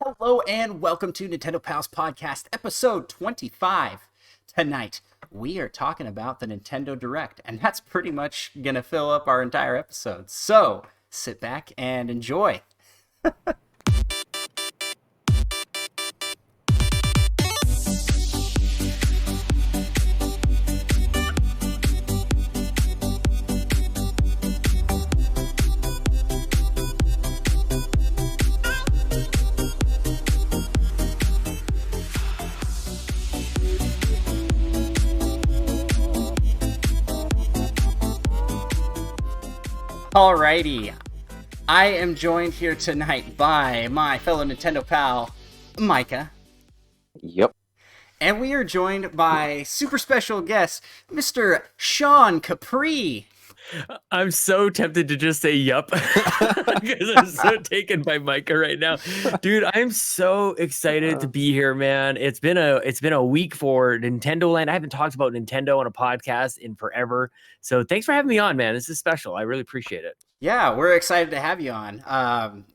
Hello and welcome to Nintendo Pals Podcast, episode 25. Tonight, we are talking about the Nintendo Direct, and that's pretty much going to fill up our entire episode. So, sit back and enjoy. Alrighty, I am joined here tonight by my fellow Nintendo pal, Micah. Yep. And we are joined by super special guest, Mr. Sean Capri. I'm so tempted to just say yup because I'm so taken by Micah right now. Dude, I'm so excited to be here, man. It's been a week for Nintendo Land. I haven't talked about Nintendo on a podcast in forever. So thanks for having me on, man. This is special. I really appreciate it. Yeah, we're excited to have you on.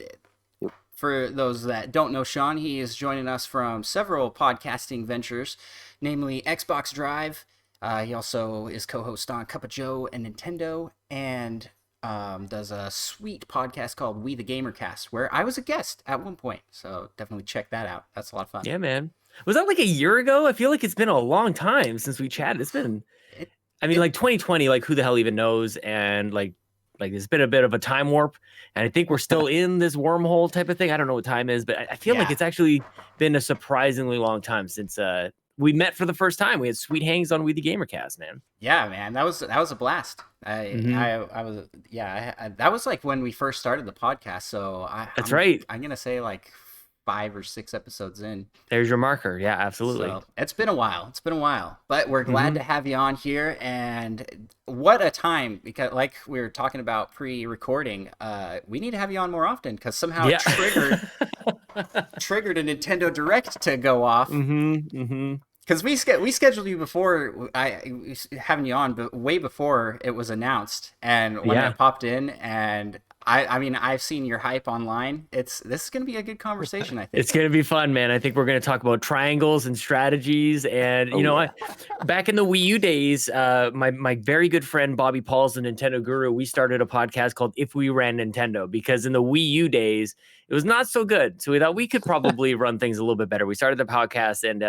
For those that don't know Sean, he is joining us from several podcasting ventures, namely Xbox Drive. He also is co-host on Cuppa Joe and Nintendo, and does a sweet podcast called We the Gamercast, where I was a guest at one point. So definitely check that out. That's a lot of fun. Yeah, man. Was that like a year ago? I feel like it's been a long time since we chatted. It's been, like 2020, like who the hell even knows? And like it's been a bit of a time warp, and I think we're still in this wormhole type of thing. I don't know what time is, but I feel like it's actually been a surprisingly long time since we met for the first time. We had sweet hangs on We the Gamercast, man. Yeah, man, that was a blast. That was like when we first started the podcast. So That's right. I'm gonna say like 5 or 6 episodes in. There's your marker. Yeah, absolutely. So it's been a while, but we're glad to have you on here. And what a time, because like we were talking about pre-recording, we need to have you on more often because somehow it triggered a Nintendo Direct to go off. Because we scheduled you before having you on, but way before it was announced. And when I popped in, and I mean, I've seen your hype online. This is going to be a good conversation, I think. It's going to be fun, man. I think we're going to talk about triangles and strategies. And, back in the Wii U days, my very good friend, Bobby Paul's the Nintendo guru, we started a podcast called If We Ran Nintendo, because in the Wii U days, it was not so good. So we thought we could probably run things a little bit better. We started the podcast, and,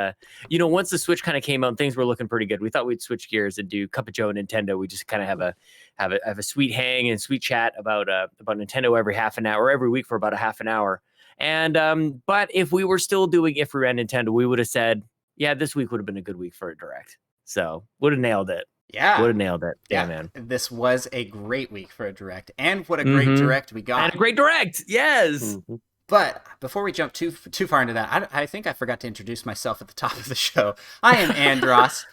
once the Switch kind of came out, things were looking pretty good. We thought we'd switch gears and do Cuppa Joe and Nintendo. We just kind of have a sweet hang and sweet chat about Nintendo every half an hour, every week for about a half an hour. And but if we were still doing If We Ran Nintendo, we would have said, yeah, this week would have been a good week for a Direct. So would have nailed it. Yeah. Would have nailed it. Yeah, man. This was a great week for a Direct. And what a great Direct we got. And a great Direct. Yes. But before we jump too far into that, I think I forgot to introduce myself at the top of the show. I am Andros,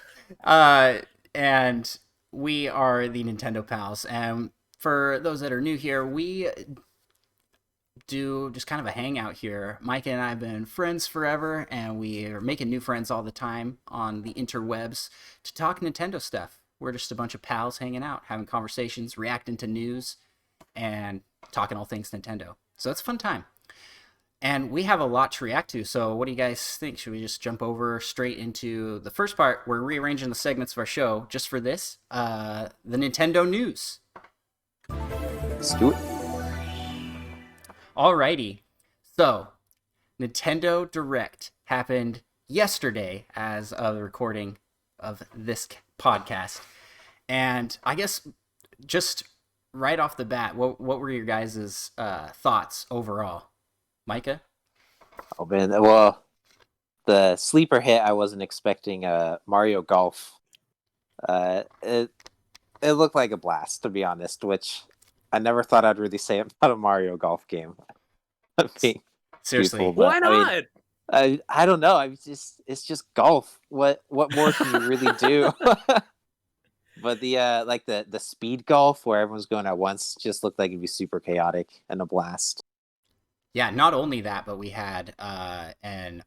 and we are the Nintendo Pals. And for those that are new here, we do just kind of a hangout here. Mike and I have been friends forever, and we are making new friends all the time on the interwebs to talk Nintendo stuff. We're just a bunch of pals hanging out, having conversations, reacting to news, and talking all things Nintendo. So it's a fun time. And we have a lot to react to, so what do you guys think? Should we just jump over straight into the first part? We're rearranging the segments of our show just for this, the Nintendo news. Let's do it. Alrighty, so Nintendo Direct happened yesterday as of the recording of this podcast. And I guess just right off the bat, what were your guys' thoughts overall? Micah? Oh man, well, the sleeper hit, I wasn't expecting Mario Golf. It looked like a blast, to be honest, which I never thought I'd really say about a Mario Golf game. Seriously, why not? I don't know. It's just golf. What more can you really do? But the speed golf where everyone's going at once just looked like it'd be super chaotic and a blast. Yeah, not only that, but we had an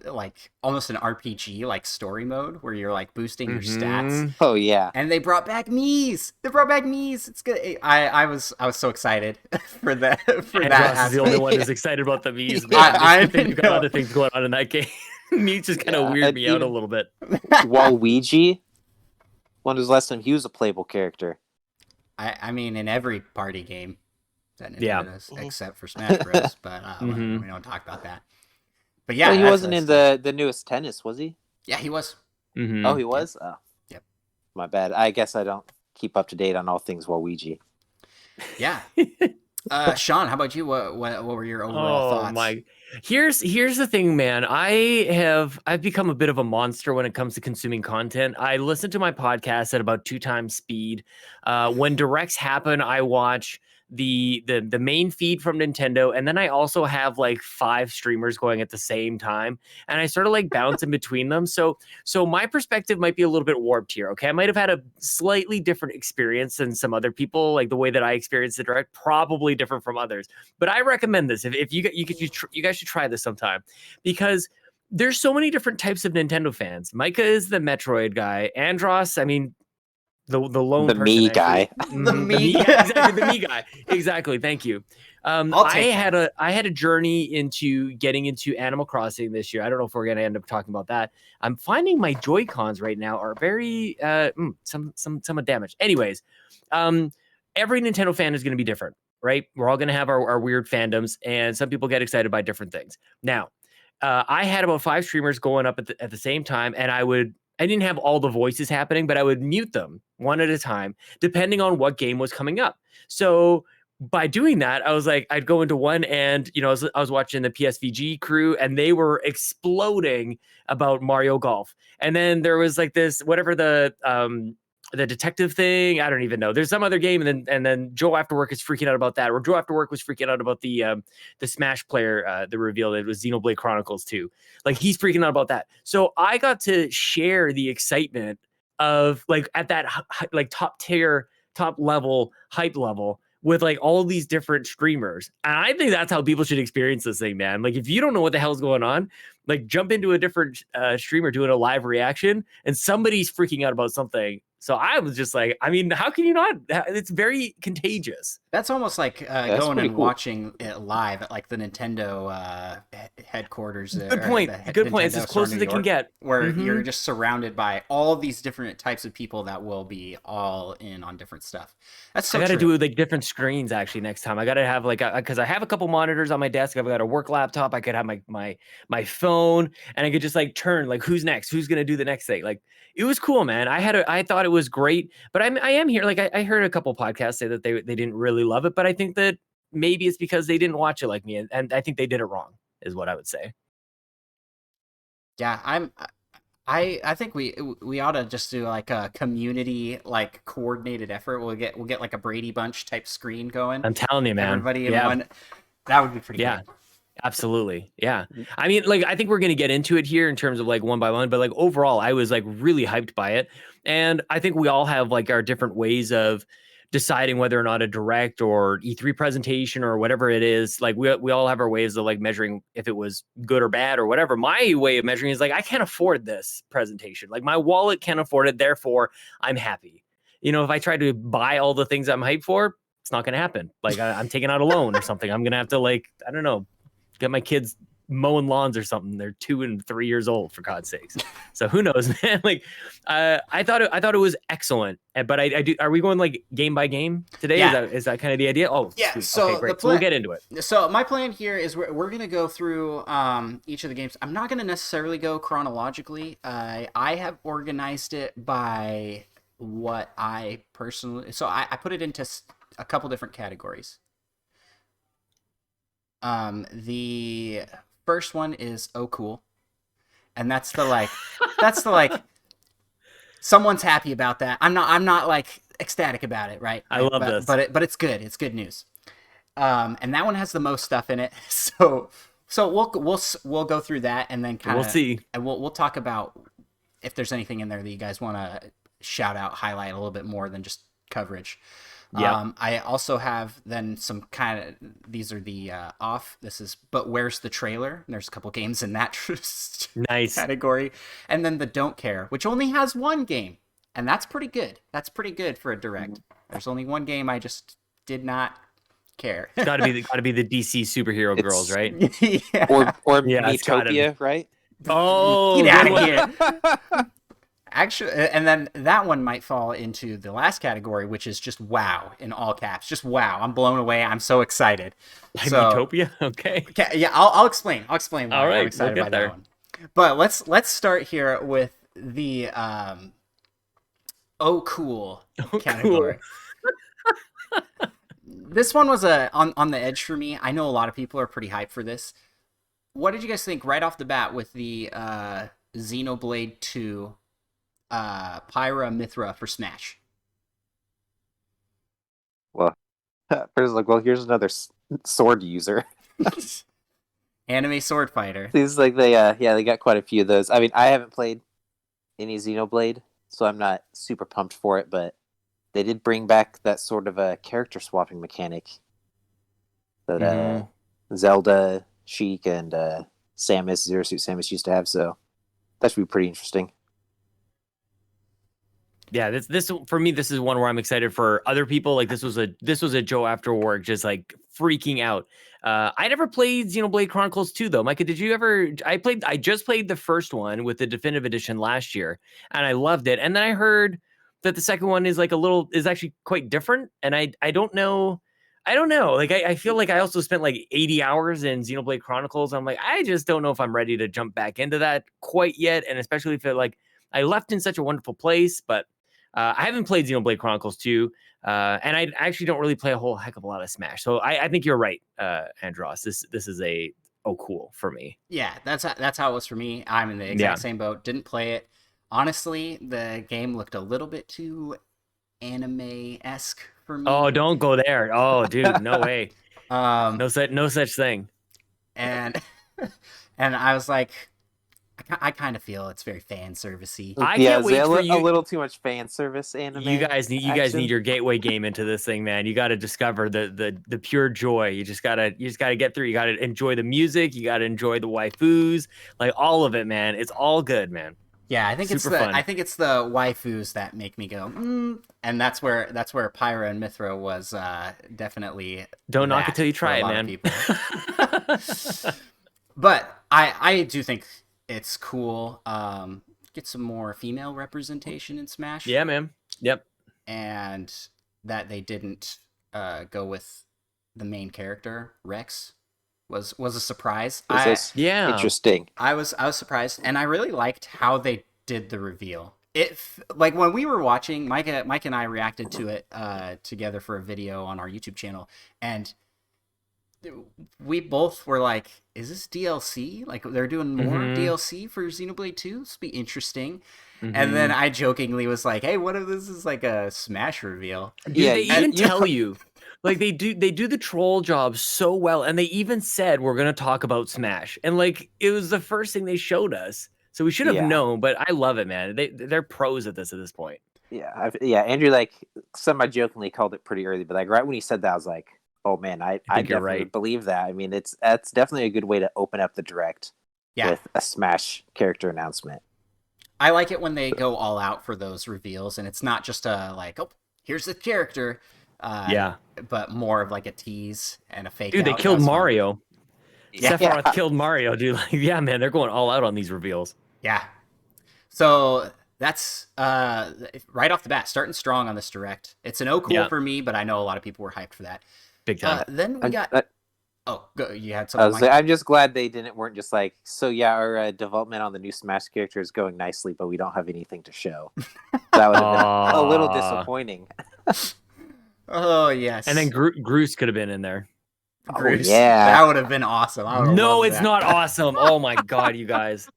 like almost an RPG like story mode where you're like boosting your stats. Oh yeah. And they brought back Mii's. They brought back Mii's. It's good. I was so excited for that. For And that Ross is the only aspect. one who's excited about the Mii's. I You've got know. other things going on in that game. Mii's just kind of weird me out a little bit. Waluigi. When was the last time he was a playable character? I mean, in every party game that Nintendo Yeah. does, except for Smash Bros. But we don't talk about that. But yeah, Well, he wasn't in the newest tennis, was he? Yeah, he was. Oh, he was. Oh, Yep. My bad. I guess I don't keep up to date on all things Waluigi. Yeah. Sean, how about you? What were your overall thoughts? Here's the thing, man. I've become a bit of a monster when it comes to consuming content. I listen to my podcast at about 2 times speed. When directs happen, I watch the main feed from Nintendo, and then I also have like 5 streamers going at the same time, and I sort of like bounce in between them. So my perspective might be a little bit warped here. Okay, I might have had a slightly different experience than some other people. Like the way that I experienced the direct, probably different from others. But I recommend this. If you guys should try this sometime, because there's so many different types of Nintendo fans. Micah is the Metroid guy. Andros, I mean, the lone person, me guy. The me exactly, the me guy. Exactly. Thank you. I had a journey into getting into Animal Crossing this year. I don't know if we're gonna end up talking about that. I'm finding my Joy-Cons right now are very somewhat damaged. Anyways, every Nintendo fan is gonna be different, right? We're all gonna have our weird fandoms, and some people get excited by different things. Now, I had about 5 streamers going up at the same time, and I didn't have all the voices happening, but I would mute them one at a time, depending on what game was coming up. So by doing that, I was like, I'd go into one, and I was watching the PSVG crew, and they were exploding about Mario Golf. And then there was like this, whatever the detective thing, I don't even know. There's some other game, and then Joe after work is freaking out about that. Or Joe after work was freaking out about the Smash player that revealed it was Xenoblade Chronicles 2. Like he's freaking out about that. So I got to share the excitement of like at that like top tier, top level, hype level with like all these different streamers. And I think that's how people should experience this thing, man. Like if you don't know what the hell's going on, like jump into a different streamer doing a live reaction and somebody's freaking out about something. So I was just like, I mean, how can you not? It's very contagious. That's almost like going and watching it live at like the Nintendo headquarters. Good point. Good point. It's as close as it can get. Where you're just surrounded by all these different types of people that will be all in on different stuff. That's so I got to do like different screens actually next time. I got to have like, because I have a couple monitors on my desk. I've got a work laptop. I could have my phone, and I could just like turn like who's next, who's gonna do the next thing. Like it was cool, man. I thought it was great, but I am here. Like I heard a couple podcasts say that they didn't really love it, but I think that maybe it's because they didn't watch it like me, and I think they did it wrong, is what I would say. Yeah, I think we ought to just do like a community like coordinated effort. We'll get like a Brady Bunch type screen going. I'm telling you, man. Everybody in one. That would be pretty good. Absolutely. Yeah. I mean, like, I think we're going to get into it here in terms of like one by one, but like overall, I was like really hyped by it. And I think we all have like our different ways of deciding whether or not a direct or E3 presentation or whatever it is. Like we all have our ways of like measuring if it was good or bad or whatever. My way of measuring is like, I can't afford this presentation. Like my wallet can't afford it. Therefore I'm happy. If I try to buy all the things I'm hyped for, it's not going to happen. Like I'm taking out a loan or something. I'm going to have to like, I don't know, get my kids mowing lawns or something. They're 2 and 3 years old, for God's sakes. So who knows, man? Like, I thought it was excellent. But I do. Are we going like game by game today? Yeah. Is that kind of the idea? Oh, yeah. sweet. So okay, great. So we'll get into it. So my plan here is we're gonna go through each of the games. I'm not gonna necessarily go chronologically. I have organized it by what I personally. So I put it into a couple different categories. The first one is oh cool, and that's the like someone's happy about that. I'm not like ecstatic about it, right? I love this, but it's good. It's good news. And that one has the most stuff in it. So we'll go through that, and then kind of we'll see, and we'll talk about if there's anything in there that you guys want to shout out, highlight a little bit more than just coverage. Yeah. I also have then some kind of, these are the this is But Where's the Trailer? And there's a couple games in that Nice. category. And then the Don't Care, which only has one game. And that's pretty good. That's pretty good for a direct. There's only one game I just did not care. It's gotta be the DC superhero girls, right? Yeah. Or Yeah, it's gotta be. Metopia, right? Oh, Get out good of one. here. Actually, and then that one might fall into the last category, which is just wow in all caps. Just wow. I'm blown away. I'm so excited. So, Utopia? Okay. yeah, I'll explain. I'll explain why All right, I'm excited we'll by get that there. one. But let's start here with the cool category. This one was on the edge for me. I know a lot of people are pretty hyped for this. What did you guys think right off the bat with the Xenoblade 2 pyra mythra for Smash? Well, first like, well, here's another sword user. Anime sword fighter. Seems like they got quite a few of those. I mean, I haven't played any Xenoblade, so I'm not super pumped for it, but they did bring back that sort of a character swapping mechanic that Zelda, Sheik, and Samus, Zero Suit Samus used to have, so that should be pretty interesting. Yeah, this for me, this is one where I'm excited for other people. Like this was a Joe after work, just like freaking out. I never played Xenoblade Chronicles 2 though. Micah, did you ever? I just played the first one with the definitive edition last year, and I loved it. And then I heard that the second one is is actually quite different. And I don't know. Like I feel like I also spent like 80 hours in Xenoblade Chronicles. I'm like, I just don't know if I'm ready to jump back into that quite yet, and especially if I left in such a wonderful place, but. I haven't played Xenoblade Chronicles 2, and I actually don't really play a whole heck of a lot of Smash. So I think you're right, Andros. This is a cool for me. Yeah, that's how it was for me. I'm in the exact same boat. Didn't play it. Honestly, the game looked a little bit too anime-esque for me. Oh, don't go there. Oh, dude, no way. No such thing. And I was like, I kind of feel it's very fan servicey. I can't wait for you. A little too much fan service anime. You guys need your gateway game into this thing, man. You got to discover the pure joy. You just gotta get through. You gotta enjoy the music. You gotta enjoy the waifus, like all of it, man. It's all good, man. Yeah, I think fun. I think it's the waifus that make me go, and that's where Pyra and Mythra was definitely. Don't knock it till you try it, man. But I do think it's cool. Get some more female representation in Smash. Yeah, man. Yep. And that they didn't go with the main character, Rex, was a surprise. Yeah. Interesting. I was surprised, and I really liked how they did the reveal. Like when we were watching, Mike and I reacted to it together for a video on our YouTube channel, and we both were like, is this DLC? Like they're doing more DLC for Xenoblade 2? This would be interesting. And then I jokingly was like, hey, what if this is like a Smash reveal? Yeah, they even tell you. Like they do the troll job so well, and they even said we're gonna talk about Smash. And like it was the first thing they showed us. So we should have known, but I love it, man. They're pros at this point. Yeah, Andrew like semi-jokingly called it pretty early, but like right when he said that, I was like, oh man, I definitely believe that. I mean, that's definitely a good way to open up the direct with a Smash character announcement. I like it when they go all out for those reveals, and it's not just a like, oh, here's the character. But more of like a tease and a fake. Dude, they killed Mario. Yeah. Sephiroth killed Mario, dude. Like, yeah, man, they're going all out on these reveals. Yeah. So that's right off the bat, starting strong on this direct. It's an cool for me, but I know a lot of people were hyped for that. Big time. Then we got. Go. You had something. I'm just glad they weren't just like, so yeah, our development on the new Smash character is going nicely, but we don't have anything to show. That would have been a little disappointing. Oh yes. And then Groose could have been in there. Groose, that would have been awesome. No, it's not awesome. Oh my god, you guys.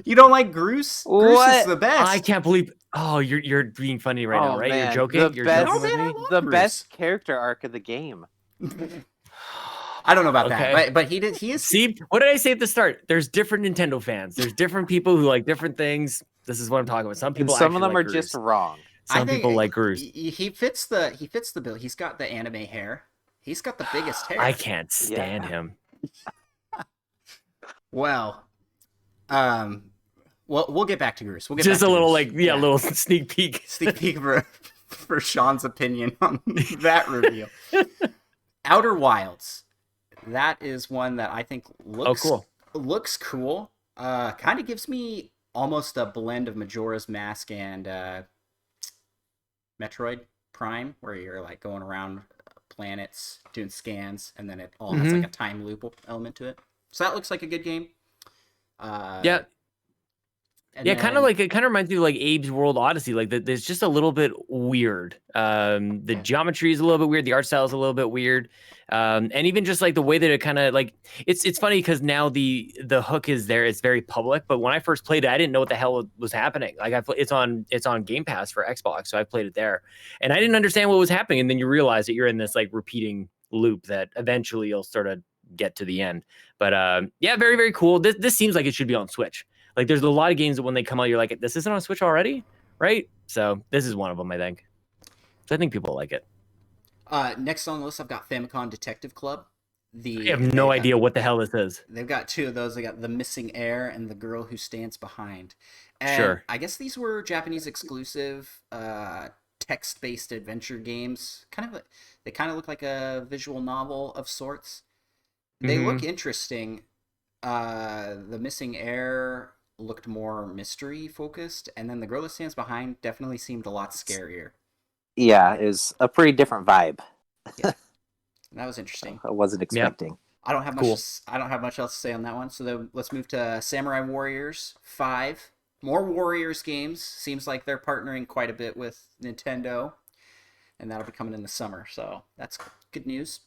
You don't like Groose? Groose is the best. I can't believe. Oh, you're being funny right now, right? Man. You're joking. You're joking with me. The best character arc of the game. I don't know about that, but he is. See, what did I say at the start? There's different Nintendo fans. There's different people who like different things. This is what I'm talking about. Some people, and some of them are just wrong. I Some think people like Groose. he fits the bill. He's got the anime hair. He's got the biggest hair. I can't stand him. Well, um, we'll get back to Groose. We'll get Just back a to little Groose. like little sneak peek. Sneak peek for Sean's opinion on that reveal. Outer Wilds. That is one that I think looks cool. Kind of gives me almost a blend of Majora's Mask and Metroid Prime, where you're like going around planets doing scans, and then it all has like a time loop element to it. So that looks like a good game. Yeah. Yeah, then, kind of like it kind of reminds me of like Abe's World Odyssey. Like there's just a little bit weird. The geometry is a little bit weird. The art style is a little bit weird. And even just like the way that it kind of like it's funny because now the hook is there. It's very public. But when I first played it, I didn't know what the hell was happening. Like it's on Game Pass for Xbox, so I played it there, and I didn't understand what was happening. And then you realize that you're in this like repeating loop that eventually you'll sort of get to the end. But yeah, very very cool. This seems like it should be on Switch. Like there's a lot of games that when they come out, you're like, this isn't on Switch already, right? So this is one of them, I think. So I think people like it. Next on the list, I've got Famicom Detective Club. I have no idea what the hell this is. They've got two of those. They got The Missing Heir and The Girl Who Stands Behind. And sure. I guess these were Japanese exclusive text-based adventure games. They kind of look like a visual novel of sorts. They look interesting. The Missing Heir looked more mystery focused, and then The Girl That Stands Behind definitely seemed a lot scarier. Yeah, it was a pretty different vibe. Yeah, that was interesting. I wasn't expecting. Yep. I don't have much else to say on that one. So let's move to Samurai Warriors 5. More Warriors games. Seems like they're partnering quite a bit with Nintendo, and that'll be coming in the summer. So that's good news.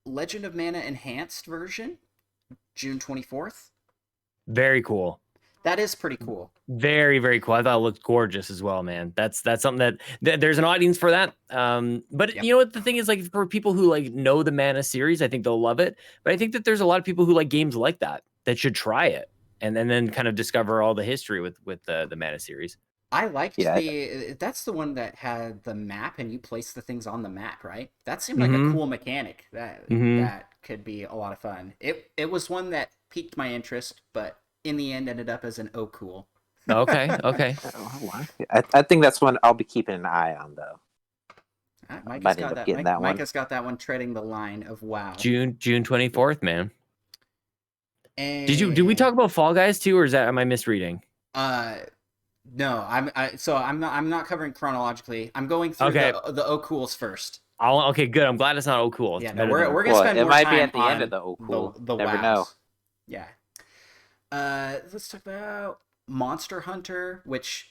Legend of Mana Enhanced version, June 24th. Very cool. That is pretty cool. Very, very cool. I thought it looked gorgeous as well, man. That's something that there's an audience for that. But you know what the thing is, like for people who like know the Mana series, I think they'll love it. But I think that there's a lot of people who like games like that should try it and then kind of discover all the history with the Mana series. I liked that's the one that had the map and you place the things on the map, right? That seemed like a cool mechanic that could be a lot of fun. It was one that piqued my interest, but in the end ended up as an cool. Okay. I think that's one I'll be keeping an eye on though. Micah's got that one treading the line of WoW. June 24th, man. And did we talk about Fall Guys too, or am I misreading? No, I'm not covering chronologically. I'm going through the cools first. Okay, good. I'm glad it's not cool. Yeah, no, we're gonna spend more time. It might be at the end of the cool. The Never know. Yeah. Let's talk about Monster Hunter, which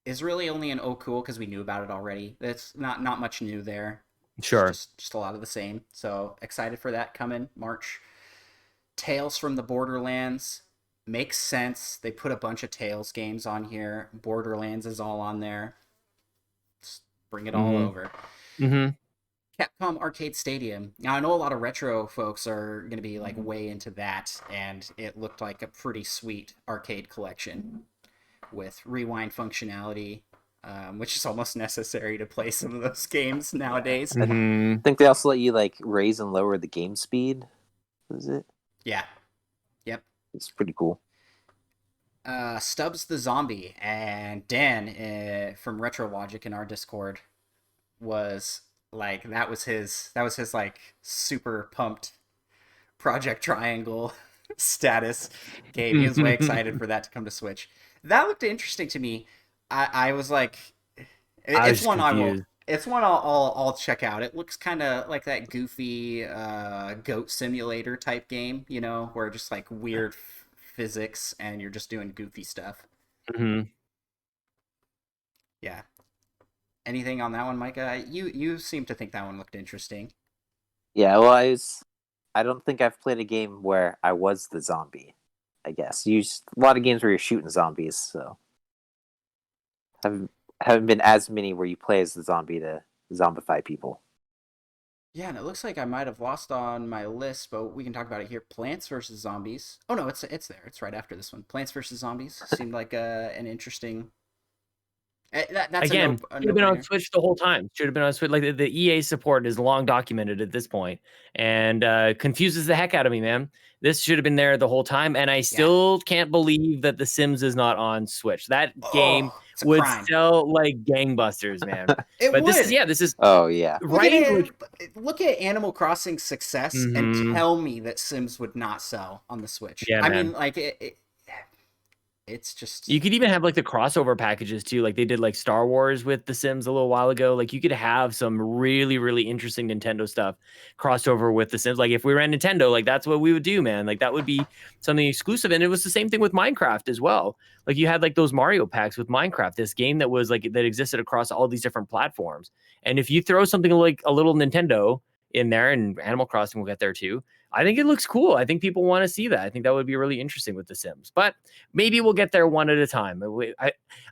is really only an cool because we knew about it already. It's not much new there. Sure. Just a lot of the same. So excited for that coming March. Tales from the Borderlands. Makes sense. They put a bunch of Tales games on here. Borderlands is all on there. Just bring it all over. Capcom Arcade Stadium. Now, I know a lot of retro folks are going to be like way into that, and it looked like a pretty sweet arcade collection with rewind functionality, which is almost necessary to play some of those games nowadays. I think they also let you like raise and lower the game speed. Is it? Yeah. Yep. It's pretty cool. Stubbs the Zombie, and Dan from Retro Logic in our Discord was like that was his like super pumped Project Triangle status game. He was way excited for that to come to Switch. That looked interesting to me. I was like, it's one I'll check out. It looks kind of like that goofy goat simulator type game, you know, where just like weird physics and you're just doing goofy stuff. Yeah. Anything on that one, Micah? You seem to think that one looked interesting. Yeah, well, I don't think I've played a game where I was the zombie. I guess a lot of games where you're shooting zombies, so haven't been as many where you play as the zombie to zombify people. Yeah, and it looks like I might have lost on my list, but we can talk about it here. Plants vs. Zombies. Oh no, it's there. It's right after this one. Plants vs. Zombies seemed like an interesting That's Again, a should have been on no-brainer. Switch the whole time. Should have been on Switch. Like the EA support is long documented at this point, and confuses the heck out of me, man. This should have been there the whole time, and I still can't believe that The Sims is not on Switch. That game Oh, it's a would crime. sell like gangbusters, man. It But would. this is Oh yeah. right. Look at Animal Crossing's success and tell me that Sims would not sell on the Switch. Yeah, I man. mean, like it's just You could even have like the crossover packages too. Like they did like Star Wars with The Sims a little while ago. Like you could have some really, really interesting Nintendo stuff crossed over with The Sims. Like if we ran Nintendo, like that's what we would do, man. Like that would be something exclusive. And it was the same thing with Minecraft as well. Like you had like those Mario packs with Minecraft, this game that was like that existed across all these different platforms. And if you throw something like a little Nintendo in there, and Animal Crossing will get there too, I think it looks cool. I think people want to see that. I think that would be really interesting with The Sims. But maybe we'll get there one at a time.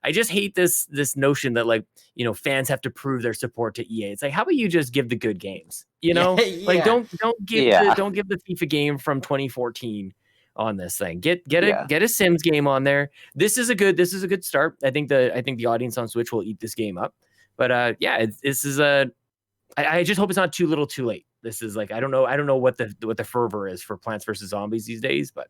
I just hate this notion that like, you know, fans have to prove their support to EA. It's like, how about you just give the good games? You know, like don't give the FIFA game from 2014 on this thing. Get a Sims game on there. This is a good start. I think the audience on Switch will eat this game up. But this is I just hope it's not too little too late. This is like I don't know what the fervor is for Plants vs Zombies these days, but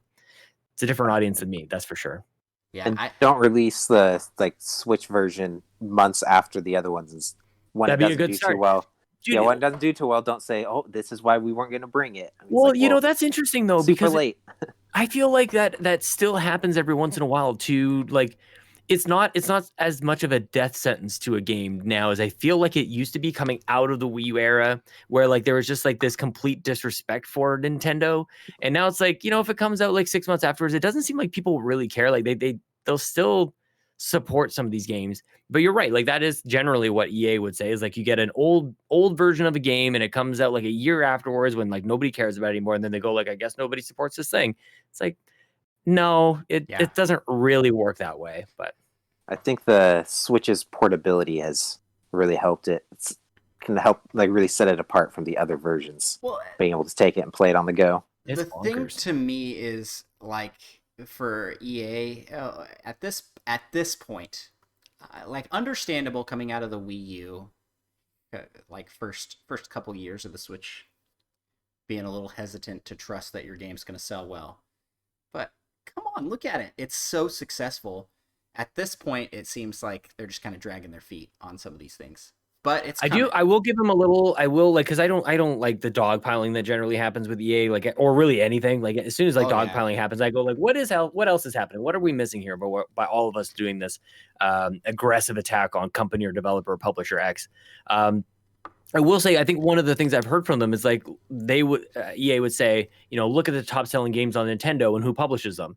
it's a different audience than me, that's for sure. Yeah, and don't release the like Switch version months after the other ones when it doesn't do too well. Dude, when it doesn't do too well, don't say, "Oh, this is why we weren't going to bring it." Well, like, you know, that's interesting though because late. I feel like that still happens every once in a while too. Like, it's not as much of a death sentence to a game now as I feel like it used to be coming out of the Wii U era, where like there was just like this complete disrespect for Nintendo, and now it's like, you know, if it comes out like 6 months afterwards, it doesn't seem like people really care. Like they'll still support some of these games. But you're right, like that is generally what EA would say is like you get an old version of a game and it comes out like a year afterwards when like nobody cares about it anymore, and then they go like, I guess nobody supports this thing. It's like, no, it doesn't really work that way. But I think the Switch's portability has really helped it. It's can help like really set it apart from the other versions. Well, being able to take it and play it on the go. The thing to me is like for EA at this point, like understandable coming out of the Wii U, like first couple years of the Switch, being a little hesitant to trust that your game's going to sell well. But come on, look at it. It's so successful. At this point, it seems like they're just kind of dragging their feet on some of these things. But it's coming. I will give them a little. I will like because I don't like the dogpiling that generally happens with EA, like or really anything. Like as soon as like dogpiling happens, I go like, what else is happening? What are we missing here? But by all of us doing this aggressive attack on company or developer or publisher X. I will say, I think one of the things I've heard from them is like EA would say, you know, look at the top selling games on Nintendo and who publishes them,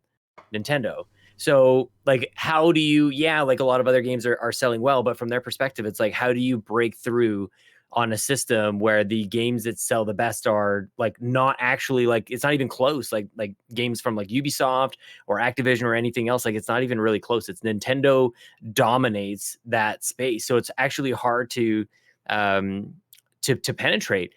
Nintendo. So like, how do you, like a lot of other games are selling well, but from their perspective, it's like, how do you break through on a system where the games that sell the best are like not actually like, it's not even close. Like games from like Ubisoft or Activision or anything else. Like it's not even really close. It's Nintendo dominates that space. So it's actually hard to penetrate.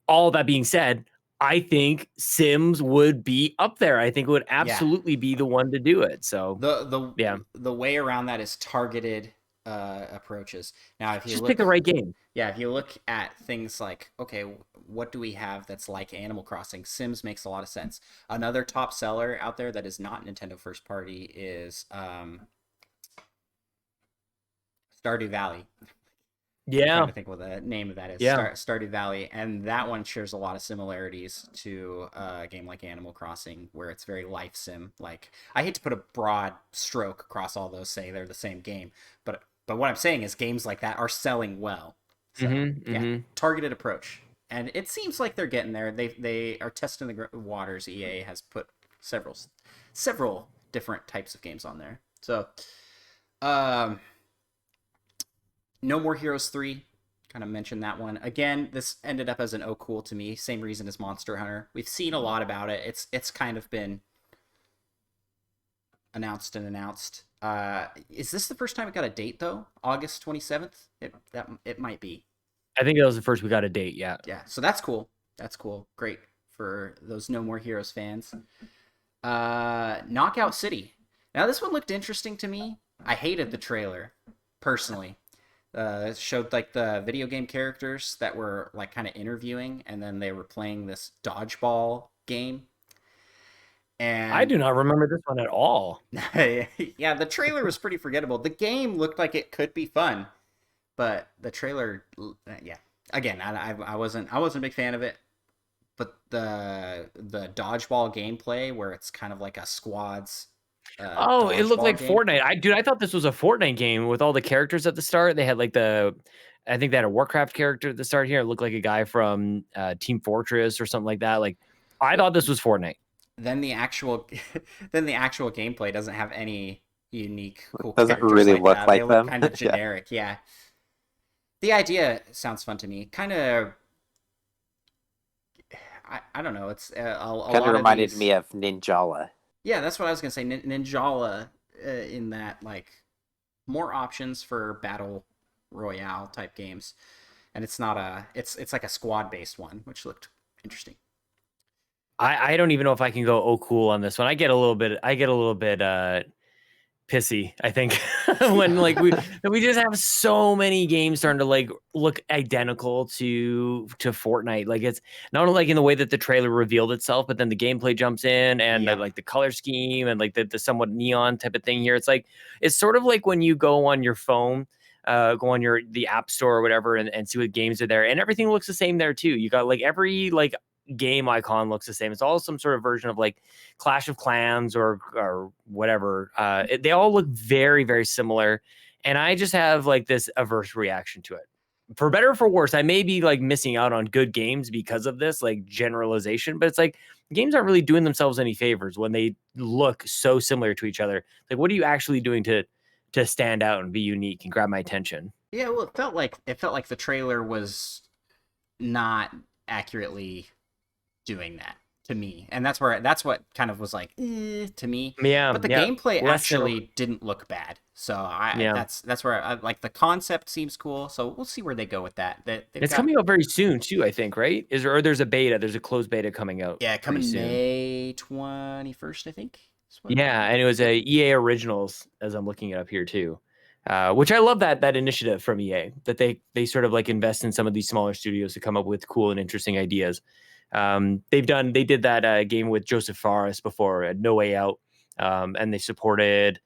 All that being said, I think Sims would be up there. I think it would absolutely be the one to do it. So the way around that is targeted approaches. Now, if you just pick the right game. Yeah, if you look at things like, okay, what do we have that's like Animal Crossing? Sims makes a lot of sense. Another top seller out there that is not Nintendo first party is Stardew Valley. I'm trying to think what the name of that is. Stardew Valley, and that one shares a lot of similarities to a game like Animal Crossing, where it's very life sim. Like, I hate to put a broad stroke across all those, say they're the same game, but what I'm saying is games like that are selling well. So, targeted approach, and it seems like they're getting there. They are testing the waters. EA has put several different types of games on there. So, No More Heroes 3, kind of mentioned that one. Again, this ended up as an oh cool to me. Same reason as Monster Hunter. We've seen a lot about it. It's kind of been announced. Is this the first time it got a date, though? August 27th? It might be. I think that was the first we got a date, yeah. Yeah, so that's cool. That's cool. Great for those No More Heroes fans. Knockout City. Now, this one looked interesting to me. I hated the trailer. personally. It showed like the video game characters that were like kind of interviewing, and then they were playing this dodgeball game. I And do not remember this one at all. yeah, the trailer was pretty forgettable. The game looked like it could be fun, but the trailer, yeah. Again, I wasn't a big fan of it. But the dodgeball gameplay, where it's kind of like a squads. Oh, it looked dodgeball like game. Fortnite. I thought this was a Fortnite game with all the characters at the start. They had like I think they had a Warcraft character at the start here. It looked like a guy from Team Fortress or something like that. Like, I thought this was Fortnite. Then the actual gameplay doesn't have any unique cool Doesn't characters really like look that. like They look them. kind of generic. Yeah. The idea sounds fun to me. Kind of. I don't know. It's a Kind of lot reminded these... me of Ninjala. Yeah, that's what I was gonna say. Ninjala, in that like more options for battle royale type games, and it's not it's like a squad based one, which looked interesting. I don't even know if I can go cool on this one. I get a little bit pissy, I think, when like we just have so many games starting to like look identical to Fortnite. Like, it's not only like in the way that the trailer revealed itself, but then the gameplay jumps in, and like the color scheme and like the somewhat neon type of thing here. It's sort of like when you go on your phone, go on the app store or whatever, and see what games are there, and everything looks the same there too. You got like every like game icon looks the same. It's all some sort of version of like Clash of Clans or whatever. They all look very, very similar. And I just have like this averse reaction to it. For better or for worse, I may be like missing out on good games because of this like generalization, but it's like games aren't really doing themselves any favors when they look so similar to each other. Like, what are you actually doing to stand out and be unique and grab my attention? Yeah, well, it felt like the trailer was not accurately doing that to me, and that's what kind of was like to me. Yeah, But the yeah. gameplay actually didn't look bad, so that's where I like the concept seems cool. So we'll see where they go with that. It's coming out very soon too, I think, right? There's a beta? There's a closed beta coming out. Yeah, coming soon. May 21st, I think. Yeah, and it was a EA Originals, as I'm looking it up here too, which I love that initiative from EA, that they sort of like invest in some of these smaller studios to come up with cool and interesting ideas. They did that game with Joseph Fares before, No Way Out, and they supported,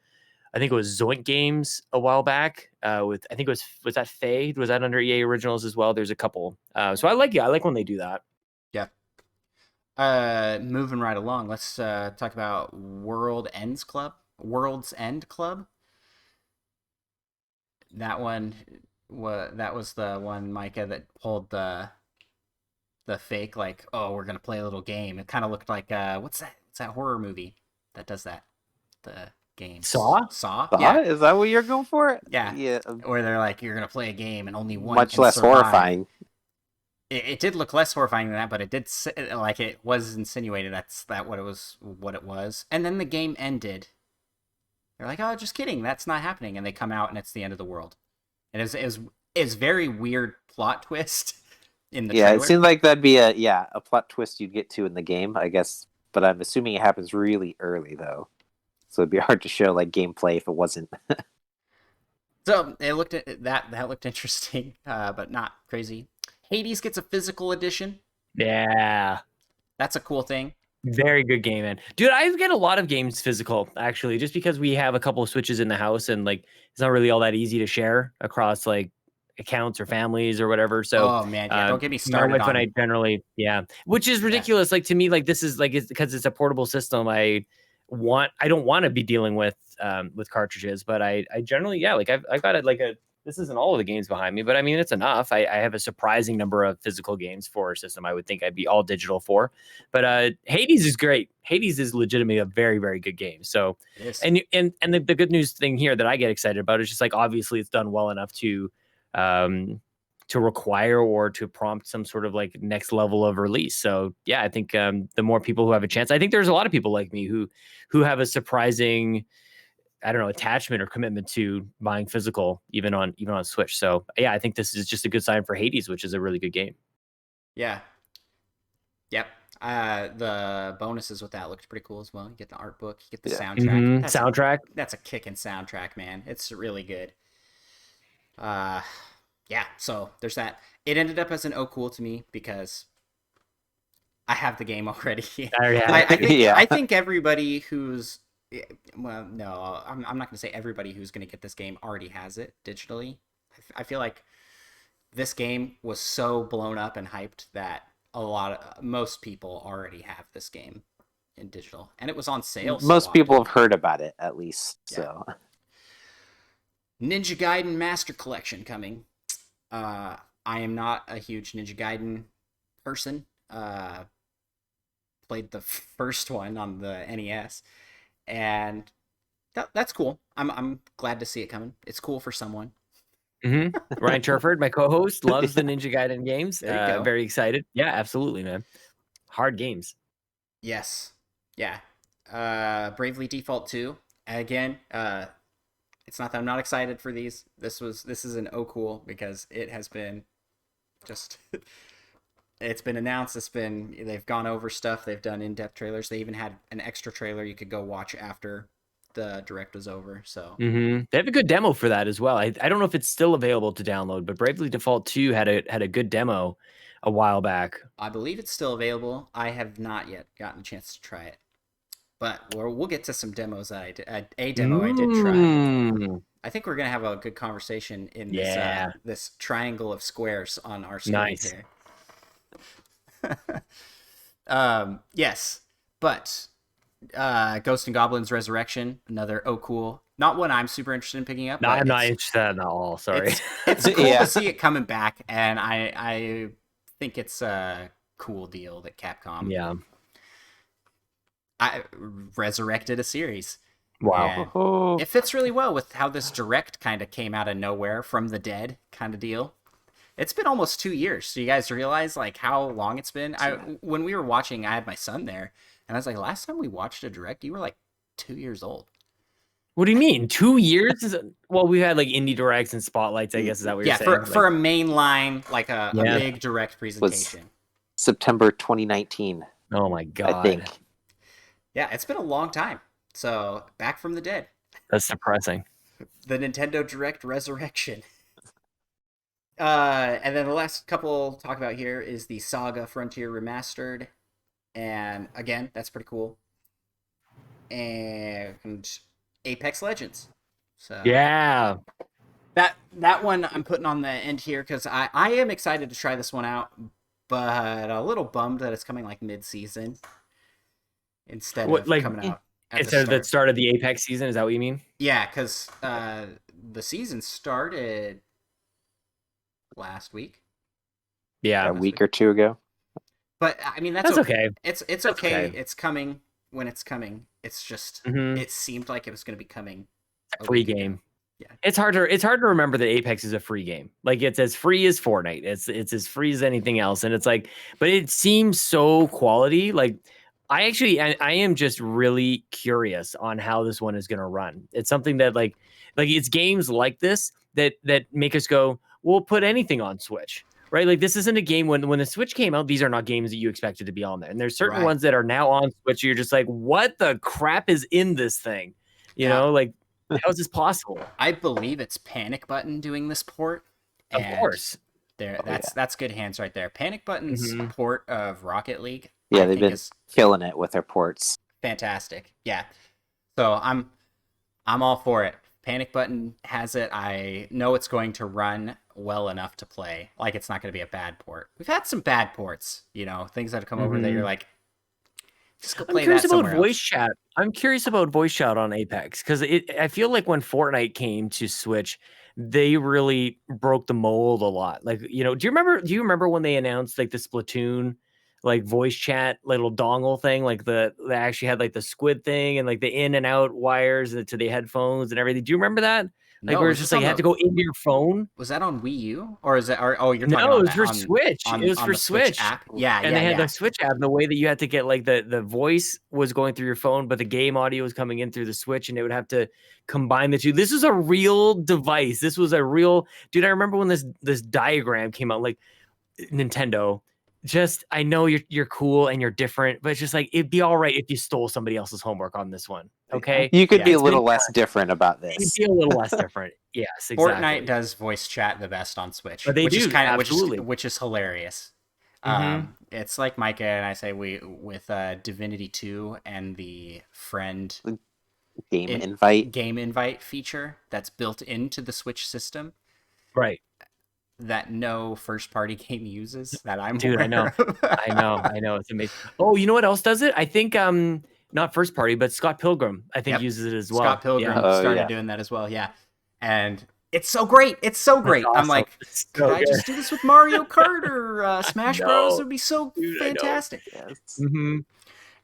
I think it was Zoink Games a while back. With, I think it was that Fade? Was that under EA Originals as well? There's a couple. So I like when they do that. Yeah. Moving right along, let's talk about World's End Club. That one was the one, Micah, that pulled the fake, like, oh, we're gonna play a little game. It kind of looked like what's that horror movie that does that? The game Saw? Yeah, Is that what you're going for? Yeah. Where they're like, you're gonna play a game and only one much can less survive. horrifying. It did look less horrifying than that, but it did, like, it was insinuated what it was. And then the game ended. They're like, oh, just kidding, that's not happening. And they come out and it's the end of the world. And it was very weird plot twist in the trailer. It seemed like that'd be a plot twist you'd get to in the game, I guess. But I'm assuming it happens really early though, so it'd be hard to show like gameplay if it wasn't. So it looked that looked interesting, but not crazy. Hades gets a physical edition. Yeah, that's a cool thing. Very good game, man. Dude, I get a lot of games physical, actually, just because we have a couple of Switches in the house, and like it's not really all that easy to share across like accounts or families or whatever. So, oh man, yeah, don't get me started on. I generally, which is ridiculous. Yeah. Like, to me, like, this is like, it's because it's a portable system. I don't want to be dealing with cartridges, but I generally, like I got it like this isn't all of the games behind me, but I mean, it's enough. I have a surprising number of physical games for a system I would think I'd be all digital for. But Hades is great. Hades is legitimately a very, very good game. So, and the good news thing here that I get excited about is just like, obviously it's done well enough to require or to prompt some sort of like next level of release. So yeah, I think the more people who have a chance, I think there's a lot of people like me who have a surprising, I don't know, attachment or commitment to buying physical, even on Switch. So yeah, I think this is just a good sign for Hades, which is a really good game. Yeah. Yep. The bonuses with that looked pretty cool as well. You get the art book, you get the soundtrack. Soundtrack. That's a kicking soundtrack, man. It's really good. Yeah, so there's that. It ended up as an oh cool to me because I have the game already. Yeah. I think everybody who's well, no, I'm not going to say everybody who's going to get this game already has it digitally. I feel like this game was so blown up and hyped that most people already have this game in digital, and it was on sale. Most people have heard about it at least. Yeah. So Ninja Gaiden Master Collection coming. I am not a huge Ninja Gaiden person. Played the first one on the NES, and that's cool. I'm glad to see it coming. It's cool for someone. Ryan Turford, my co-host, loves the Ninja Gaiden games. There you go. Very excited. Yeah, absolutely, man. Hard games. Yes. Yeah. Bravely Default 2. Again, it's not that I'm not excited for these. This is an oh cool because it has been just it's been announced, they've gone over stuff, they've done in-depth trailers. They even had an extra trailer you could go watch after the direct was over. So they have a good demo for that as well. I don't know if it's still available to download, but Bravely Default 2 had a good demo a while back. I believe it's still available. I have not yet gotten a chance to try it, but we'll get to some demos that I did. A demo I did try. I think we're gonna have a good conversation in this triangle of squares on our screen here. Yes, but Ghost and Goblins Resurrection, another oh cool. Not one I'm super interested in picking up. No, I'm not interested at all. Sorry. It's cool to see it coming back, and I think it's a cool deal that Capcom I resurrected a series. Wow. And it fits really well with how this direct kind of came out of nowhere from the dead kind of deal. It's been almost 2 years. So you guys realize like how long it's been? When we were watching, I had my son there, and I was like, last time we watched a direct, you were like 2 years old. What do you mean? 2 years? Well, we had like indie directs and spotlights, I guess. Is that what you're saying? Yeah, for a mainline, like a big direct presentation. September 2019. Oh my God. I think. Yeah, it's been a long time. So, back from the dead. That's depressing. The Nintendo Direct Resurrection. And then the last couple to talk about here is the Saga Frontier Remastered. And again, that's pretty cool. And Apex Legends. So yeah. That one I'm putting on the end here because I am excited to try this one out, but a little bummed that it's coming like mid-season instead of coming out. Instead of the start of the Apex season, is that what you mean? Yeah, because the season started last week. Yeah, a week or two ago. But I mean, that's okay. It's okay. It's coming when it's coming. It's just it seemed like it was going to be coming. A free game. Yeah, it's hard to remember that Apex is a free game. Like it's as free as Fortnite. It's as free as anything else, and it's like, but it seems so quality. Like I am just really curious on how this one is going to run. It's something that like it's games like this that make us go, we'll put anything on Switch, right? Like this isn't a game when the Switch came out, these are not games that you expected to be on there. And there's certain ones that are now on Switch. You're just like, what the crap is in this thing? You know, like how is this possible? I believe it's Panic Button doing this port. Of course. That's good hands right there. Panic Button's port of Rocket League. Yeah, they've been killing it with their ports. Fantastic. Yeah. So I'm all for it. Panic Button has it. I know it's going to run well enough to play. Like it's not going to be a bad port. We've had some bad ports, you know, things that have come over that you're like, just go play that somewhere else. Voice chat. I'm curious about voice chat on Apex because I feel like when Fortnite came to Switch, they really broke the mold a lot. Like, you know, do you remember when they announced like the Splatoon like voice chat little dongle thing, like they actually had like the squid thing and like the in and out wires to the headphones and everything. Do you rember that? Like where it's just like you had to go into your phone. Was that on Wii U or is that? You're talking no, about it was for Switch. It was for Switch app. Yeah, and they had the Switch app. And the way that you had to get like the voice was going through your phone, but the game audio was coming in through the Switch, and they would have to combine the two. This is a real device. This was a real dude. I remember when this diagram came out, like Nintendo. just I know you're cool and you're different, but it's just like it'd be all right if you stole somebody else's homework on this one. Okay, You could be a It's little been less different about It'd this. be a little less different. Yes, exactly. Fortnite does voice chat the best on Switch, But they which is do, kind of absolutely. which is hilarious. Mhm. It's like Micah and I say we with Divinity 2 and the friend Game invite feature that's built into the Switch system Right. that no first party game uses that I'm Dude, I know. aware of. I know. It's amazing. Oh, you know what else does it? I think not first party, but Scott Pilgrim, I think Yep. uses it as well. Scott Pilgrim Yeah. started doing that as well, yeah. And it's so great. It's so great. That's I'm awesome. like, It's could so I good. just do this with Mario Kart or Smash No. Bros? It would be so Dude, I know. fantastic. Yes. Mm-hmm.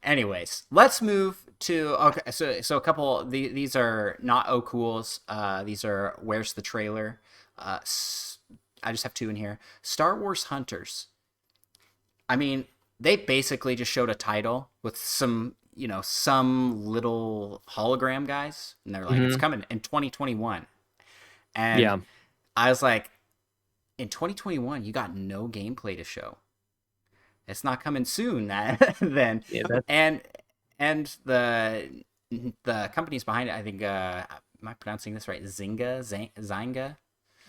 Anyways, let's move to okay. So a couple. These are not oh cools. These are where's the trailer. I just have two in here. Star Wars Hunters. I mean, they basically just showed a title with some little hologram guys, and they're like, it's coming in 2021. And Yeah. I was like, in 2021, you got no gameplay to show. It's not coming soon. Then Yeah, and the companies behind it, I think, am I pronouncing this right? Zynga.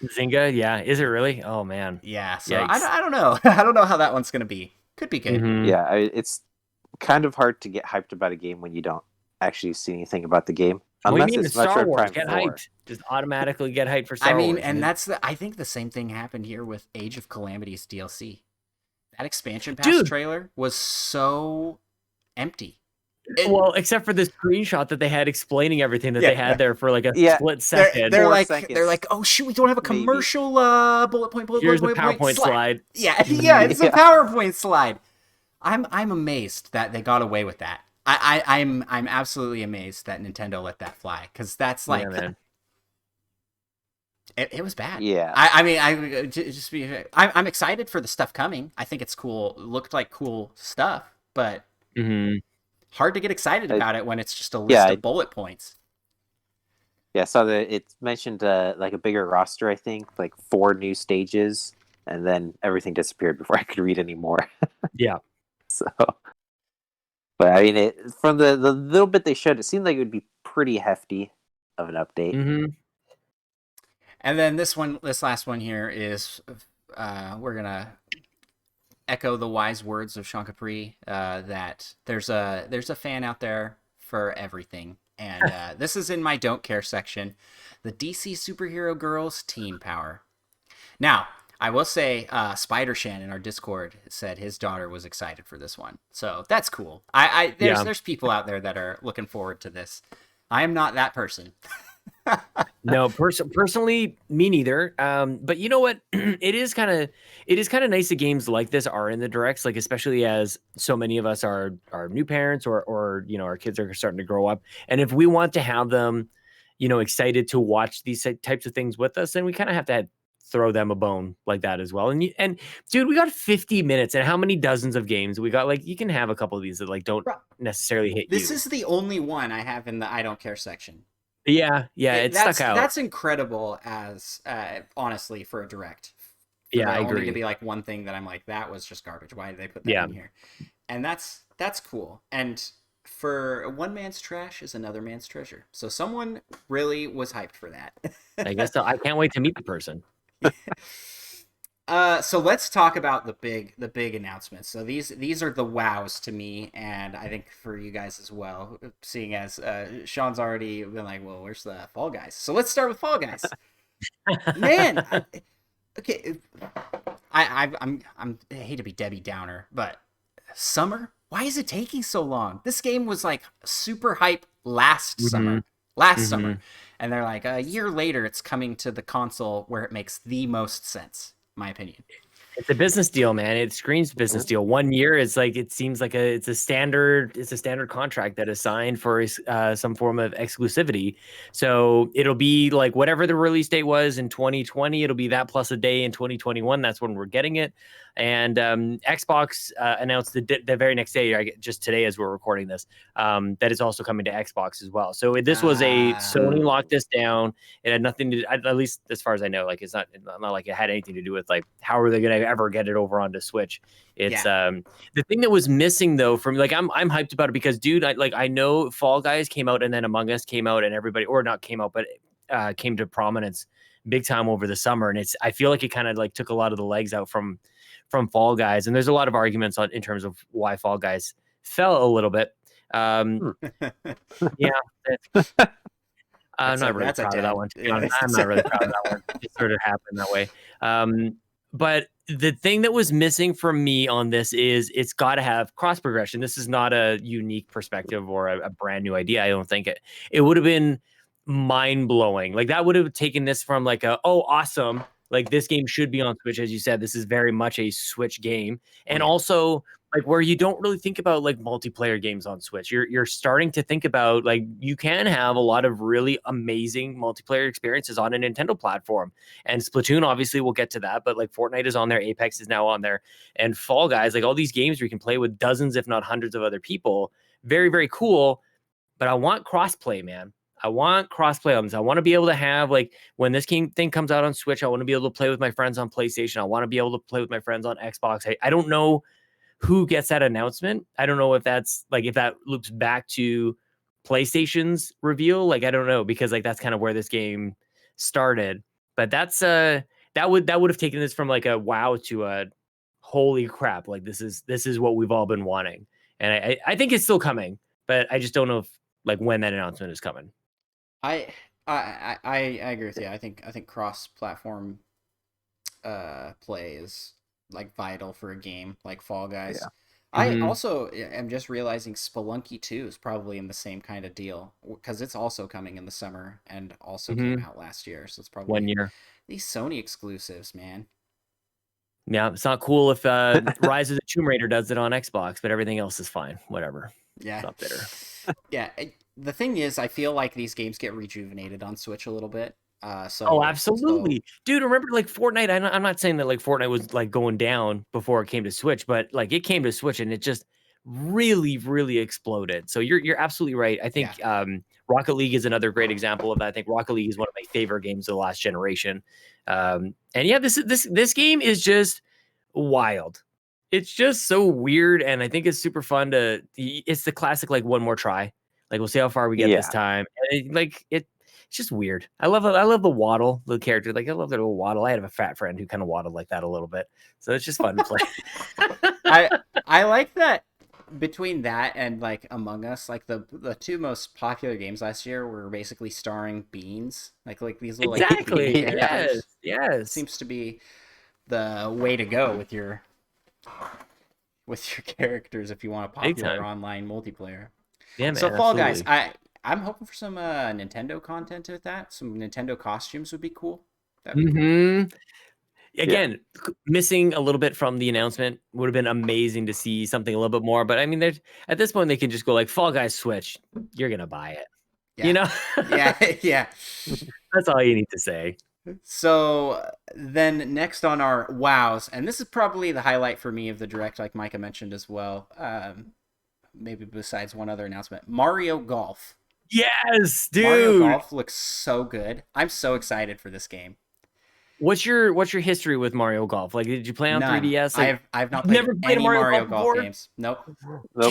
Zynga, yeah. Is it really? Oh man. Yeah. So Yikes. I don't know. I don't know how that one's gonna be. Could be good. Mhm. Yeah, it's kind of hard to get hyped about a game when you don't actually see anything about the game. What do you Unless mean it's it's Star Metroid Wars? Prime Get 4. hyped. Just automatically get hyped for Star Wars. And I think the same thing happened here with Age of Calamity's DLC. That expansion pass Dude. trailer was so empty. Well, except for this screenshot that they had explaining everything that they had there for like a split second. They're 4 like seconds, they're like, oh shoot, we don't have a maybe. commercial bullet point. Here's the PowerPoint slide. Yeah, it's a PowerPoint slide. I'm amazed that they got away with that. I'm absolutely amazed that Nintendo let that fly, because that's like, it was bad. Yeah. I'm excited for the stuff coming. I think it's cool. It looked like cool stuff, but hard to get excited about it when it's just a list of bullet points. Yeah, so it mentioned like a bigger roster, I think, like 4 new stages, and then everything disappeared before I could read any more. Yeah. So, but I mean, from the little bit they showed, it seemed like it would be pretty hefty of an update. Mm-hmm. And then this last one here is, we're gonna echo the wise words of Sean Capri, that there's a fan out there for everything, and this is in my don't care section. The DC superhero girls team power. Now, I will say, Spider Shan in our Discord said his daughter was excited for this one, so that's cool. There's people out there that are looking forward to this. I am not that person. No, personally, me neither. But you know what? It is kind of nice that games like this are in the directs, like especially as so many of us are new parents or our kids are starting to grow up, and if we want to have them, excited to watch these types of things with us, then we kind of have to throw them a bone like that as well. And dude, we got 50 minutes, and how many dozens of games we got? Like, you can have a couple of these that like don't necessarily hit This you. is the only one I have in the I don't care section. Yeah, it stuck out. That's incredible, as honestly, for a direct. I agree. Only to be like one thing that I'm like, that was just garbage. Why did they put that in here? And that's cool. And for one man's trash is another man's treasure. So someone really was hyped for that. I guess so. I can't wait to meet the person. So let's talk about the big announcements. So these are the wows to me, and I think for you guys as well, seeing as Sean's already been like, well, where's the Fall Guys? So let's start with Fall Guys. Man, okay, I hate to be Debbie Downer, but summer, why is it taking so long? This game was like super hype last summer, and they're like, a year later it's coming to the console where it makes the most sense. My opinion. It's a business deal, man. It screams business deal. 1 year is like, it seems like it's a standard contract that is signed for some form of exclusivity. So it'll be like whatever the release date was in 2020, it'll be that plus a day in 2021. That's when we're getting it. And Xbox announced the very next day, just today as we're recording this, that it's also coming to Xbox as well. So this was a Sony locked this down. It had nothing to, at least as far as I know, like it's not like it had anything to do with like how are they going to ever get it over onto Switch. It's the thing that was missing though from like I'm hyped about it because dude, I know Fall Guys came out and then Among Us came out and everybody, or not came out, but came to prominence big time over the summer, and I feel like it kind of like took a lot of the legs out from Fall Guys, and there's a lot of arguments in terms of why Fall Guys fell a little bit. Yeah, I'm not really proud of that one. To be honest. I'm not really proud of that one. It sort of happened that way. But the thing that was missing from me on this is it's got to have cross progression. This is not a unique perspective or a brand new idea. I don't think it would have been mind blowing. Like that would have taken this from like awesome. Like this game should be on Switch, as you said. This is very much a Switch game, and also like where you don't really think about like multiplayer games on Switch. You're starting to think about like you can have a lot of really amazing multiplayer experiences on a Nintendo platform. And Splatoon, obviously, we'll get to that, but like Fortnite is on there, Apex is now on there, and Fall Guys, like all these games where you can play with dozens, if not hundreds, of other people. Very, very cool. But I want crossplay, man. I want crossplay on this. I want to be able to have like when this thing comes out on Switch, I want to be able to play with my friends on PlayStation. I want to be able to play with my friends on Xbox. I don't know who gets that announcement. I don't know if that's like if that loops back to PlayStation's reveal. Like I don't know because like that's kind of where this game started. But that's that would have taken this from like a wow to a holy crap. Like this is what we've all been wanting, and I think it's still coming, but I just don't know if like when that announcement is coming. I agree with you. I think cross-platform play is like vital for a game like Fall Guys. Yeah. I also am just realizing Spelunky 2 is probably in the same kind of deal because it's also coming in the summer and also came out last year. So it's probably 1 year. These Sony exclusives, man. Yeah, it's not cool if Rise of the Tomb Raider does it on Xbox, but everything else is fine. Whatever. Yeah. It's not bitter. Yeah. The thing is, I feel like these games get rejuvenated on Switch a little bit. Absolutely, dude. Remember, like Fortnite. I'm not saying that like Fortnite was like going down before it came to Switch, but like it came to Switch and it just really, really exploded. So you're absolutely right. I think Rocket League is another great example of that. I think Rocket League is one of my favorite games of the last generation. And yeah, this game is just wild. It's just so weird, and I think it's super fun it's the classic like one more try. Like we'll see how far we get this time. And it's just weird. I love the waddle, the character. Like I love the little waddle. I had a fat friend who kind of waddled like that a little bit. So it's just fun to play. I like that between that and like Among Us, like the two most popular games last year were basically starring beans. Like these little exactly. Like, yes. Seems to be the way to go with your characters if you want a popular online multiplayer. Yeah, man, so Fall Guys, I'm hoping for some Nintendo content with that. Some Nintendo costumes would be cool. Again, missing a little bit from the announcement. Would have been amazing to see something a little bit more. But I mean, at this point, they can just go like Fall Guys Switch. You're gonna buy it. Yeah. You know? yeah. That's all you need to say. So then next on our wows, and this is probably the highlight for me of the direct, like Micah mentioned as well. Maybe besides one other announcement, Mario Golf. Yes, dude. Mario Golf looks so good. I'm so excited for this game. What's your history with Mario Golf? Like, did you play on 3DS? Like, I've not played any Mario Golf games. Nope.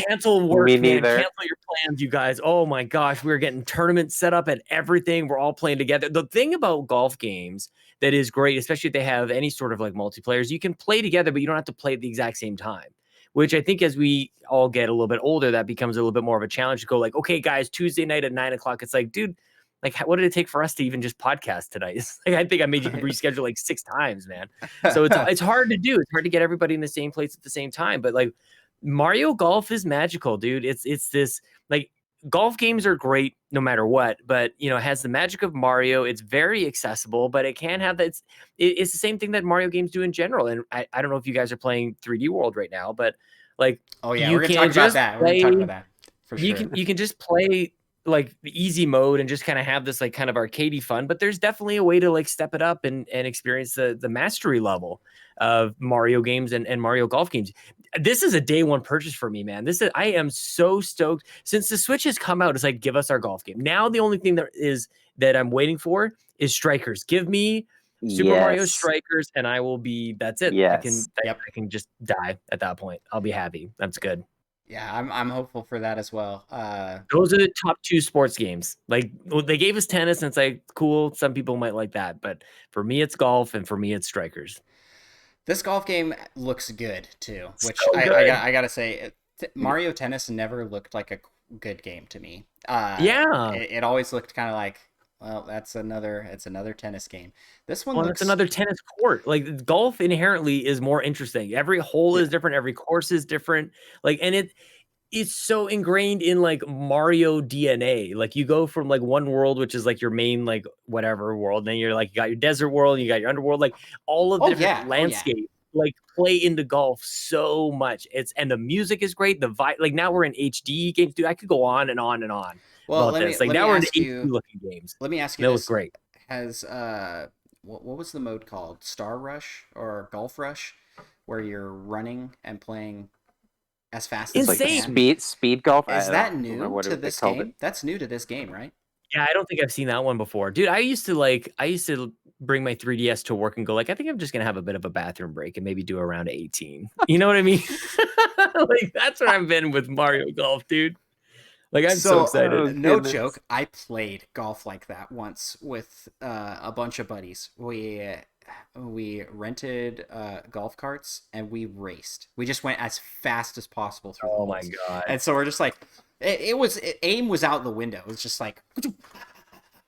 Cancel work, man. Cancel your plans, you guys. Oh my gosh, we're getting tournaments set up and everything. We're all playing together. The thing about golf games that is great, especially if they have any sort of like multiplayers, you can play together, but you don't have to play at the exact same time. Which I think as we all get a little bit older, that becomes a little bit more of a challenge to go like, okay, guys, Tuesday night at 9:00. It's like, dude, like, what did it take for us to even just podcast tonight? It's like, I think I made you reschedule like 6 times, man. So it's hard to do. It's hard to get everybody in the same place at the same time. But like Mario Golf is magical, dude. It's this like golf games are great no matter what, but you know, it has the magic of Mario. It's very accessible, but it can have that. It's the same thing that Mario games do in general. And I don't know if you guys are playing 3D World right now, but like, oh yeah, we're gonna talk about that. We're gonna talk about that for sure. You can just play like the easy mode and just kind of have this like kind of arcadey fun, but there's definitely a way to like step it up and experience the mastery level of Mario games and Mario Golf games. This is a day one purchase for me, man. I am so stoked since the Switch has come out. It's like, give us our golf game. Now the only thing that I'm waiting for is Strikers. Give me Super Mario Yes. Strikers, and I will be. That's it. Yes. Yep. I can just die at that point. I'll be happy. That's good. Yeah, I'm hopeful for that as well. Those are the top 2 sports games. Like they gave us tennis, and it's like cool. Some people might like that, but for me, it's golf, and for me, it's Strikers. This golf game looks good too, which So good. I gotta say, Mario Tennis never looked like a good game to me. Yeah. It always looked kind of like, well, it's another tennis game. This one looks It's another tennis court. Like golf inherently is more interesting. Every hole is different. Every course is different. Like, and it's so ingrained in like Mario DNA. Like you go from like one world, which is like your main like whatever world, and then you're like you got your desert world, you got your underworld, like all of the different landscape like play into golf so much. And the music is great. The vibe, like now we're in HD games, dude. I could go on and on and on Well, about this. Like let now me we're in ask HD you. looking games. Let me ask you That this: was great. Has what was the mode called? Star Rush or Golf Rush, where you're running and playing as fast as It's you like can? speed golf. Is I that don't remember new what to they this called game? it. That's new to this game, right? Yeah, I don't think I've seen that one before. Dude, I used to bring my 3DS to work and go like, I think I'm just going to have a bit of a bathroom break and maybe do around 18. You know what I mean? Like that's where I've been with Mario Golf, dude. Like I'm so excited. Oh, No goodness. joke. I played golf like that once with a bunch of buddies. We rented golf carts and we raced. We just went as fast as possible through the Oh holes. my god. And so we're just like, aim was out the window. It was just like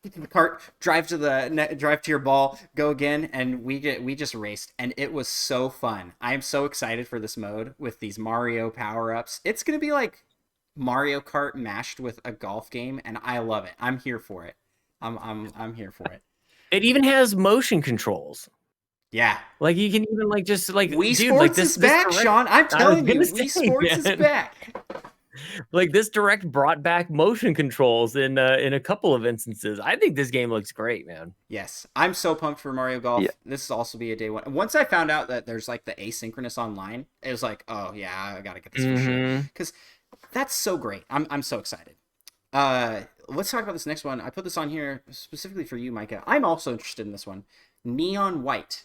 the cart, drive to your ball, go again, and we just raced, and it was so fun. I am so excited for this mode with these Mario power ups. It's gonna be like Mario Kart mashed with a golf game, and I love it. I'm here for it. I'm here for it. It even has motion controls. Yeah. Like you can even like just like Wii dude, Sports like this is back, direct, Sean. I'm telling you, gonna Wii say, Sports is man. back. Like this direct brought back motion controls in a couple of instances. I think this game looks great, man. Yes, I'm so pumped for Mario Golf. Yeah. This will also be a day one. Once I found out that there's like the asynchronous online, it was like, oh yeah, I gotta get this for sure, because that's so great. I'm so excited. Let's talk about this next one. I put this on here specifically for you, Micah. I'm also interested in this one. Neon White.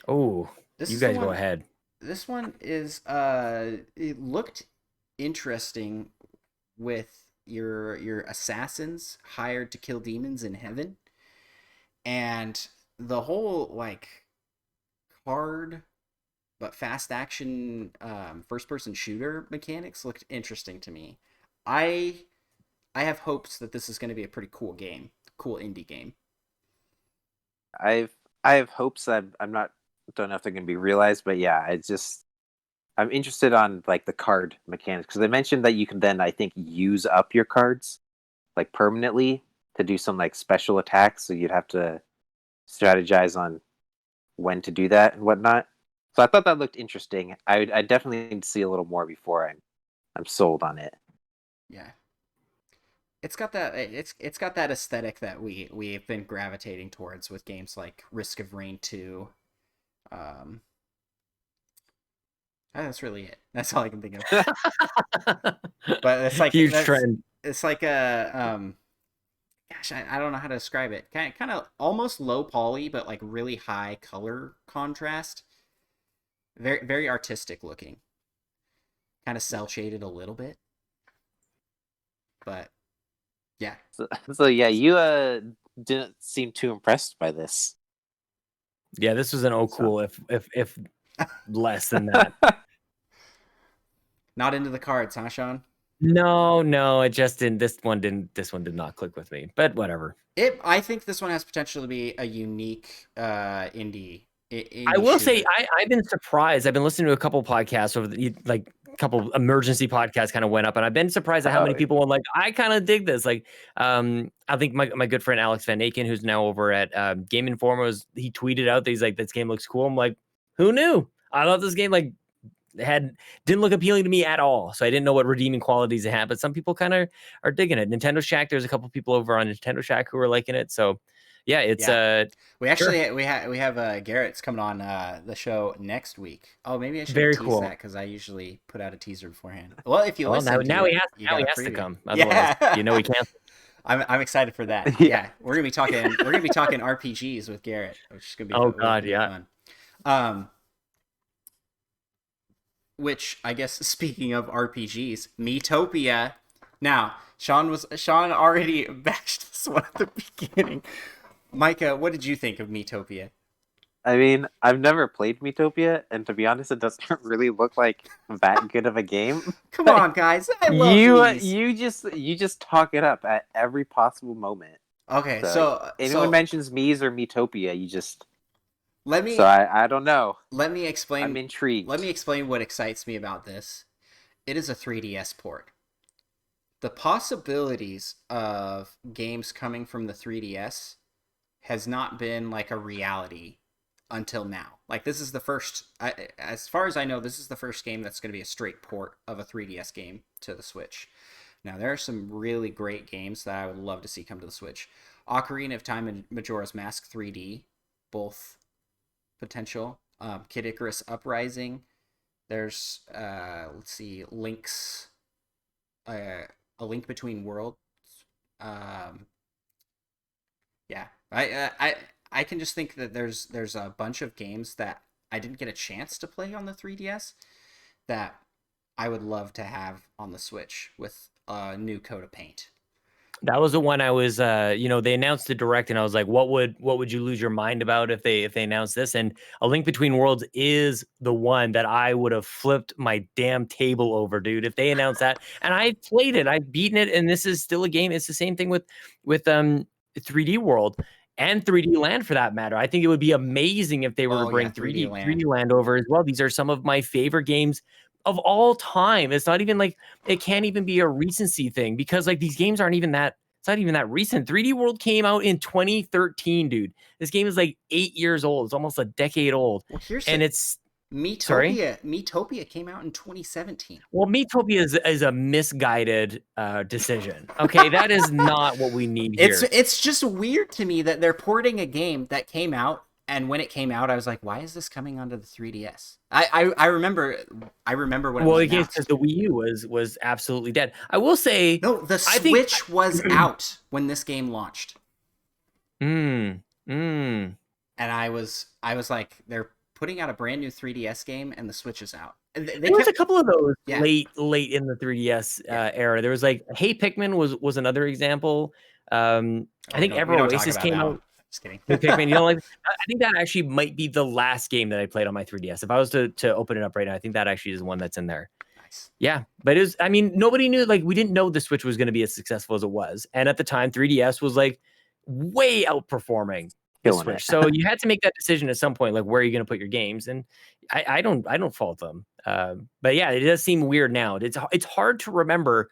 Oh, This you is the guys go one- ahead. This one is it looked interesting with your assassins hired to kill demons in heaven, and the whole like card but fast action first person shooter mechanics looked interesting to me. I have hopes that this is going to be a pretty cool game, cool indie game. I have hopes that don't know if they're going to be realized, but yeah, I'm interested on like the card mechanics because they mentioned that you can then I think use up your cards like permanently to do some like special attacks. So you'd have to strategize on when to do that and whatnot. So I thought that looked interesting. I definitely need to see a little more before I'm sold on it. Yeah. It's got that aesthetic that we've been gravitating towards with games like Risk of Rain 2. That's really it. That's all I can think of. But it's like huge trend. It's like a gosh, I don't know how to describe it. Kind of almost low poly, but like really high color contrast. Very very artistic looking. Kind of cell shaded a little bit. But yeah. So yeah, you didn't seem too impressed by this. Yeah, this was an cool if less than that. Not into the cards, huh, Sean? No, it just didn't. This one did not click with me. But whatever. I think this one has potential to be a unique indie. I will say I've been surprised. I've been listening to a couple podcasts over like a couple emergency podcasts kind of went up, and I've been surprised at how many people were like, I kind of dig this. Like, I think my good friend Alex Van Aken, who's now over at Game Informer, he tweeted out that he's like, this game looks cool. I'm like, who knew? I thought this game like didn't look appealing to me at all. So I didn't know what redeeming qualities it had, but some people kind of are digging it. Nintendo Shack, there's a couple people over on Nintendo Shack who are liking it. So yeah, it's we actually we have Garrett's coming on the show next week. Oh, maybe I should Very tease cool. that because I usually put out a teaser beforehand. Well, if you listen now to he it, has to come. Otherwise, he can't. I'm excited for that. Yeah, we're gonna be talking RPGs with Garrett, which is gonna be fun. Which I guess, speaking of RPGs, Miitopia. Now, Sean already bashed this one at the beginning. Micah, what did you think of Miitopia? I mean, I've never played Miitopia, and to be honest, it doesn't really look like that good of a game. Come on, guys! I love these. You just talk it up at every possible moment. Okay, so anyone mentions Mies or Miitopia, you just So I don't know. Let me explain. I'm intrigued. Let me explain what excites me about this. It is a 3DS port. The possibilities of games coming from the 3DS has not been like a reality until now. Like, this is the first, as far as I know, this is the first game that's going to be a straight port of a 3DS game to the Switch. Now, there are some really great games that I would love to see come to the Switch. Ocarina of Time and Majora's Mask 3D, both potential. Kid Icarus Uprising. There's, let's see, Link's, A Link Between Worlds. Yeah, I can just think that there's a bunch of games that I didn't get a chance to play on the 3DS that I would love to have on the Switch with a new coat of paint. That was the one I was, they announced the Direct, and I was like, what would you lose your mind about if they announced this? And A Link Between Worlds is the one that I would have flipped my damn table over, dude, if they announced that. And I played it, I've beaten it, and this is still a game. It's the same thing with 3D World and 3D Land, for that matter. I think it would be amazing if they were to bring 3D Land over as well. These are some of my favorite games of all time. It's not even like, it can't even be a recency thing, because like these games aren't even that, it's not even that recent. 3D World came out in 2013, dude. This game is like 8 years old. It's almost a decade old. Well, it's Miitopia came out in 2017. Well, Miitopia is a misguided decision. Okay, that is not what we need here. It's just weird to me that they're porting a game that came out, and when it came out, I was like, why is this coming onto the 3DS? I remember when it was announced. Because the Wii U was absolutely dead. I will say, no, the Switch was out when this game launched. And I was like, they're putting out a brand new 3DS game, and the Switch is out. There was a couple of those late in the 3DS era. There was like, Hey Pikmin was another example. I think Ever Oasis came out. Just kidding. Hey Pikmin, you know, like, I think that actually might be the last game that I played on my 3DS. If I was to open it up right now, I think that actually is the one that's in there. Nice. Yeah, but nobody knew, like, we didn't know the Switch was going to be as successful as it was. And at the time, 3DS was like way outperforming the Switch. So you had to make that decision at some point, like, where are you going to put your games? And I don't fault them. But yeah, it does seem weird now. It's hard to remember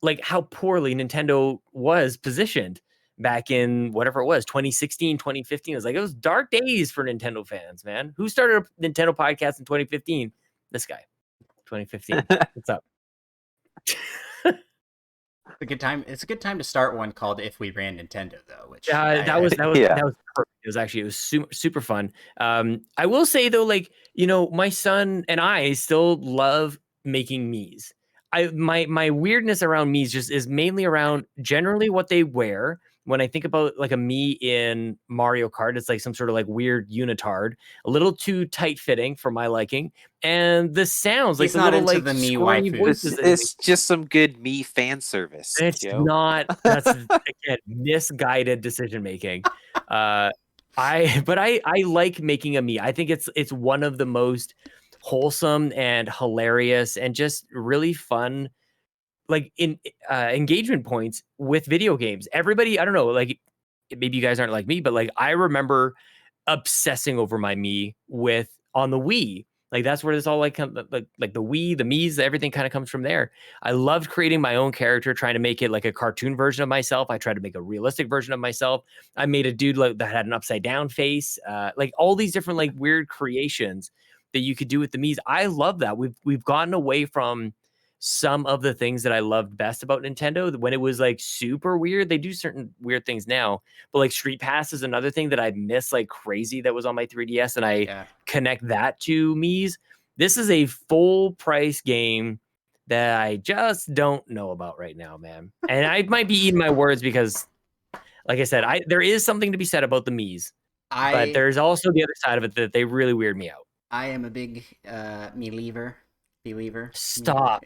like how poorly Nintendo was positioned back in whatever it was, 2016, 2015. It was dark days for Nintendo fans, man. Who started a Nintendo podcast in 2015? This guy. 2015. What's up? It's a good time to start one called "If We Ran Nintendo," though. Which that was perfect. It was super, super fun. I will say though, like, my son and I still love making Miis. My weirdness around Miis just is mainly around generally what they wear. When I think about like a Mii in Mario Kart, it's like some sort of like weird unitard, a little too tight fitting for my liking, and the sounds like the little like the Mii squirmy voices. It's just some good Mii fan service. It's not. That's again misguided decision making. I like making a Mii. I think it's one of the most wholesome and hilarious and just really fun, like, in engagement points with video games. Everybody, I don't know, like, maybe you guys aren't like me, but like, I remember obsessing over my Mii on the Wii. Like, that's where this all like the Wii, the Miis, everything kind of comes from there. I loved creating my own character, trying to make it like a cartoon version of myself. I tried to make a realistic version of myself. I made a dude that had an upside down face, like all these different like weird creations that you could do with the Mii's. I love that. We've gotten away from some of the things that I loved best about Nintendo when it was like super weird. They do certain weird things now, but like Street Pass is another thing that I miss like crazy that was on my 3DS, and I connect that to Mii's. This is a full price game that I just don't know about right now, man. And I might be eating my words because, like I said, there is something to be said about the Mii's, but there's also the other side of it that they really weird me out. I am a big believer. Stop.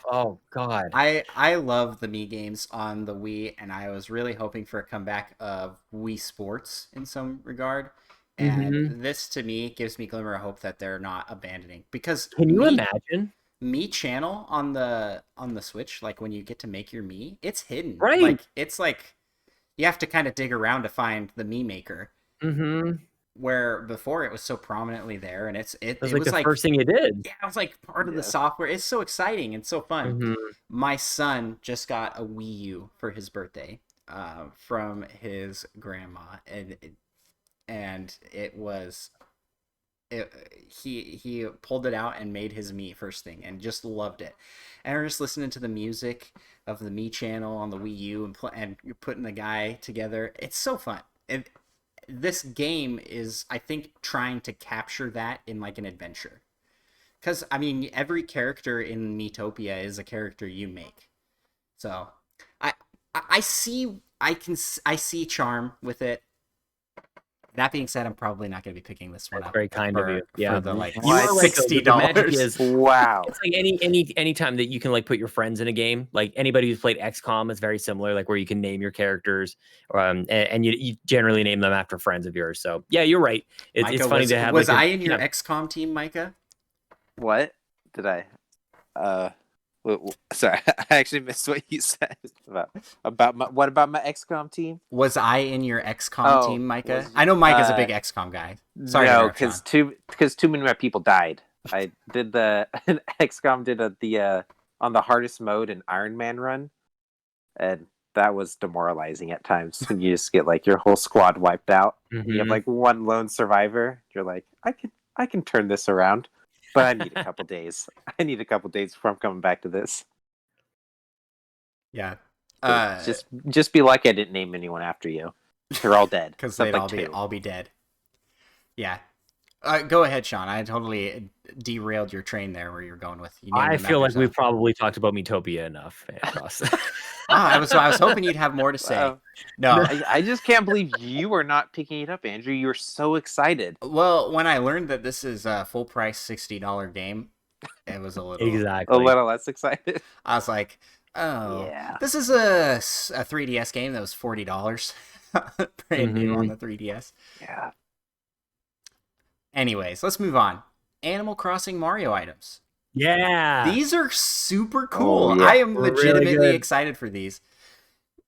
Oh God. I love the Mii games on the Wii, and I was really hoping for a comeback of Wii Sports in some regard. And this to me gives me glimmer of hope that they're not abandoning, because can you imagine Mii channel on the Switch, like when you get to make your Mii, it's hidden. Right. Like it's like you have to kind of dig around to find the Mii maker. Where before it was so prominently there, and it was like the first thing you did. Yeah, it was like part of the software. It's so exciting and so fun. My son just got a Wii U for his birthday from his grandma, and he pulled it out and made his Mii first thing and just loved it. And we're just listening to the music of the Mii channel on the Wii U and you're putting the guy together. It's so fun. This game is, I think, trying to capture that in like an adventure. Because, I mean, every character in Miitopia is a character you make. So, I see charm with it. That being said, I'm probably not going to be picking this one up. Very kind of you. Yeah, for the like $60. Wow. It's like any time that you can like put your friends in a game. Like anybody who's played XCOM is very similar. Like where you can name your characters, and you generally name them after friends of yours. So yeah, you're right. It's funny to have. Was I in your XCOM team, Micah? What did I? Sorry, I actually missed what you said about my XCOM team. Was I in your XCOM team, Micah? I know Micah's a big XCOM guy. Sorry, no, because too many of my people died. I did the XCOM did the on the hardest mode an Iron Man run, and that was demoralizing at times when you just get like your whole squad wiped out. And you have like one lone survivor. You're like, I can turn this around. But I need a couple days. I need a couple days before I'm coming back to this. Yeah. Just be lucky I didn't name anyone after you. They're all dead. Because they'd all be dead. Yeah. Go ahead, Sean. I totally derailed your train there where you're going with. I feel like we've probably talked about Miitopia enough. I was hoping you'd have more to say. No, I just can't believe you are not picking it up, Andrew. You were so excited. Well, when I learned that this is a full price $60 game, it was a little a little less excited. I was like, oh, yeah. This is a 3DS game that was $40, brand new on the 3DS. Yeah. Anyways, let's move on. Animal Crossing Mario items. Yeah. These are super cool. Oh, yeah. I am legitimately really excited for these.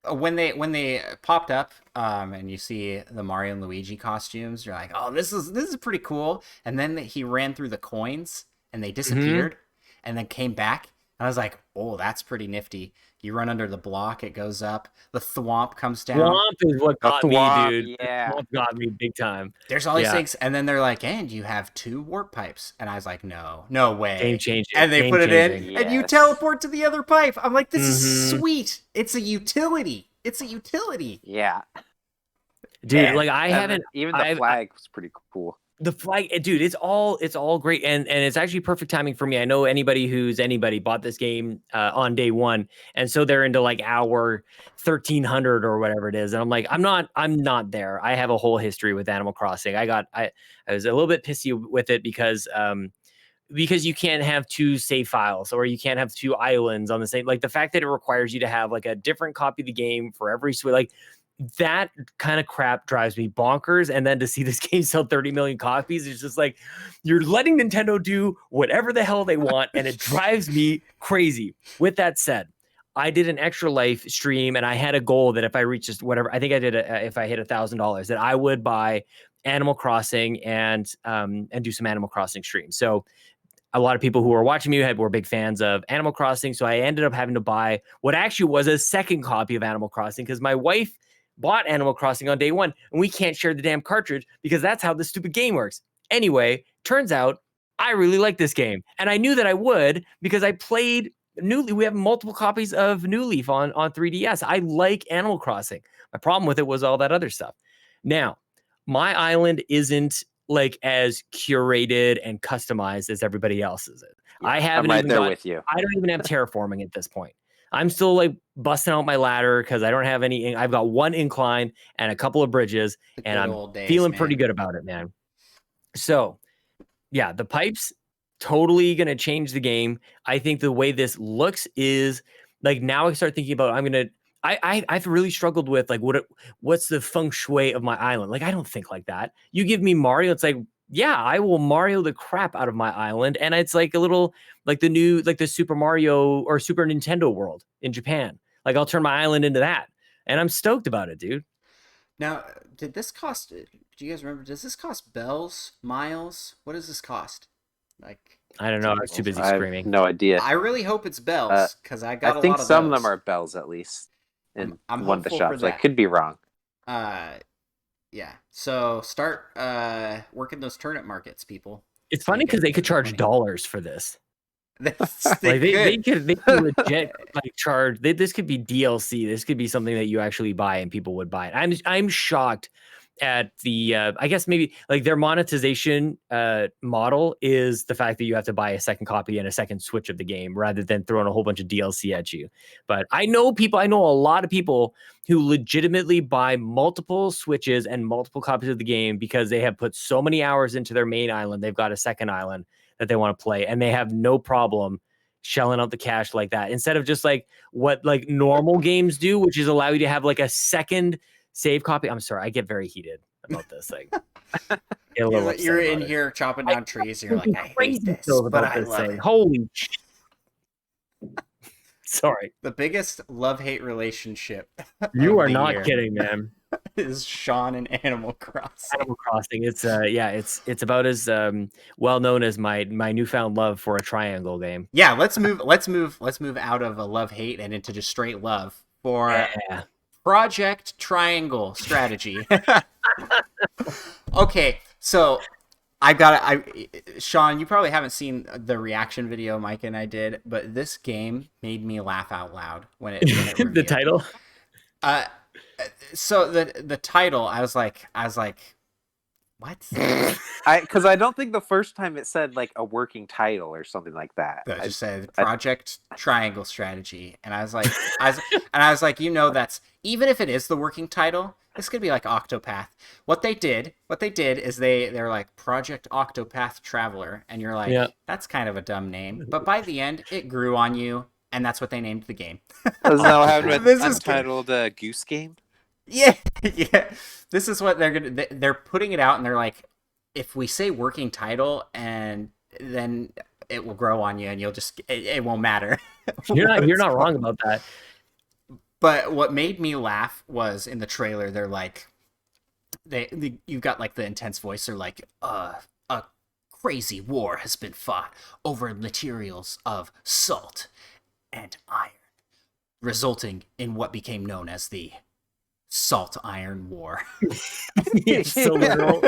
When they popped up, and you see the Mario and Luigi costumes, you're like, oh, this is pretty cool. And then he ran through the coins and they disappeared and then came back. And I was like, oh, that's pretty nifty. You run under the block, it goes up. The thwomp comes down. Thwomp is what got me, dude. Yeah. Thwomp got me big time. There's all these things. And then they're like, and you have 2 warp pipes. And I was like, no way. Game changing. And they put it in, yes. and you teleport to the other pipe. I'm like, this is sweet. It's a utility. Yeah. Dude, like I haven't... Even the flag was pretty cool. The flag, dude, it's all great, and it's actually perfect timing for me. I know anybody bought this game on day one, and so they're into like hour 1300 or whatever it is, and I'm like, I'm not there. I have a whole history with Animal Crossing. I was a little bit pissy with it because you can't have 2 save files, or you can't have 2 islands on the same. Like the fact that it requires you to have like a different copy of the game for every like. That kind of crap drives me bonkers. And then to see this game sell 30 million copies, it's just like you're letting Nintendo do whatever the hell they want, and it drives me crazy. With that said, I did an Extra Life stream, and I had a goal that if I reached just whatever, I think I did if I hit $1,000, that I would buy Animal Crossing and do some Animal Crossing streams. So a lot of people who were watching me were big fans of Animal Crossing. So I ended up having to buy what actually was a second copy of Animal Crossing because my wife bought Animal Crossing on day one, and we can't share the damn cartridge because that's how this stupid game works. Anyway, turns out I really like this game. And I knew that I would because I played New Leaf. We have multiple copies of New Leaf on 3DS. I like Animal Crossing. My problem with it was all that other stuff. Now, my island isn't like as curated and customized as everybody else's. Yeah, I haven't I'm right even there got, with you. I don't even have terraforming at this point. I'm still like busting out my ladder because I don't have any. I've got one incline and a couple of bridges, The and good I'm old days, feeling man. pretty good about it, man. So, yeah, the pipes totally going to change the game. I think the way this looks is like now I start thinking about I've really struggled with like what's the feng shui of my island? Like I don't think like that. You give me Mario, it's like yeah, I will Mario the crap out of my island, and it's like a little like the new like the Super Mario or Super Nintendo world in Japan. Like I'll turn my island into that, and I'm stoked about it, dude. Now, did this cost? Do you guys remember? Does this cost bells, miles? What does this cost? Like, I don't know. I was too busy I have screaming. no idea. I really hope it's bells because I got I a think lot of some of those. them are bells at least in I'm one of the hopeful for shops. I that. could be wrong. Yeah. So start working those turnip markets, people. It's So you funny because get they could charge money. dollars for this. They Like they could. could legit like charge. This could be DLC. This could be something that you actually buy and people would buy it. I'm shocked at the I guess maybe like their monetization model is the fact that you have to buy a second copy and a second switch of the game rather than throwing a whole bunch of DLC at you. But I know a lot of people who legitimately buy multiple switches and multiple copies of the game because they have put so many hours into their main island. They've got a second island that they want to play, and they have no problem shelling out the cash like that instead of just like what like normal games do, which is allow you to have like a second save copy. I'm sorry, I get very heated about this. Like, get a little upset You're about in it. here chopping down trees, and you're like, I hate Crazy this, feels but about I this love thing. it. Holy shit. Sorry, The biggest love-hate relationship you of are the not year kidding, man. is Sean and Animal Crossing. Animal Crossing. It's it's about as well known as my newfound love for a triangle game. Yeah, let's move out of a love-hate and into just straight love for Yeah. Project Triangle Strategy. Okay, so Sean, you probably haven't seen the reaction video Mike and I did, but this game made me laugh out loud when it The revealed. title. So the title, I was like, what? Because I don't think the first time it said like a working title or something like that. That just said Project Triangle Strategy, and I was like, that's even if it is the working title, this could be like Octopath. What they did is they're like Project Octopath Traveler, and you're like, Yeah. that's kind of a dumb name, but by the end, it grew on you, and that's what they named the game. Doesn't that what happened with This is good. Untitled Goose Game? Yeah, yeah. This is what they're putting it out, and they're like, if we say working title, and then it will grow on you, and you'll just it won't matter. You're not wrong about that. But what made me laugh was in the trailer, they're like, you've got like the intense voice. They're like, a crazy war has been fought over materials of salt and iron, resulting in what became known as the Salt Iron War. It's so literal.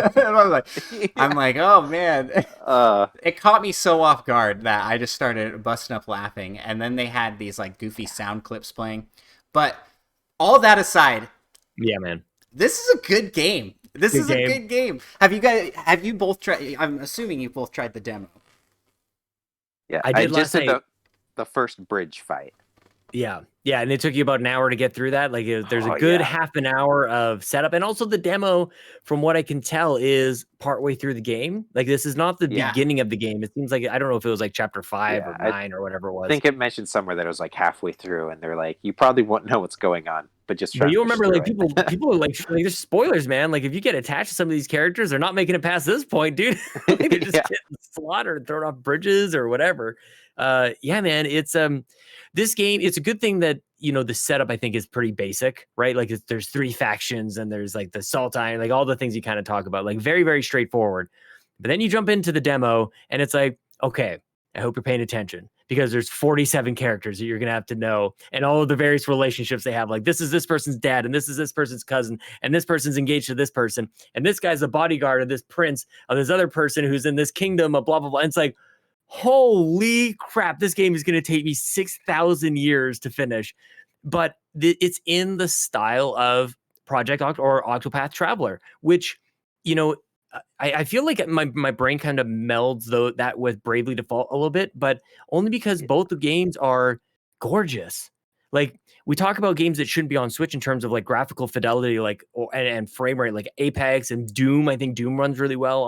I'm like, oh man. It caught me so off guard that I just started busting up laughing. And then they had these like goofy sound clips playing. But all that aside, Yeah, man. this is a good game. This is a good game. Have you both tried? I'm assuming you both tried the demo. Yeah, I did just last did night. the first bridge fight. Yeah, and it took you about an hour to get through that. Like, there's a Oh, good yeah. half an hour of setup, and also the demo, from what I can tell, is partway through the game. Like, this is not the Yeah. beginning of the game. It seems like I don't know if it was like chapter 5 Yeah, or 9 or whatever it was. I think it mentioned somewhere that it was like halfway through, and they're like, you probably won't know what's going on, but just try. But you and push remember, like through it. people are like there's spoilers, man. Like, if you get attached to some of these characters, they're not making it past this point, dude. Like, they're just Yeah. getting slaughtered, thrown off bridges or whatever. Yeah, man. It's this game. It's a good thing that the setup I think is pretty basic, right? Like, there's 3 factions and there's like the salt iron, like all the things you kind of talk about, like very very straightforward. But then you jump into the demo and it's like, okay, I hope you're paying attention because there's 47 characters that you're gonna have to know, and all of the various relationships they have. Like this is this person's dad, and this is this person's cousin, and this person's engaged to this person, and this guy's a bodyguard of this prince of this other person who's in this kingdom of blah blah blah. And it's like, holy crap, this game is gonna take me 6,000 years to finish, but it's in the style of Project or Octopath Traveler, which, you know, I feel like my brain kind of melds that with Bravely Default a little bit, but only because both the games are gorgeous. Like we talk about games that shouldn't be on Switch in terms of like graphical fidelity, like and frame rate, like Apex and Doom. I think Doom runs really well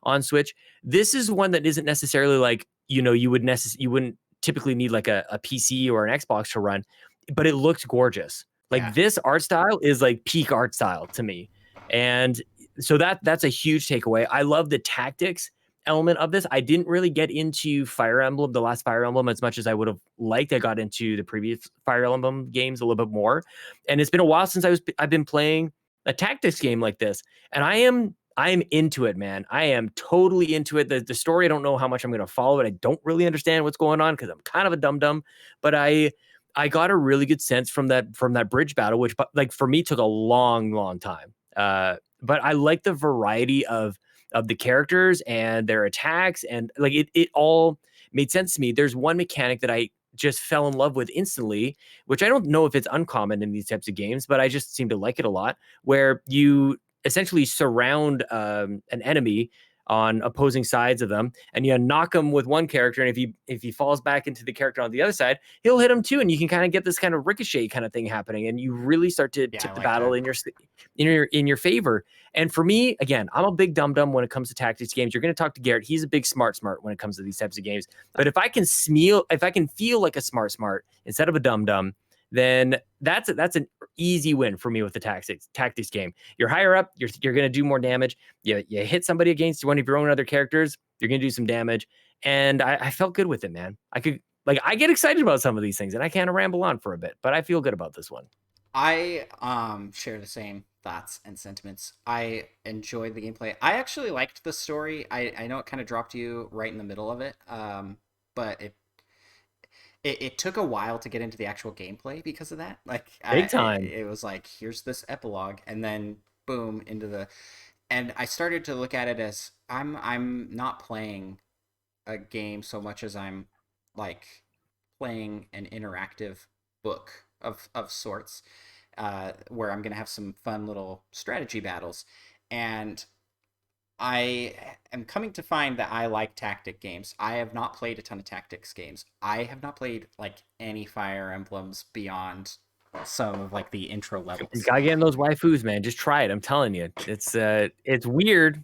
on Switch. This is one that isn't necessarily like, you know, you wouldn't typically need like a PC or an Xbox to run, but it looks gorgeous. Like this art style is like peak art style to me. And so that's a huge takeaway. I love the tactics element of this. I didn't really get into Fire Emblem, the last Fire Emblem, as much as I would have liked. I got into the previous Fire Emblem games a little bit more. And it's been a while since I've been playing a tactics game like this. And I am into it, man. I am totally into it. The story, I don't know how much I'm going to follow it. I don't really understand what's going on because I'm kind of a dum-dum, but I got a really good sense from that bridge battle, which like for me took a long time. But I like the variety of the characters and their attacks, and like it all made sense to me. There's one mechanic that I just fell in love with instantly, which I don't know if it's uncommon in these types of games, but I just seem to like it a lot, where you essentially surround an enemy on opposing sides of them, and you knock him with one character, and if he falls back into the character on the other side, he'll hit him too, and you can kind of get this kind of ricochet kind of thing happening, and you really start to tip the battle in your favor. And for me, again, I'm a big dum-dum when it comes to tactics games. You're going to talk to Garrett. He's a big smart when it comes to these types of games. But if I can feel like a smart instead of a dum-dum, then that's an easy win for me with the tactics game. You're higher up, you're going to do more damage. You hit somebody against one of your own other characters, you're going to do some damage. And I felt good with it, man. I get excited about some of these things, and I kind of ramble on for a bit, but I feel good about this one. I share the same thoughts and sentiments. I enjoyed the gameplay. I actually liked the story. I know it kind of dropped you right in the middle of it, but it took a while to get into the actual gameplay because of that. Like big time. It was like, here's this epilogue, and then boom and I started to look at it as I'm not playing a game so much as I'm like playing an interactive book of sorts, where I'm gonna have some fun little strategy battles, and I am coming to find that I like tactic games. I have not played a ton of tactics games. I have not played like any Fire Emblems beyond some of like the intro levels. You gotta get in those waifus, man. Just try it. I'm telling you, it's weird,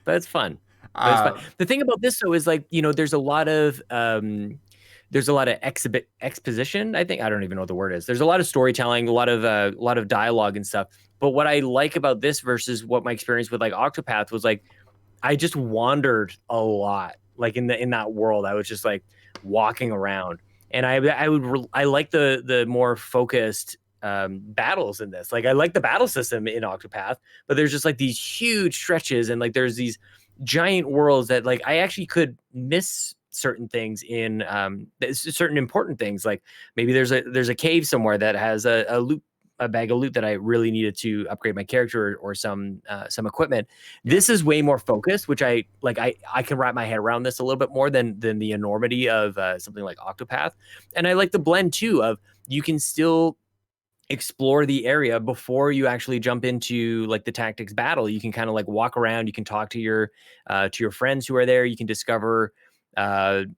but it's fun. The thing about this though is, like, you know, there's a lot of exposition. I think, I don't even know what the word is. There's a lot of storytelling, a lot of dialogue and stuff. But what I like about this versus what my experience with like Octopath was, like, I just wandered a lot, like in that world. I was just like walking around, and I like the more focused battles in this. Like, I like the battle system in Octopath, but there's just like these huge stretches, and like there's these giant worlds that, like, I actually could miss certain things in certain important things. Like maybe there's a cave somewhere that has a bag of loot that I really needed to upgrade my character or some equipment. This is way more focused, which I can wrap my head around this a little bit more than the enormity of something like Octopath. And I like the blend too of, you can still explore the area before you actually jump into like the tactics battle. You can kind of like walk around, you can talk to your friends who are there, you can discover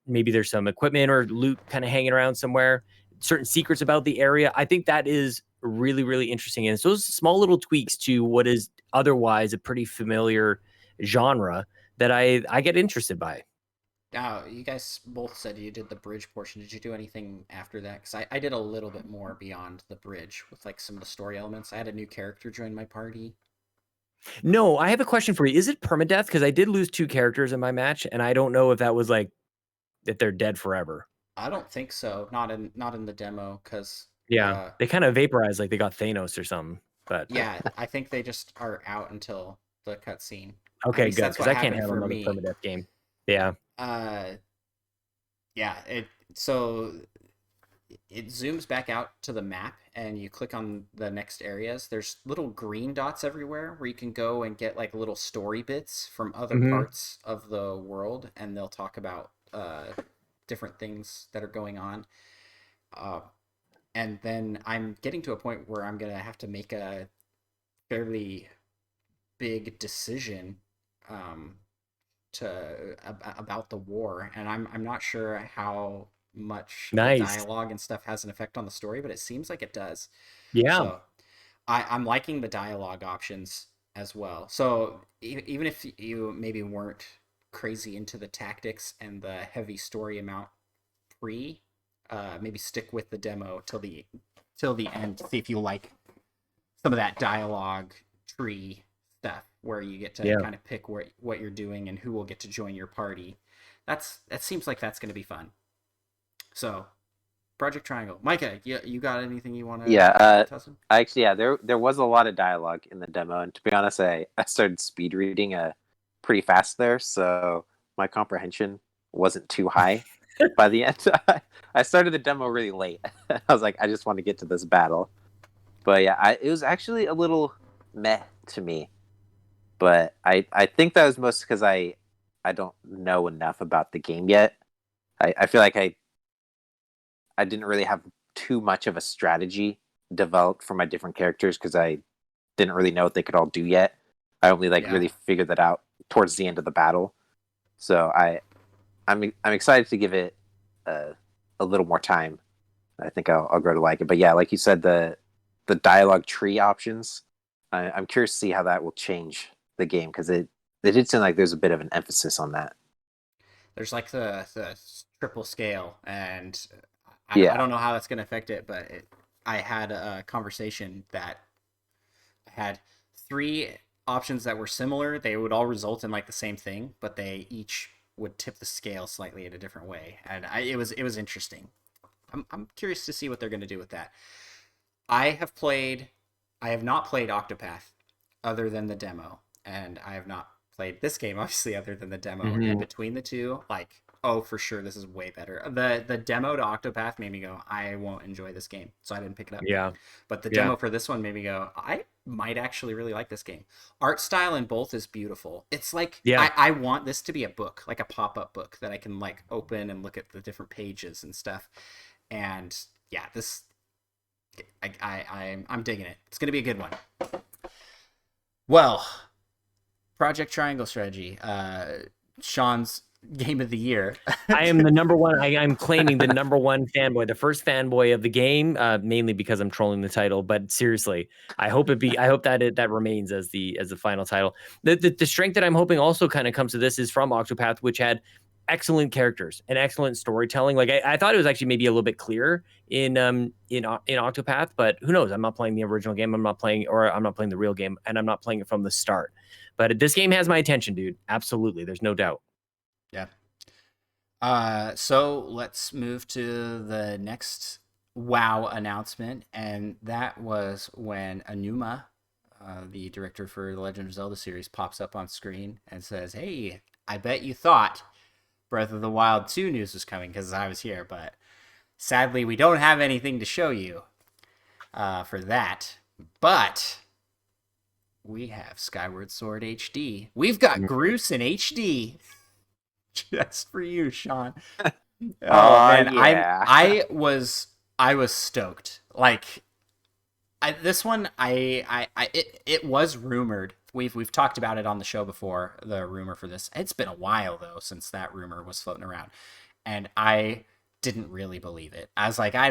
maybe there's some equipment or loot kind of hanging around somewhere, certain secrets about the area. I think that is really, really interesting. And it's those small little tweaks to what is otherwise a pretty familiar genre that I get interested by. Now, you guys both said you did the bridge portion. Did you do anything after that? Because I did a little bit more beyond the bridge with like some of the story elements. I had a new character join my party. No, I have a question for you. Is it permadeath? Because I did lose 2 characters in my match, and I don't know if that was like that they're dead forever. I don't think so. Not in the demo, because they kind of vaporize like they got Thanos or something. But yeah, I think they just are out until the cutscene. Okay, good, because I can't handle another permadeath game. Yeah. Yeah, So it zooms back out to the map and you click on the next areas. There's little green dots everywhere where you can go and get like little story bits from other Mhm. parts of the world, and they'll talk about different things that are going on. Uh, and then I'm getting to a point where I'm gonna have to make a fairly big decision um, about the war, and I'm not sure how much the Nice. dialogue and stuff has an effect on the story, but it seems like it does. Yeah. So I'm liking the dialogue options as well. So even if you maybe weren't crazy into the tactics and the heavy story amount pre, maybe stick with the demo till the end to see if you like some of that dialogue tree stuff where you get to Yeah. kind of pick what you're doing and who will get to join your party. That seems like that's going to be fun. So, Project Triangle, Micah, you got anything you want to Yeah, tell us? actually, yeah, there was a lot of dialogue in the demo, and to be honest, I started speed reading pretty fast there, so my comprehension wasn't too high by the end. I started the demo really late. I was like, I just want to get to this battle, but yeah, it was actually a little meh to me. But I think that was mostly because I don't know enough about the game yet. I feel like I didn't really have too much of a strategy developed for my different characters because I didn't really know what they could all do yet. I only Yeah. really figured that out towards the end of the battle. So I'm excited to give it a little more time. I think I'll grow to like it. But yeah, like you said, the dialogue tree options. I'm curious to see how that will change the game because it did seem like there's a bit of an emphasis on that. There's like the triple scale, and I Yeah, don't know how that's going to affect it, but I had a conversation that had three options that were similar. They would all result in like the same thing, but they each would tip the scale slightly in a different way, and it was interesting. I'm curious to see what they're going to do with that. I have played, I have not played Octopath other than the demo, and I have not played this game obviously other than the demo. And Mhm. between the two, like, oh, for sure, this is way better. The demo to Octopath made me go, I won't enjoy this game, so I didn't pick it up. Yeah. But the Yeah. demo for this one made me go, I might actually really like this game. Art style in both is beautiful. It's like Yeah. I want this to be a book, like a pop up book that I can like open and look at the different pages and stuff. And yeah, this I'm digging it. It's gonna be a good one. Well, Project Triangle Strategy, Sean's game of the year. I am the number one. I'm claiming the number one fanboy, the first fanboy of the game, mainly because I'm trolling the title. But seriously, I hope that remains as the final title. The strength that I'm hoping also kind of comes to this is from Octopath, which had excellent characters and excellent storytelling. Like I thought it was actually maybe a little bit clearer in Octopath, but who knows? I'm not playing the original game. I'm not playing the real game, and I'm not playing it from the start. But this game has my attention, dude. Absolutely, there's no doubt. Yeah. So let's move to the next WoW announcement, and that was when Anuma, the director for the Legend of Zelda series, pops up on screen and says, "Hey, I bet you thought Breath of the Wild 2 news was coming because I was here, but sadly, we don't have anything to show you for that. But we have Skyward Sword HD. We've got Groose in HD." Just for you, Sean. Oh oh man, yeah. I was stoked. Like this one, it was rumored. We've talked about it on the show before. The rumor for this. It's been a while though since that rumor was floating around, and I didn't really believe it. I was like, I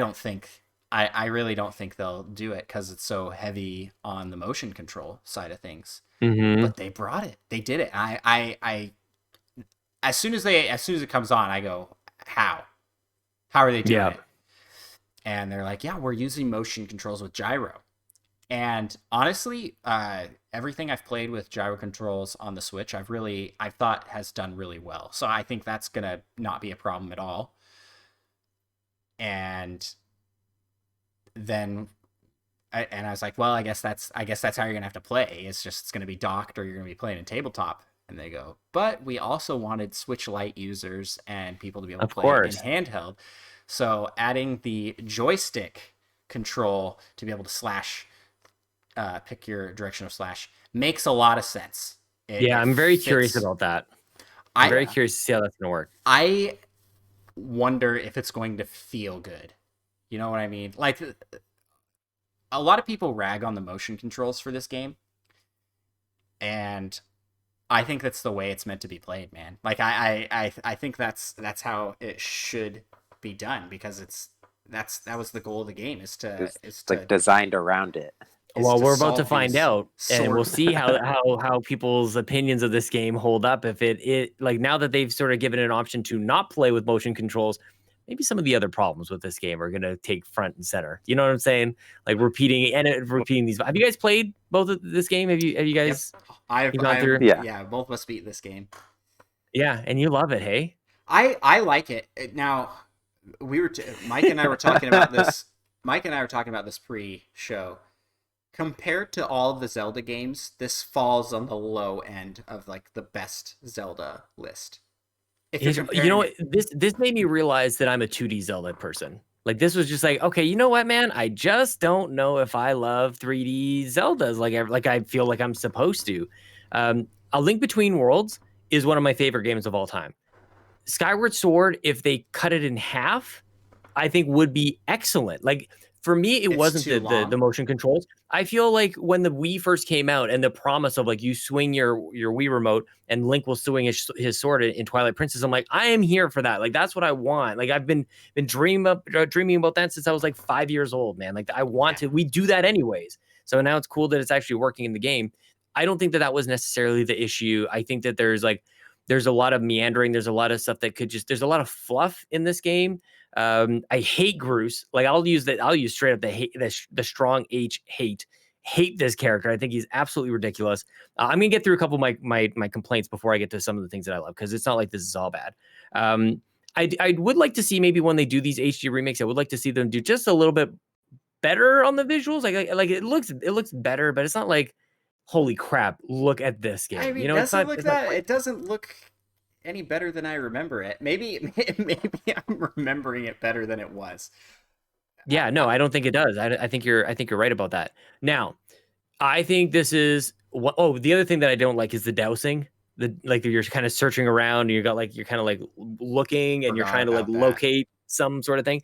really don't think they'll do it because it's so heavy on the motion control side of things. Mm-hmm. But they brought it. They did it. I as soon as it comes on, I go, how are they doing Yeah. it? And they're like, yeah, we're using motion controls with gyro. And honestly, everything I've played with gyro controls on the Switch, I've thought has done really well. So I think that's gonna not be a problem at all. And then I was like, well, I guess that's how you're gonna have to play. It's gonna be docked or you're gonna be playing in tabletop. And they go, but we also wanted Switch Lite users and people to be able Of to play in course. handheld. So adding the joystick control to be able to slash, pick your direction of slash, makes a lot of sense. I'm very curious fits. about that. I'm very curious to see how that's going to work. I wonder if it's going to feel good. You know what I mean? Like, a lot of people rag on the motion controls for this game, and I think that's the way it's meant to be played, man. Like, I think that's how it should be done, because that was the goal of the game, is to like designed around it. Well, we're about to find out, and we'll see how people's opinions of this game hold up. If it like, now that they've sort of given an option to not play with motion controls, maybe some of the other problems with this game are going to take front and center. You know what I'm saying? Like repeating these. Have you guys played both of this game? Have you guys? Yep. Gone through? Yeah, both of us beat this game. Yeah, and you love it, hey? I like it. Now, Mike and I were talking about this. Mike and I were talking about this pre-show. Compared to all of the Zelda games, this falls on the low end of like the best Zelda list. You know what? This made me realize that I'm a 2D Zelda person. Like, this was just like, okay, you know what, man? I just don't know if I love 3D Zeldas like I feel like I'm supposed to. A Link Between Worlds is one of my favorite games of all time. Skyward Sword, if they cut it in half, I think would be excellent. Like, for me, it wasn't the motion controls. I feel like when the Wii first came out and the promise of like you swing your Wii remote and Link will swing his sword in Twilight Princess, I'm like, I am here for that. Like, that's what I want. Like, I've been dreaming about that since I was like 5 years old, man. Like, I want to. We do that anyways. So now it's cool that it's actually working in the game. I don't think that was necessarily the issue. I think that there's a lot of meandering. There's a lot of stuff that there's a lot of fluff in this game. I hate Groose. Like, I'll use straight up the strong H hate this character. I think he's absolutely ridiculous. I'm gonna get through a couple of my complaints before I get to some of the things that I love, because it's not like this is all bad. I would like to see, maybe when they do these HD remakes, I would like to see them do just a little bit better on the visuals. Like it looks better, but it's not like, holy crap, look at this game. I mean, you know, it doesn't look any better than I remember it. Maybe I'm remembering it better than it was. Yeah, no, I don't think it does. I think you're right about that. Now, I think this is the other thing that I don't like is the dousing. Like, you're kind of searching around and you're kind of like looking and you're trying to like locate some sort of thing.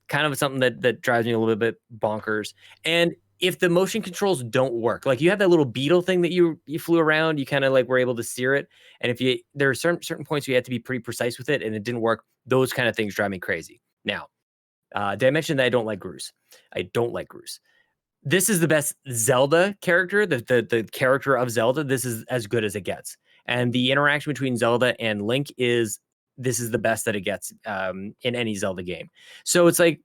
Kind of something that drives me a little bit bonkers. And if the motion controls don't work, like, you have that little beetle thing that you flew around, you kind of like were able to steer it. And if there are certain points where you had to be pretty precise with it and it didn't work, those kind of things drive me crazy. Now, did I mention that I don't like Groose? I don't like Groose. This is the best Zelda character, the character of Zelda. This is as good as it gets. And the interaction between Zelda and Link is the best that it gets in any Zelda game. So it's like,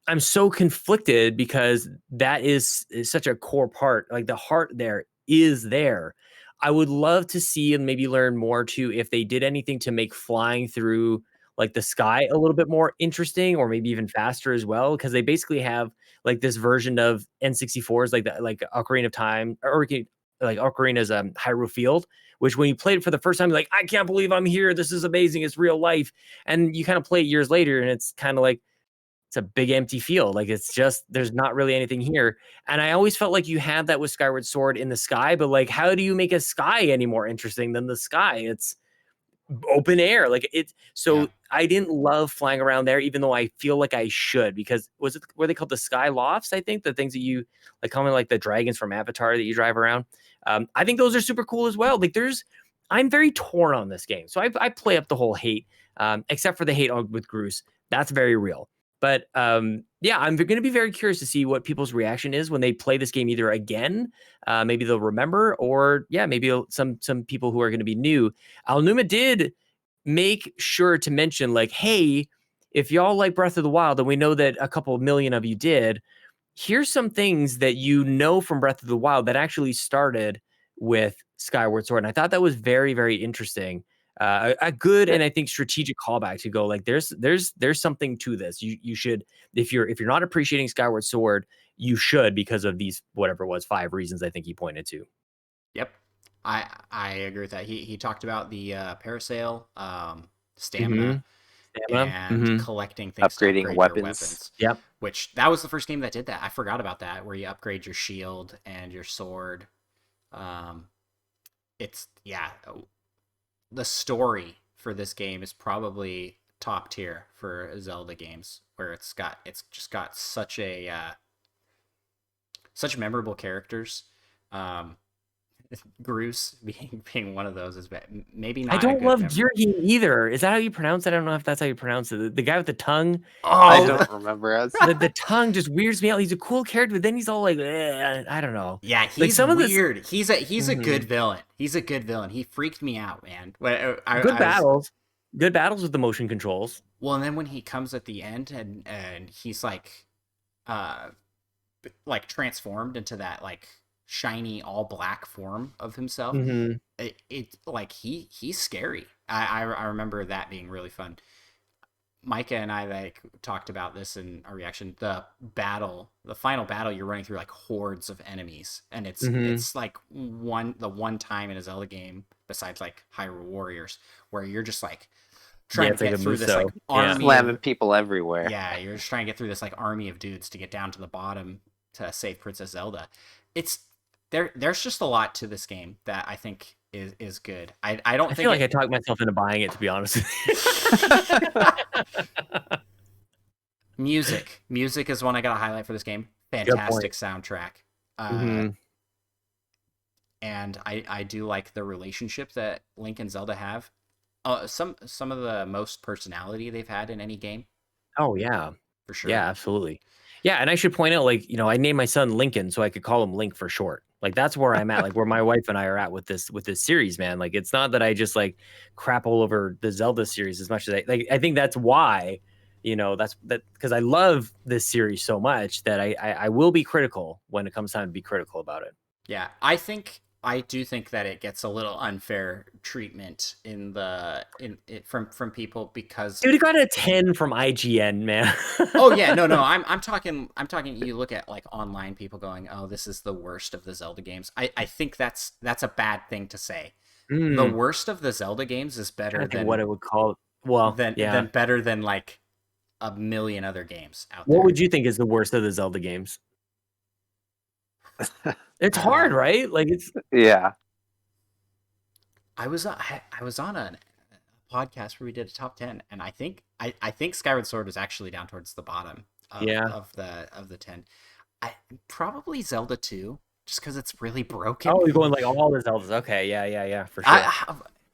I'm so conflicted because that is such a core part. Like, the heart there is there. I would love to see and maybe learn more too, if they did anything to make flying through like the sky a little bit more interesting, or maybe even faster as well. Because they basically have like this version of N64s, like Ocarina of Time, or like Ocarina's Hyrule Field, which when you played it for the first time, you're like, I can't believe I'm here. This is amazing. It's real life. And you kind of play it years later, and it's kind of like, it's a big empty field. Like, it's just, there's not really anything here. And I always felt like you had that with Skyward Sword in the sky, but like, how do you make a sky any more interesting than the sky? It's open air. Like, I didn't love flying around there, even though I feel like I should, because were they called the sky lofts? I think the things that you like, kind of like the dragons from Avatar that you drive around. I think those are super cool as well. Like, I'm very torn on this game. So I play up the whole hate, except for the hate with Groose. That's very real. But I'm going to be very curious to see what people's reaction is when they play this game either again. Maybe they'll remember, or maybe some people who are going to be new. Alnuma did make sure to mention, like, hey, if y'all like Breath of the Wild, and we know that a couple million of you did, here's some things that you know from Breath of the Wild that actually started with Skyward Sword. And I thought that was very, very interesting. A good and I think strategic callback to go, like, there's something to this. You should, if you're not appreciating Skyward Sword, you should, because of these, whatever it was, 5 reasons I think he pointed to. Yep. I agree with that. He talked about the parasail, stamina, Stamina. and collecting things to Upgrading upgrade your weapons. weapons. Yep. Which that was the first game that did that. I forgot about that, where you upgrade your shield and your sword. It's the story for this game is probably top tier for Zelda games, where it's just got such memorable characters. Groose being one of those is maybe not. I don't love Jirgi either. Is that how you pronounce it? I don't know if that's how you pronounce it. The guy with the tongue. I don't remember. The tongue just weirds me out. He's a cool character, but then he's all like, I don't know. Yeah, he's like some weird. Of this... He's a good villain. He's a good villain. He freaked me out, man. Good battles with the motion controls. Well, and then when he comes at the end and he's like transformed into that like shiny all black form of himself, it like he's scary. I remember that being really fun. Micah and I like talked about this in our reaction. The final battle, you're running through like hordes of enemies, and it's like the one time in a Zelda game besides like Hyrule Warriors where you're just like trying to get through this like army, slamming people everywhere. Yeah, you're just trying to get through this like army of dudes to get down to the bottom to save Princess Zelda. There's just a lot to this game that I think is good. I feel like I talked myself into buying it, to be honest with you. Music is one I gotta highlight for this game. Fantastic soundtrack. And I do like the relationship that Link and Zelda have. Some of the most personality they've had in any game. Oh yeah, for sure. Yeah, absolutely. Yeah, and I should point out, like, I named my son Lincoln so I could call him Link for short. Like, that's where I'm at, like where my wife and I are at with this series, man. Like, it's not that I just like crap all over the Zelda series as much as I think that's why, that's because I love this series so much that I will be critical when it comes time to be critical about it. Yeah, I do think that it gets a little unfair treatment from people because dude, it got a 10 from IGN, man. Oh yeah, no, I'm talking. You look at like online people going, "Oh, this is the worst of the Zelda games." I think that's a bad thing to say. The worst of the Zelda games is better than what it would call. Well, than better than like a million other games out there. What would you think is the worst of the Zelda games? It's hard, right? Like it's I was on a podcast where we did a top 10, and I think Skyward Sword was actually down towards the bottom of the 10. Probably Zelda 2, just because it's really broken. Oh, you're going like all the Zeldas. Okay, yeah, for sure.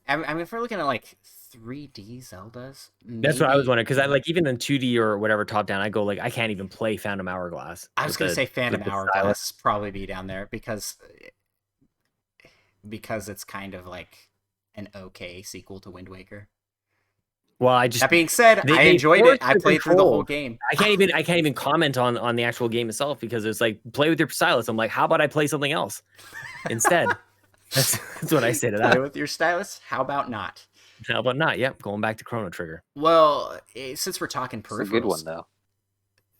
I mean, if we're looking at like 3D Zeldas, maybe... That's what I was wondering, because I like even in 2D or whatever top down, I go like I can't even play Phantom Hourglass. I was gonna say Phantom Hourglass probably be down there because it's kind of like an okay sequel to Wind Waker. Well, that being said, I enjoyed it. I played through the whole game. I can't even comment on the actual game itself because it's like play with your stylus. I'm like, how about I play something else instead? That's what I say to that. Play with your stylus. How about not? How about not? Yep, going back to Chrono Trigger. Well, since we're talking peripherals, it's a good one though.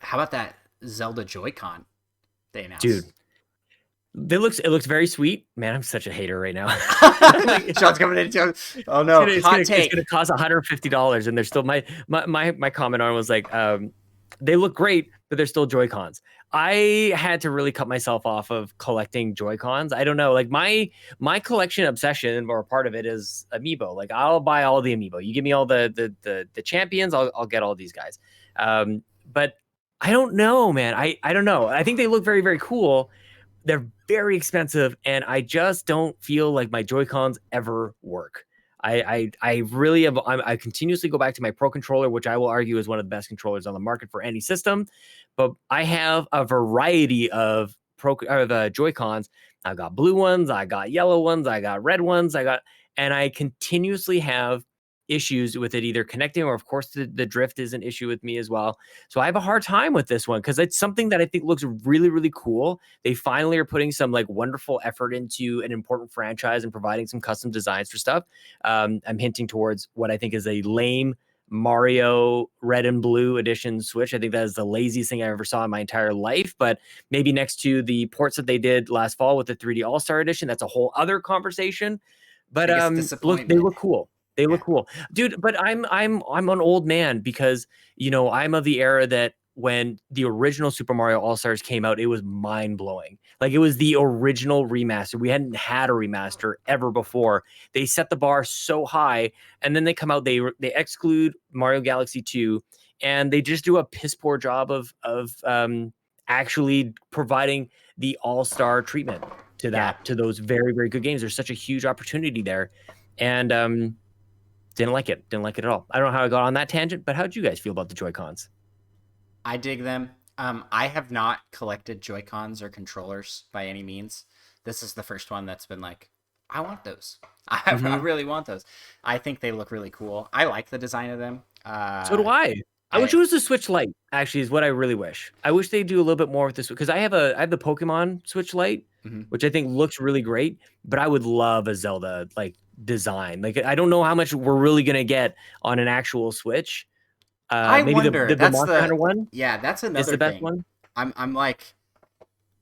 How about that Zelda Joy-Con they announced? Dude, it looks very sweet. Man, I'm such a hater right now. Sean's coming in. Oh no, it's gonna cost $150, and they're still my comment on it was like, they look great, but they're still Joy-Cons. I had to really cut myself off of collecting Joy-Cons. I don't know, like my collection obsession, or part of it, is Amiibo. Like I'll buy all the Amiibo. You give me all the champions, I'll get all these guys. But I don't know, man. I don't know. I think they look very, very cool. They're very expensive, and I just don't feel like my Joy-Cons ever work. I really have. I continuously go back to my Pro Controller, which I will argue is one of the best controllers on the market for any system. But I have a variety of Joy-Cons. I got blue ones, I got yellow ones, I got red ones, and I continuously have issues with it either connecting, or of course the drift is an issue with me as well. So I have a hard time with this one because it's something that I think looks really, really cool. They finally are putting some like wonderful effort into an important franchise and providing some custom designs for stuff. I'm hinting towards what I think is a lame Mario Red and Blue Edition Switch. I think that is the laziest thing I ever saw in my entire life. But maybe next to the ports that they did last fall with the 3D All Star Edition, that's a whole other conversation. But look, they look cool. They look cool, dude. But I'm an old man because I'm of the era that when the original Super Mario All Stars came out, it was mind blowing. Like it was the original remaster. We hadn't had a remaster ever before. They set the bar so high, and then they come out. They exclude Mario Galaxy 2, and they just do a piss poor job of actually providing the All Star treatment to that to those very, very good games. There's such a huge opportunity there, and didn't like it at all. I don't know how I got on that tangent, but how did you guys feel about the Joy-Cons? I dig them. I have not collected Joy-Cons or controllers by any means. This is the first one that's been like, I want those. I really want those. I think they look really cool. I like the design of them. So do I. I wish it was the Switch Lite, actually, is what I really wish. I wish they do a little bit more with this, because I have the Pokemon Switch Lite, which I think looks really great, but I would love a Zelda like design. Like I don't know how much we're really gonna get on an actual Switch. I maybe wonder. the Monster Hunter one. Yeah, that's another is the best thing. one. I'm like,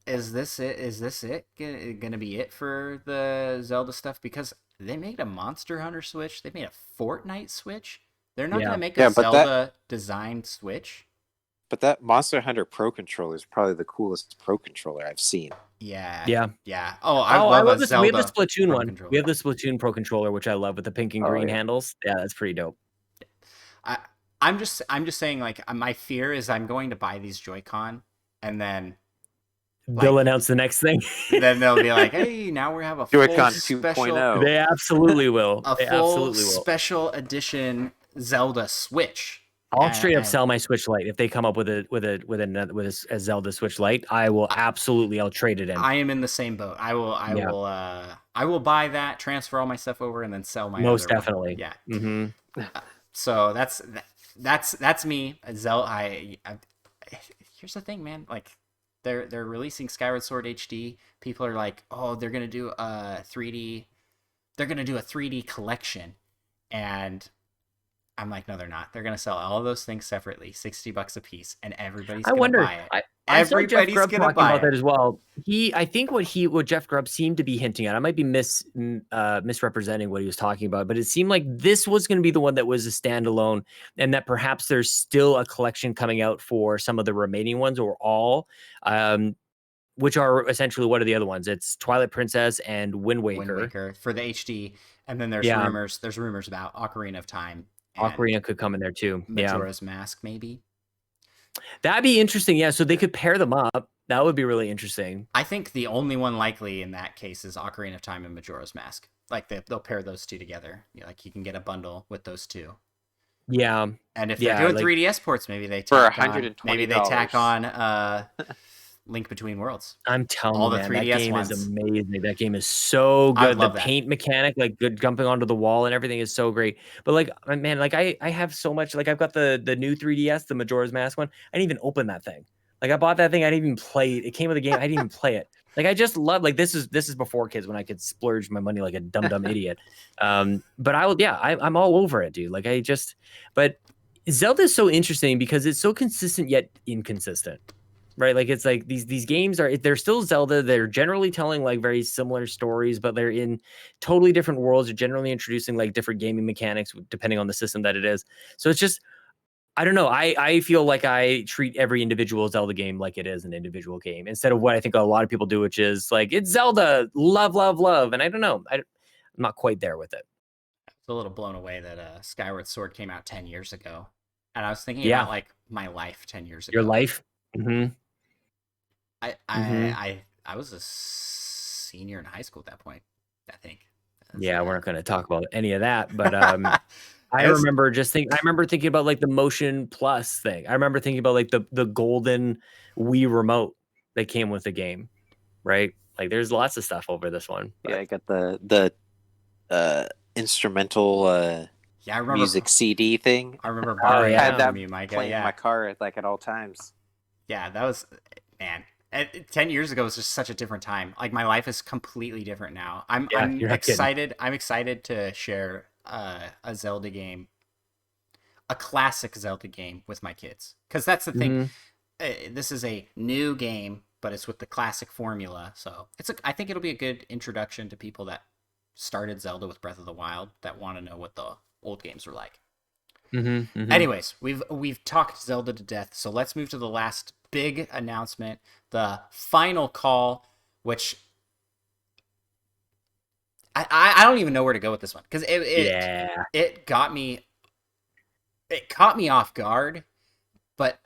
is this it? Is this it? Gonna be it for the Zelda stuff? Because they made a Monster Hunter Switch. They made a Fortnite Switch. They're not gonna make a Zelda designed Switch. But that Monster Hunter Pro controller is probably the coolest Pro controller I've seen. Yeah. Oh, I love this. Zelda. We have the Splatoon one. Controller. We have the Splatoon Pro controller, which I love, with the pink and green handles. Yeah, that's pretty dope. I'm just saying, like, my fear is I'm going to buy these Joy-Con, and then they'll announce the next thing. Then they'll be like, "Hey, now we have a Joy-Con full 2.0." They absolutely will. Full special edition Zelda Switch. I'll straight up sell my Switch Lite if they come up with a Zelda Switch Lite. I'll trade it in. I am in the same boat. I will buy that, transfer all my stuff over, and then sell my most other definitely. One. Yeah. Mm-hmm. So that's me. Zelda. Here's the thing, man. Like, they're releasing Skyward Sword HD. People are like, oh, they're gonna do a 3D. They're gonna do a 3D collection, and I'm like, no, they're not. They're gonna sell all of those things separately, $60 a piece, and everybody's gonna buy it. Everybody's gonna buy about that as well. I think what Jeff Grubb seemed to be hinting at, I might be misrepresenting what he was talking about, but it seemed like this was going to be the one that was a standalone, and that perhaps there's still a collection coming out for some of the remaining ones, or all, which are essentially, what are the other ones? It's Twilight Princess and Wind Waker for the HD, and then there's rumors. There's rumors about Ocarina of Time. Ocarina could come in there too. Majora's Mask, maybe. That'd be interesting. Yeah, so they could pair them up. That would be really interesting. I think the only one likely in that case is Ocarina of Time and Majora's Mask. Like they'll pair those two together. Like you can get a bundle with those two. Yeah. And if they're doing 3DS ports, maybe they tack for $120. Maybe they tack on Link Between Worlds. I'm telling all you, the 3DS that game ones. is amazing. That game is so good. The paint mechanic, like good jumping onto the wall and everything, is so great. But like, man, like I have so much. Like I've got the new 3DS, the Majora's Mask one. I didn't even open that thing. Like I bought that thing. I didn't even play it. It came with a game. I didn't even play it. Like I just love. Like this is before kids, when I could splurge my money like a dumb idiot. But I'm all over it, dude. Like but Zelda is so interesting because it's so consistent yet inconsistent. Right, like it's like these games they're still Zelda. They're generally telling like very similar stories, but they're in totally different worlds. They're generally introducing like different gaming mechanics depending on the system that it is. So it's just, I don't know. I feel like I treat every individual Zelda game like it is an individual game, instead of what I think a lot of people do, which is like, it's Zelda, love. And I don't know. I'm not quite there with it. I was a little blown away that Skyward Sword came out 10 years ago, and I was thinking about like my life 10 years ago. Your life. Mm-hmm. I was a senior in high school at that point, I think. We're not going to talk about any of that, but I remember thinking about like the Motion Plus thing. I remember thinking about like the golden Wii remote that came with the game, right? Like there's lots of stuff over this one. But... Yeah, I got the instrumental I remember, music CD thing. I remember borrowing that from you, Micah. Playing in my car like at all times. Yeah, that was, man. 10 years ago was just such a different time. Like my life is completely different now. I'm excited. I'm excited to share a Zelda game a classic Zelda game with my kids, because that's the thing. This is a new game, but it's with the classic formula, so I think it'll be a good introduction to people that started Zelda with Breath of the Wild that want to know what the old games were like. Anyways, we've talked Zelda to death, so let's move to the last big announcement, the final call, which I don't even know where to go with this one, because it got me, it caught me off guard, but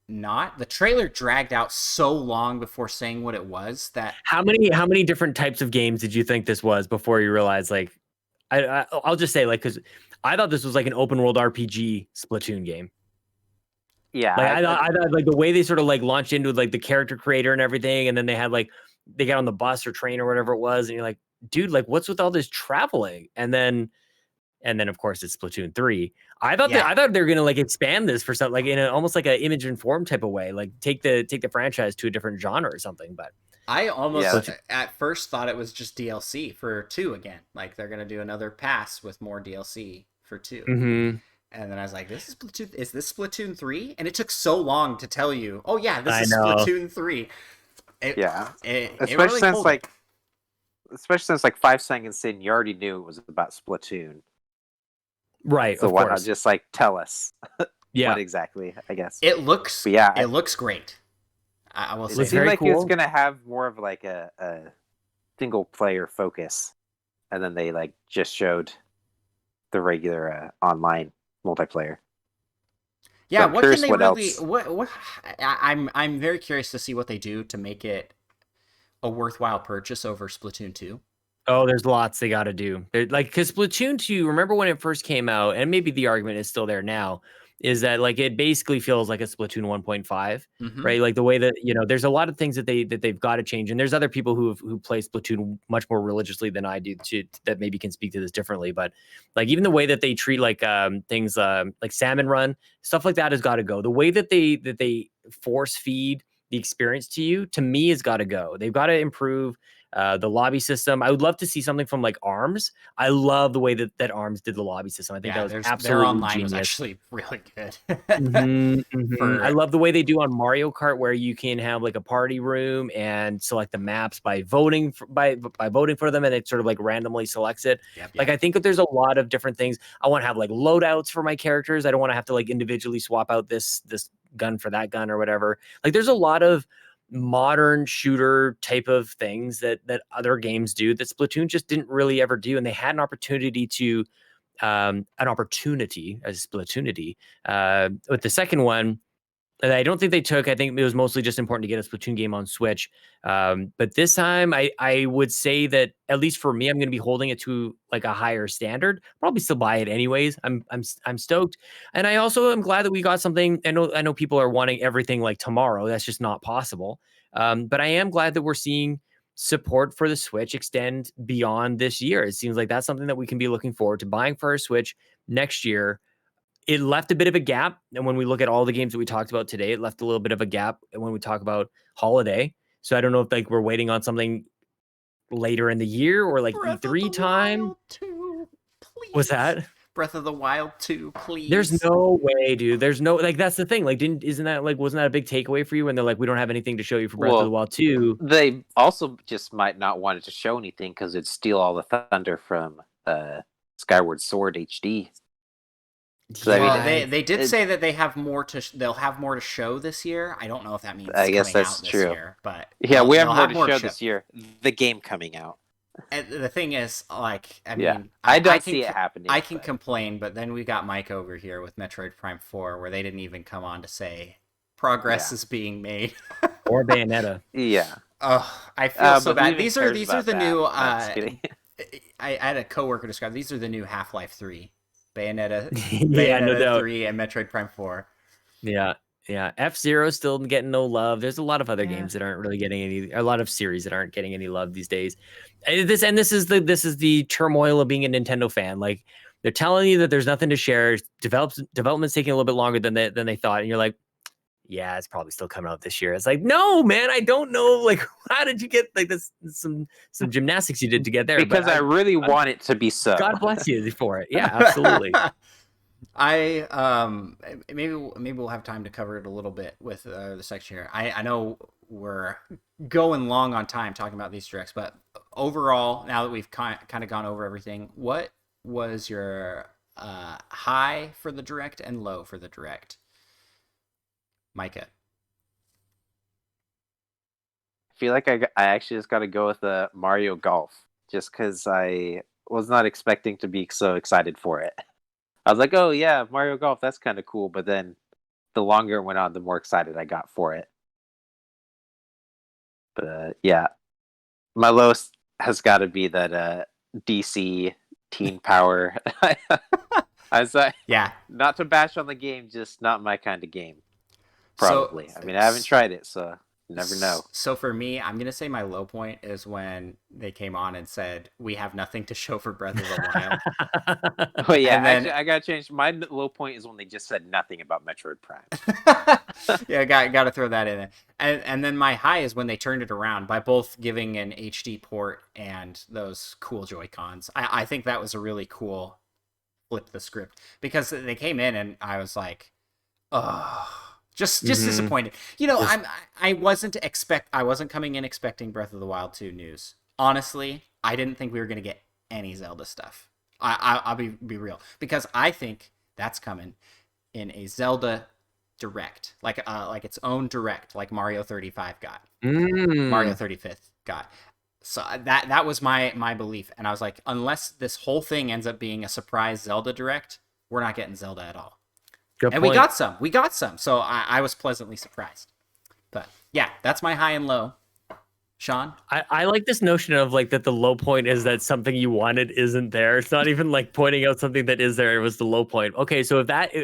not. The trailer dragged out so long before saying what it was that how many different types of games did you think this was before you realized, like, I'll just say, like, because I thought this was like an open world RPG Splatoon game. Yeah, like I thought like the way they sort of like launched into like the character creator and everything, and then they had like they got on the bus or train or whatever it was, and you're like, dude, like what's with all this traveling? And then of course it's Splatoon 3. I thought they were gonna like expand this for something like in almost like an image informed type of way, like take the franchise to a different genre or something. But I almost at first thought it was just DLC for 2 again. Like they're gonna do another pass with more DLC for 2. And then I was like, "This is Splatoon. Is this Splatoon 3?" And it took so long to tell you, "Oh yeah, this is Splatoon 3." Especially since like 5 seconds in, you already knew it was about Splatoon. Right. So why not just like tell us what exactly? I guess it looks. But yeah, it looks great. I will say it seemed like it was gonna have more of like a single player focus, and then they like just showed the regular online multiplayer. Yeah, so what can they really? What? I'm very curious to see what they do to make it a worthwhile purchase over Splatoon 2. Oh, there's lots they got to do. Like, because Splatoon 2, remember when it first came out, and maybe the argument is still there now, is that like it basically feels like a Splatoon 1.5, right? Like the way that, you know, there's a lot of things that they've got to change, and there's other people who play Splatoon much more religiously than I do that maybe can speak to this differently. But like even the way that they treat like things like Salmon Run, stuff like that has got to go. The way that they force feed the experience to you, to me, has got to go. They've got to improve the lobby system. I would love to see something from like ARMS. I love the way that ARMS did the lobby system. I think that was absolutely their online genius. was actually really good. I love the way they do on Mario Kart, where you can have like a party room and select the maps by voting by voting for them, and it sort of like randomly selects it. Like I think that there's a lot of different things. I want to have like loadouts for my characters. I don't want to have to like individually swap out this gun for that gun or whatever. Like there's a lot of modern shooter type of things that other games do that Splatoon just didn't really ever do, and they had an opportunity to with the second one that I don't think they took. I think it was mostly just important to get a Splatoon game on Switch. But this time I would say that at least for me, I'm going to be holding it to like a higher standard. Probably still buy it anyways. I'm stoked. And I also am glad that we got something. I know people are wanting everything like tomorrow. That's just not possible. But I am glad that we're seeing support for the Switch extend beyond this year. It seems like that's something that we can be looking forward to buying for our Switch next year. It left a bit of a gap. And when we look at all the games that we talked about today, it left a little bit of a gap when we talk about holiday. So I don't know if like we're waiting on something later in the year or like E3 time. 2, what's that? Breath of the Wild 2, please. There's no way, dude. There's no, like, that's the thing. Like, wasn't that a big takeaway for you when they're like, we don't have anything to show you for Breath of the Wild 2? They also just might not want it to show anything because it'd steal all the thunder from Skyward Sword HD. They did say that they have more they'll have more to show this year. I don't know if that means I guess that's true. Year, but yeah, we have more to show this year. The game coming out. And the thing is, like, I mean, I don't see it happening. I can complain, but then we got Mike over here with Metroid Prime 4, where they didn't even come on to say progress is being made. Or Bayonetta. Yeah. Oh, I feel so bad. These are the new. I had a coworker describe these are the new Half-Life 3. Bayonetta, no 3, and Metroid Prime 4. Yeah. F-Zero still getting no love. There's a lot of other games that aren't really getting a lot of series that aren't getting any love these days. This is the turmoil of being a Nintendo fan. Like, they're telling you that there's nothing to share. Development's taking a little bit longer than they thought, and you're like, yeah, it's probably still coming out this year. It's like, no, man, I don't know. Like, how did you get like this? Some gymnastics you did to get there. Because I really want it to be so. God bless you for it. Yeah, absolutely. Maybe we'll have time to cover it a little bit with the section here. I know we're going long on time talking about these directs, but overall, now that we've kind of gone over everything, what was your high for the direct and low for the direct, Micah? I feel like I actually just got to go with the Mario Golf, just because I was not expecting to be so excited for it. I was like, oh yeah, Mario Golf, that's kind of cool. But then the longer it went on, the more excited I got for it. But yeah, my lowest has got to be that DC Teen Power. I was like, Yeah. not to bash on the game, just not my kind of game. Probably. So, I mean, I haven't tried it, so you never know. So for me, I'm gonna say my low point is when they came on and said we have nothing to show for Breath of the Wild. But yeah, And then- actually, I gotta change. My low point is when they just said nothing about Metroid Prime. Yeah, got to throw that in there. And then my high is when they turned it around by both giving an HD port and those cool Joy-Cons. I think that was a really cool flip the script, because they came in and I was like, oh, just disappointed. You know, I wasn't coming in expecting Breath of the Wild 2 news. Honestly, I didn't think we were gonna get any Zelda stuff. I'll be real, because I think that's coming in a Zelda direct, like its own direct, like Mario 35 got, Mario 35th got. So that was my belief, and I was like, unless this whole thing ends up being a surprise Zelda direct, we're not getting Zelda at all. Good and point. we got some. So I was pleasantly surprised. But yeah, that's my high and low. Sean? I like this notion of like that the low point is that something you wanted isn't there. It's not even like pointing out something that is there. It was the low point. Okay, so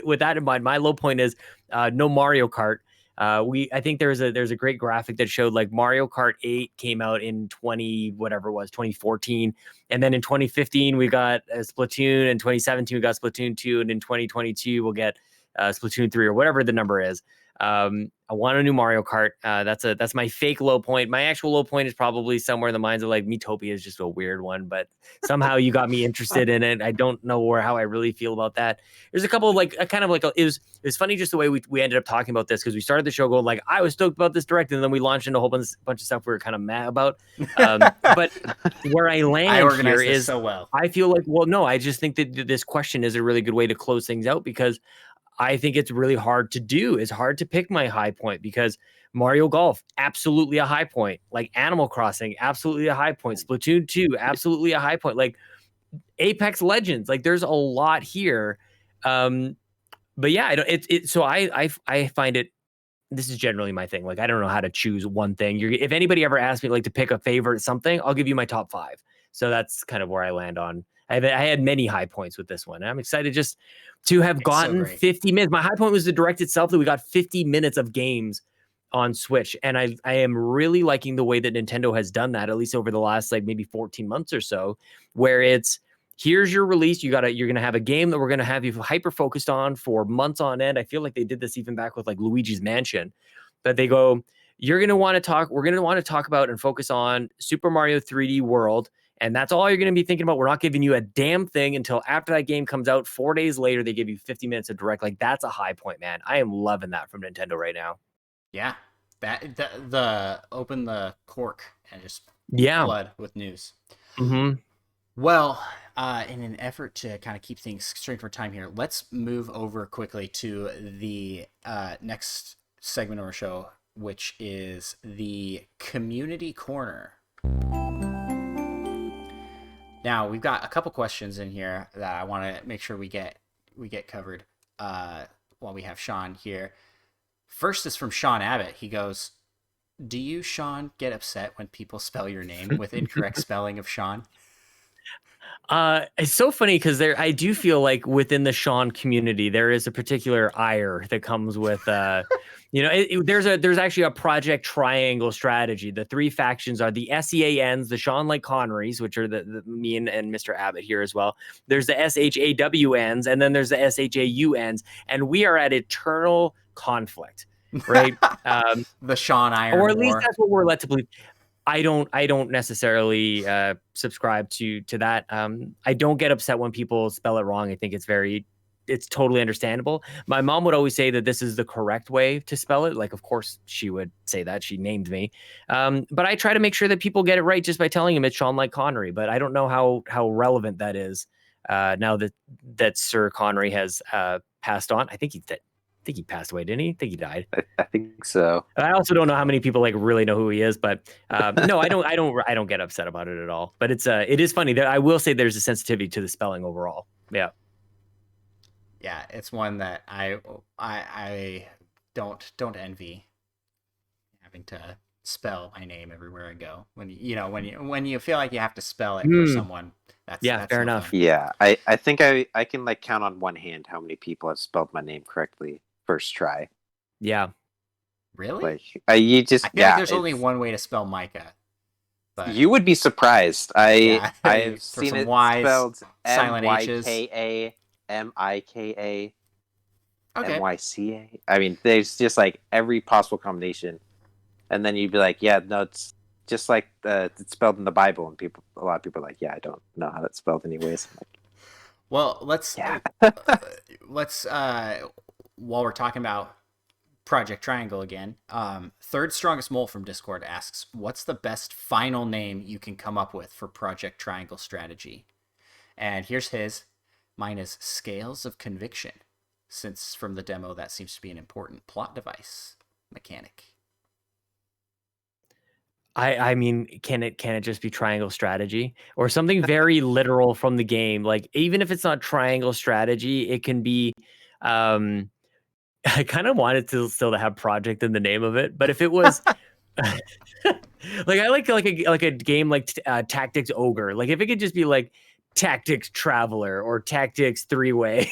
with that in mind, my low point is no Mario Kart. I think there's a great graphic that showed like Mario Kart 8 came out in 2014, and then in 2015 we got Splatoon, in 2017 we got Splatoon 2, and in 2022 we'll get Splatoon 3 or whatever the number is. I want a new Mario Kart. That's my fake low point. My actual low point is probably somewhere in the minds of like Miitopia is just a weird one, but somehow you got me interested in it. I don't know how I really feel about that. There's a couple of like it was funny just the way we ended up talking about this, because we started the show going like I was stoked about this direct, and then we launched into a whole bunch of stuff we were kind of mad about. But where I land here is so well. I feel like, well, no, I just think that this question is a really good way to close things out, because I think it's really hard to do. It's hard to pick my high point, because Mario Golf, absolutely a high point. Like Animal Crossing, absolutely a high point. Splatoon 2, absolutely a high point. Like Apex Legends, like there's a lot here. But yeah, so I find it, this is generally my thing. Like, I don't know how to choose one thing. If anybody ever asks me like to pick a favorite something, I'll give you my top 5. So that's kind of where I land on. I had many high points with this one. I'm excited just to have gotten 50 minutes. My high point was the direct itself, that we got 50 minutes of games on Switch. And I am really liking the way that Nintendo has done that, at least over the last like maybe 14 months or so, where it's, here's your release. You're going to have a game that we're going to have you hyper focused on for months on end. I feel like they did this even back with like Luigi's Mansion, but they go, we're going to want to talk about and focus on Super Mario 3D World. And that's all you're going to be thinking about. We're not giving you a damn thing until after that game comes out. 4 days later, they give you 50 minutes of direct. Like, that's a high point, man. I am loving that from Nintendo right now. Yeah. The open the cork and just flood with news. Mm-hmm. Well, in an effort to kind of keep things straight for time here, let's move over quickly to the next segment of our show, which is the Community Corner. Now, we've got a couple questions in here that I want to make sure we get covered while we have Sean here. First is from Sean Abbott. He goes, do you, Sean, get upset when people spell your name with incorrect spelling of Sean? It's so funny because I do feel like within the Sean community, there is a particular ire that comes with, there's actually a Project Triangle strategy. The 3 factions are the SEANs, the Sean like Connerys, which are the me and Mr. Abbott here as well. There's the SHAWNs, and then there's the SHAUNs, and we are at eternal conflict, right? The Sean Iron or at least War. that's what we're led to believe. I don't necessarily subscribe to that. I don't get upset when people spell it wrong. I think it's very it's totally understandable. My mom would always say that this is the correct way to spell it. Like, of course she would say that, she named me. But I try to make sure that people get it right just by telling them it's Sean like Connery, but I don't know how relevant that is now that Sir Connery has passed on. I think he passed away, didn't he? I think he died. I think so. I also don't know how many people like really know who he is, but no, I don't get upset about it at all. But it is funny that I will say there's a sensitivity to the spelling overall. Yeah. Yeah, it's one that I don't envy, having to spell my name everywhere I go. When you feel like you have to spell it for someone, that's fair no enough. fun. Yeah, I think I can like count on one hand how many people have spelled my name correctly first try. Yeah. Really? Like you just I feel like there's only one way to spell Micah. But you would be surprised. I've for seen some it Y's, spelled silent H's. MYKA, MIKA, Okay. MYCA. I mean, there's just like every possible combination, and then you'd be like, yeah, no, it's just like it's spelled in the Bible, and a lot of people are like, yeah, I don't know how that's spelled anyways. I'm like, Well, let's while we're talking about Project Triangle again, Third Strongest Mole from Discord asks, what's the best final name you can come up with for Project Triangle strategy? And here's his. Mine is Scales of Conviction, since from the demo that seems to be an important plot device mechanic. I mean, can it just be triangle strategy or something very literal from the game? Like, even if it's not triangle strategy, it can be. I kind of wanted to still to have project in the name of it, but if it was, like, I like a game like Tactics Ogre. Like, if it could just be like Tactics Traveler or Tactics 3-Way.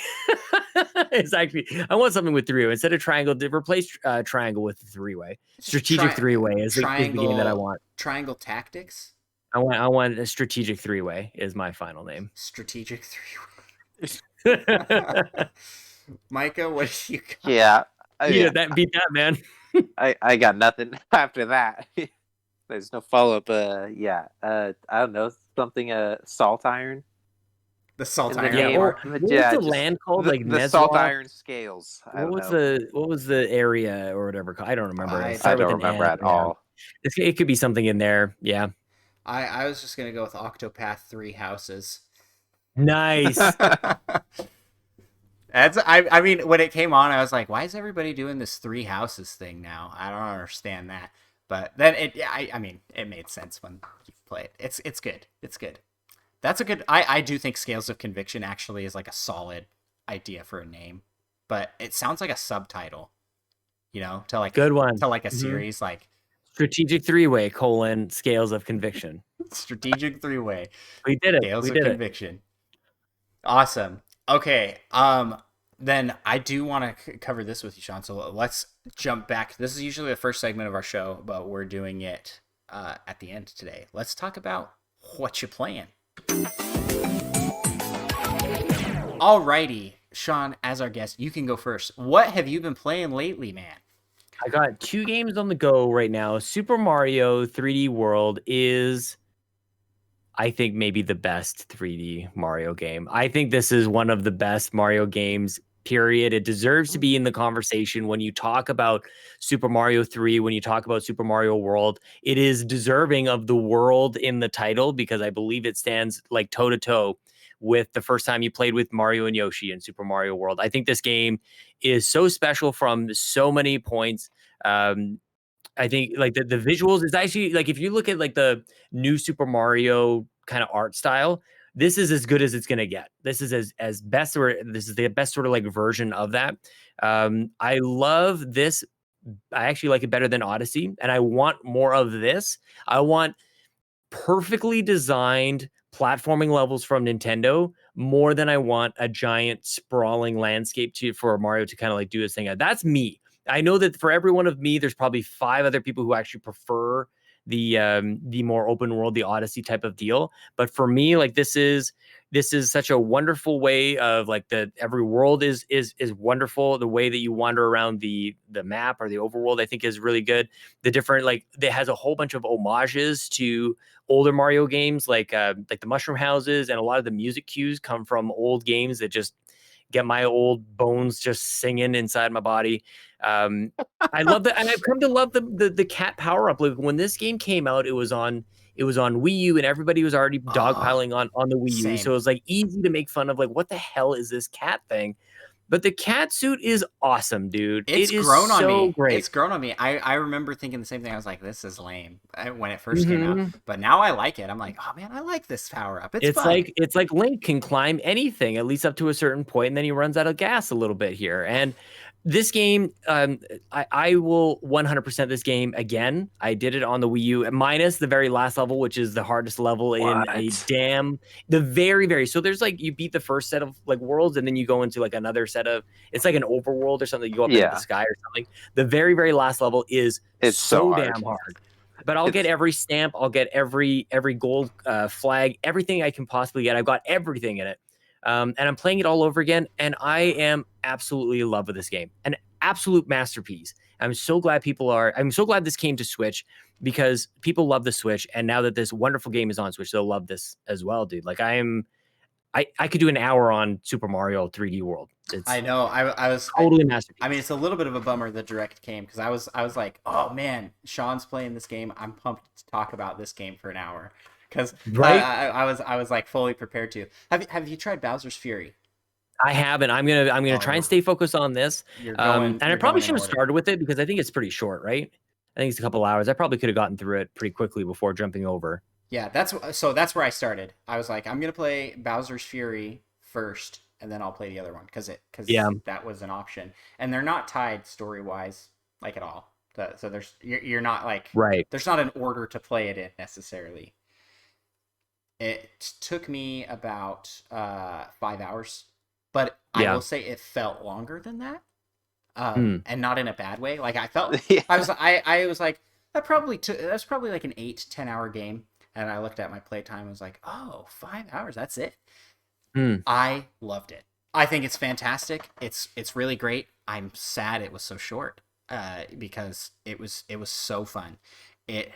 It's actually, I want something with 3-way instead of triangle. To replace triangle with 3-way. Strategic 3-way is the game that I want. Triangle Tactics. I want a strategic 3-way is my final name. Strategic 3-way. Micah, what do you got? Yeah, beat that, man. I got nothing after that. There's no follow up. I don't know, something salt iron. The salt iron. Yeah, or what was the land called? Like the salt iron scales. What was the area or whatever? I don't remember. I don't remember at all. It could be something in there. Yeah. I was just gonna go with Octopath 3 Houses. Nice. I mean, when it came on, I was like, why is everybody doing this 3 houses thing now? I don't understand that. But then I mean, it made sense when you play it. It's good. It's good. That's a good. I do think Scales of Conviction actually is like a solid idea for a name, but it sounds like a subtitle, to like good one to like a series like Strategic 3-way Scales of Conviction. Strategic 3-way. We did it. Scales of Conviction. Awesome. Okay. Then I do want to cover this with you, Sean. So let's jump back. This is usually the first segment of our show, but we're doing it at the end today. Let's talk about what you're playing. Alrighty, Sean, as our guest, you can go first. What have you been playing lately, man? I got 2 games on the go right now. Super Mario 3D World is, I think, maybe the best 3D Mario game. I think this is one of the best Mario games, period. It deserves to be in the conversation when you talk about Super Mario 3, when you talk about Super Mario World. It is deserving of the world in the title because I believe it stands like toe-to-toe with the first time you played with Mario and Yoshi in Super Mario World. I think this game is so special from so many points. I think like the visuals is actually like, if you look at like the new Super Mario kind of art style, this is as good as it's going to get. This is as best, or this is the best sort of like version of that. I love this. I actually like it better than Odyssey, and I want more of this. I want perfectly designed platforming levels from Nintendo more than I want a giant sprawling landscape for Mario to kind of like do this thing. That's me. I know that for every one of me, there's probably 5 other people who actually prefer the more open world, the Odyssey type of deal. But for me, like this is such a wonderful way of like every world is wonderful. The way that you wander around the map or the overworld, I think is really good. The different, like, it has a whole bunch of homages to older Mario games, like the mushroom houses, and a lot of the music cues come from old games that just get my old bones just singing inside my body. I love that, and I've come to love the cat power up. Like when this game came out, it was on Wii U, and everybody was already dogpiling on the Wii U. Same. So it was like easy to make fun of, like, what the hell is this cat thing? But the cat suit is awesome, dude. It's it is grown on so me. great. It's grown on me. I remember thinking the same thing. I was like, this is lame when it first came out. But now I like it. I'm like, oh man, I like this power up. It's fun. It's like Link can climb anything, at least up to a certain point, and then he runs out of gas a little bit here. And this game, I will 100% this game again. I did it on the Wii U, minus the very last level, which is the hardest level in the very. So there's like, you beat the first set of like worlds, and then you go into like another set of, it's like an overworld or something. You go up into the sky or something. The very last level is so damn hard. But I'll get every stamp. I'll get every gold flag, everything I can possibly get. I've got everything in it. And I'm playing it all over again, and I am absolutely in love with this game. An absolute masterpiece. I'm so glad this came to Switch, because people love the Switch, and now that this wonderful game is on Switch, they'll love this as well, dude. Like I could do an hour on Super Mario 3D World. I know. I was totally masterpiece. I mean, it's a little bit of a bummer the direct came, because I was like, oh man, Sean's playing this game. I'm pumped to talk about this game for an hour. Because I was like fully prepared to. Have you tried Bowser's Fury? I haven't. I'm gonna try and stay focused on this. And I probably should have started with it, because I think it's pretty short, right? I think it's a couple hours. I probably could have gotten through it pretty quickly before jumping over. Yeah, that's where I started. I was like, I'm gonna play Bowser's Fury first, and then I'll play the other one, because that was an option. And they're not tied story wise, like at all. So you're not like there's not an order to play it in necessarily. It took me about 5 hours, but I will say it felt longer than that, and not in a bad way. Like I felt, I was like, that's probably like an 8-10 hour game, and I looked at my playtime and was like, oh, 5 hours, that's it. I loved it. I think it's fantastic. It's really great. I'm sad it was so short, because it was so fun. It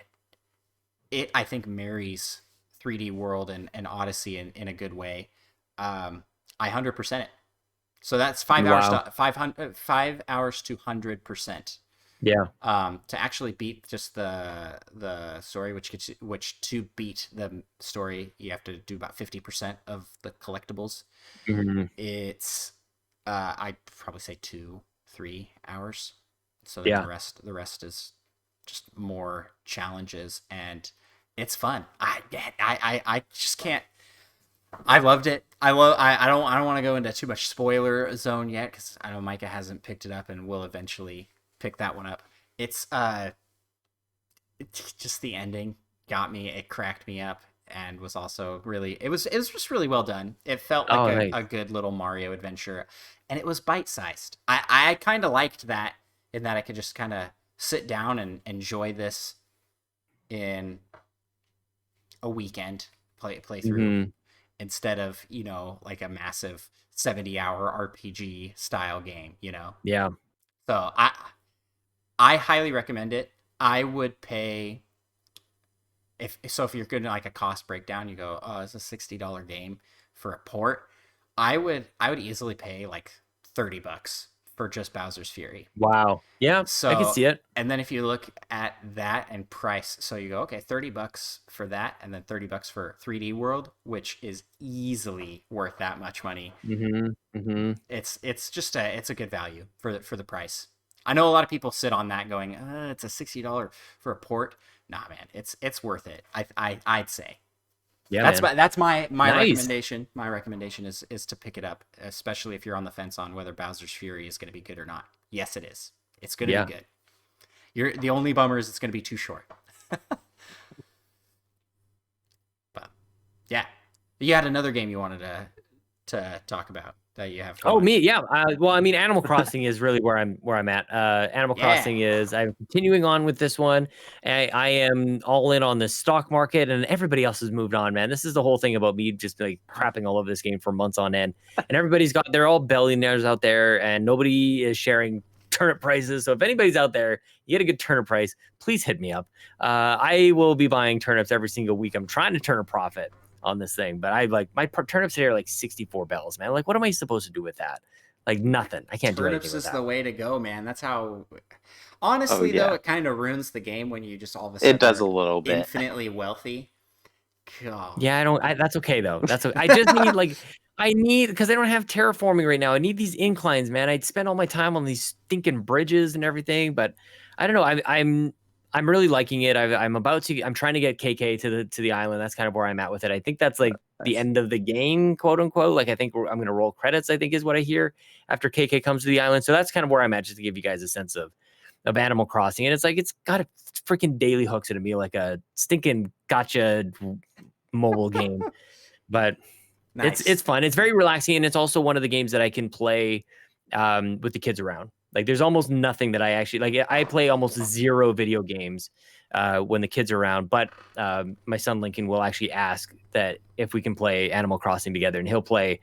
I think marries 3D World and Odyssey in a good way. I 100% it. So that's 5 hours to 5 hours to 100%. Yeah. To actually beat just the story, which to beat the story you have to do about 50% of the collectibles. It's I'd probably say 2-3 hours. So the rest is just more challenges, and it's fun. I just can't. I loved it. I don't want to go into too much spoiler zone yet, because I know Micah hasn't picked it up and will eventually pick that one up. It's just the ending got me. It cracked me up, and was also really. It was just really well done. It felt like a good little Mario adventure, and it was bite sized. I kind of liked that, in that I could just kind of sit down and enjoy this in a weekend play through, instead of like a massive 70-hour RPG style game. So I highly recommend it. I would pay, if you're good at like a cost breakdown, you go, oh, it's a $60 game for a port. I would easily pay like $30 for just Bowser's Fury. Wow. Yeah, so I can see it. And then if you look at that and price, so you go, okay, $30 for that, and then $30 for 3D World, which is easily worth that much money. It's just it's a good value for the price. I know a lot of people sit on that going, it's a $60 for a port. Nah, man, it's worth it. I'd say. Yeah, that's my recommendation. My recommendation is to pick it up, especially if you're on the fence on whether Bowser's Fury is going to be good or not. Yes, it is. It's going to be good. The only bummer is it's going to be too short. But yeah, you had another game you wanted to talk about that you have. Oh, me, yeah. Well, I mean, Animal Crossing is really where I'm at. Animal Crossing is. I'm continuing on with this one. I am all in on the stock market, and everybody else has moved on. Man, this is the whole thing about me just like crapping all over this game for months on end. And they're all billionaires out there, and nobody is sharing turnip prices. So if anybody's out there, you get a good turnip price, please hit me up. I will be buying turnips every single week. I'm trying to turn a profit on this thing. But I like my turnips today are like 64 bells, man. Like, what am I supposed to do with that? Like nothing. I can't do anything Turnips with is that. the way to go, man. That's how. Honestly, yeah. though, it kind of ruins the game when you just all of a It sudden does are a little bit. infinitely wealthy. God. Yeah, that's okay though. That's okay. I just need because I don't have terraforming right now. I need these inclines, man. I'd spend all my time on these stinking bridges and everything, but I don't know. I'm really liking it. I'm trying to get KK to the island. That's kind of where I'm at with it. I think that's like the end of the game, quote unquote. Like I think I'm gonna roll credits, I think is what I hear after KK comes to the island. So that's kind of where I'm at, just to give you guys a sense of Animal Crossing. And it's like it's got a freaking daily hooks into me like a stinking gotcha mobile game. But Nice. it's fun. It's very relaxing, and it's also one of the games that I can play with the kids around. Like there's almost nothing that I actually like. I play almost zero video games when the kids are around, but my son Lincoln will actually ask that if we can play Animal Crossing together, and he'll play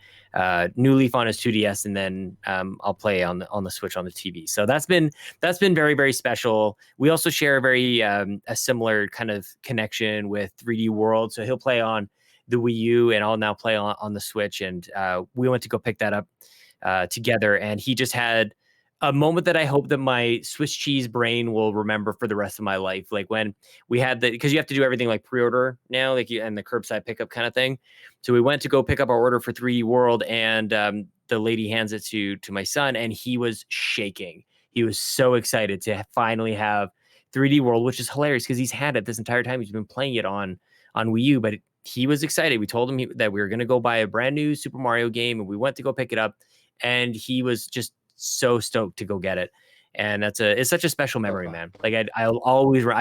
New Leaf on his 2DS, and then I'll play on the Switch on the TV. So that's been very, very special. We also share a similar kind of connection with 3D World. So he'll play on the Wii U, and I'll now play on the Switch. And we went to go pick that up together, and he just had a moment that I hope that my Swiss cheese brain will remember for the rest of my life. Like when we had because you have to do everything like pre-order now, and the curbside pickup kind of thing. So we went to go pick up our order for 3D World, and the lady hands it to my son, and he was shaking. He was so excited to finally have 3D World, which is hilarious because he's had it this entire time. He's been playing it on Wii U, but he was excited. We told him that we were going to go buy a brand new Super Mario game, and we went to go pick it up, and he was just so stoked to go get it. And it's such a special memory, man. Like I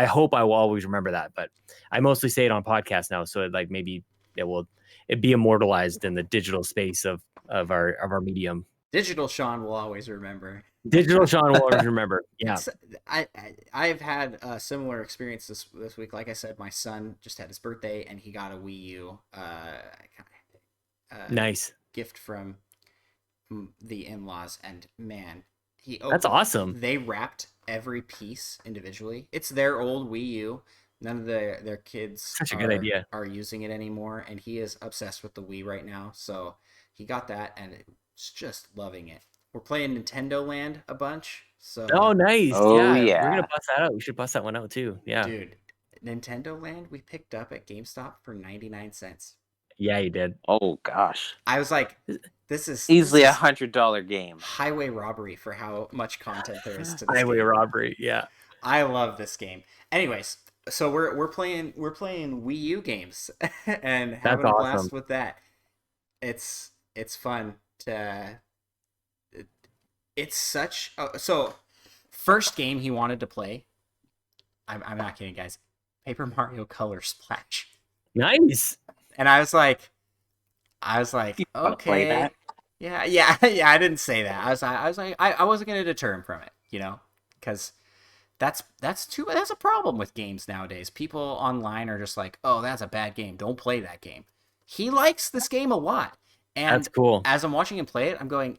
hope I will always remember that, but I mostly say it on podcasts now. So like maybe it be immortalized in the digital space of our medium. Digital Sean will always remember. Digital Sean will always remember. Yeah. I've had a similar experience this week. Like I said, my son just had his birthday, and he got a Wii U. Nice gift from the in-laws, and man, that's awesome. They wrapped every piece individually. It's their old Wii U. None of their kids Such a good idea. Are using it anymore, and he is obsessed with the Wii right now. So he got that, and it's just loving it. We're playing Nintendo Land a bunch. So nice. Oh, yeah. We're gonna bust that out. We should bust that one out too. Yeah, dude, Nintendo Land we picked up at GameStop for 99 cents. Yeah, you did. Oh gosh, I was like, this is easily $100 game. Highway robbery for how much content there is to this highway game. robbery. Yeah, I love this game. Anyways, so we're playing Wii U games and having a blast with that. It's fun to. It's such so. First game he wanted to play. I'm not kidding, guys. Paper Mario Color Splash. Nice. And I was like, okay, yeah. I didn't say that. I was like, I wasn't gonna deter him from it, because that's a problem with games nowadays. People online are just like, oh, that's a bad game. Don't play that game. He likes this game a lot, and that's cool. As I'm watching him play it, I'm going,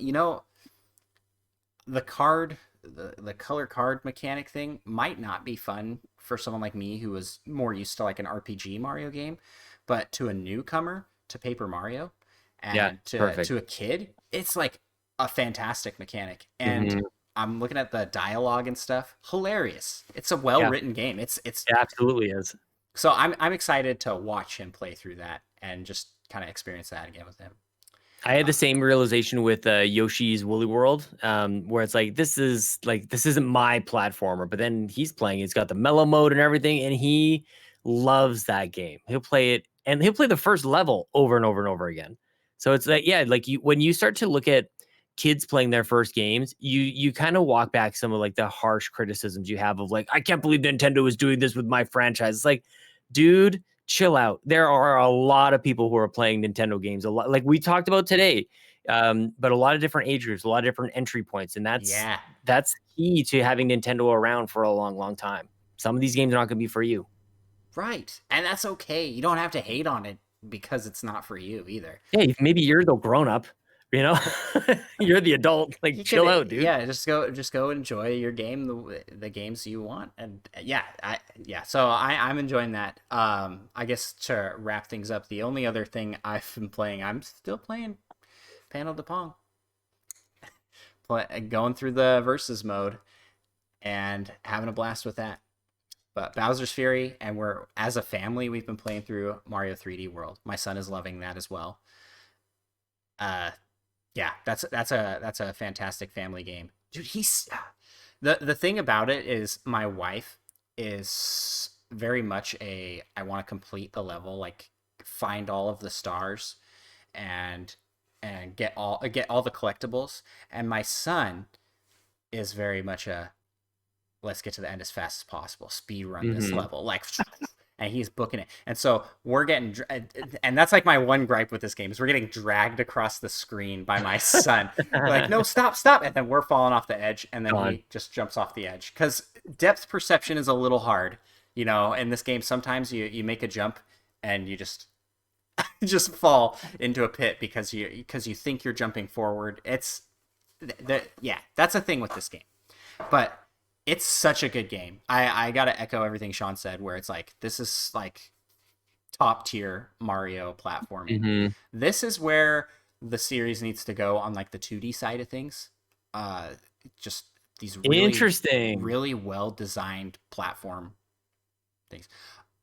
the color card mechanic thing might not be fun for someone like me who was more used to like an RPG Mario game. But to a newcomer to Paper Mario and to a kid, it's like a fantastic mechanic. And I'm looking at the dialogue and stuff. Hilarious. It's a well-written game. It absolutely is. So I'm excited to watch him play through that and just kind of experience that again with him. I had the same realization with Yoshi's Woolly World, where it's like this isn't my platformer, but then he's playing. He's got the mellow mode and everything, and he loves that game. He'll play it, and he'll play the first level over and over and over again. So it's like, when you start to look at kids playing their first games, you kind of walk back some of like the harsh criticisms you have of like, I can't believe Nintendo is doing this with my franchise. It's like, dude, chill out. There are a lot of people who are playing Nintendo games, a lot like we talked about today, but a lot of different age groups, a lot of different entry points, and that's key to having Nintendo around for a long, long time. Some of these games are not going to be for you. Right. And that's okay. You don't have to hate on it because it's not for you either. Yeah, maybe you're the grown up. You know, you're the adult. Like, You chill could, out, dude. yeah, just go enjoy your game, the games you want, and So I'm enjoying that. I guess to wrap things up, the only other thing I've been playing, I'm still playing Panel de Pong, going through the versus mode and having a blast with that. But Bowser's Fury, and we're as a family, we've been playing through Mario 3D World. My son is loving that as well. Yeah, that's a fantastic family game, dude. The thing about it is my wife is very much I want to complete the level, like find all of the stars and get all the collectibles, and my son is very much let's get to the end as fast as possible, speed run this level, like, and he's booking it. And so we're getting, and that's like my one gripe with this game is we're getting dragged across the screen by my son. We're like, no, stop. And then we're falling off the edge, and then he just jumps off the edge. Because depth perception is a little hard, you know, in this game. Sometimes you make a jump and you just fall into a pit because you think you're jumping forward. That's a thing with this game. But it's such a good game. I gotta echo everything Sean said, where it's like, this is like top tier Mario platforming. This is where the series needs to go on like the 2D side of things. Just these really well designed platform things.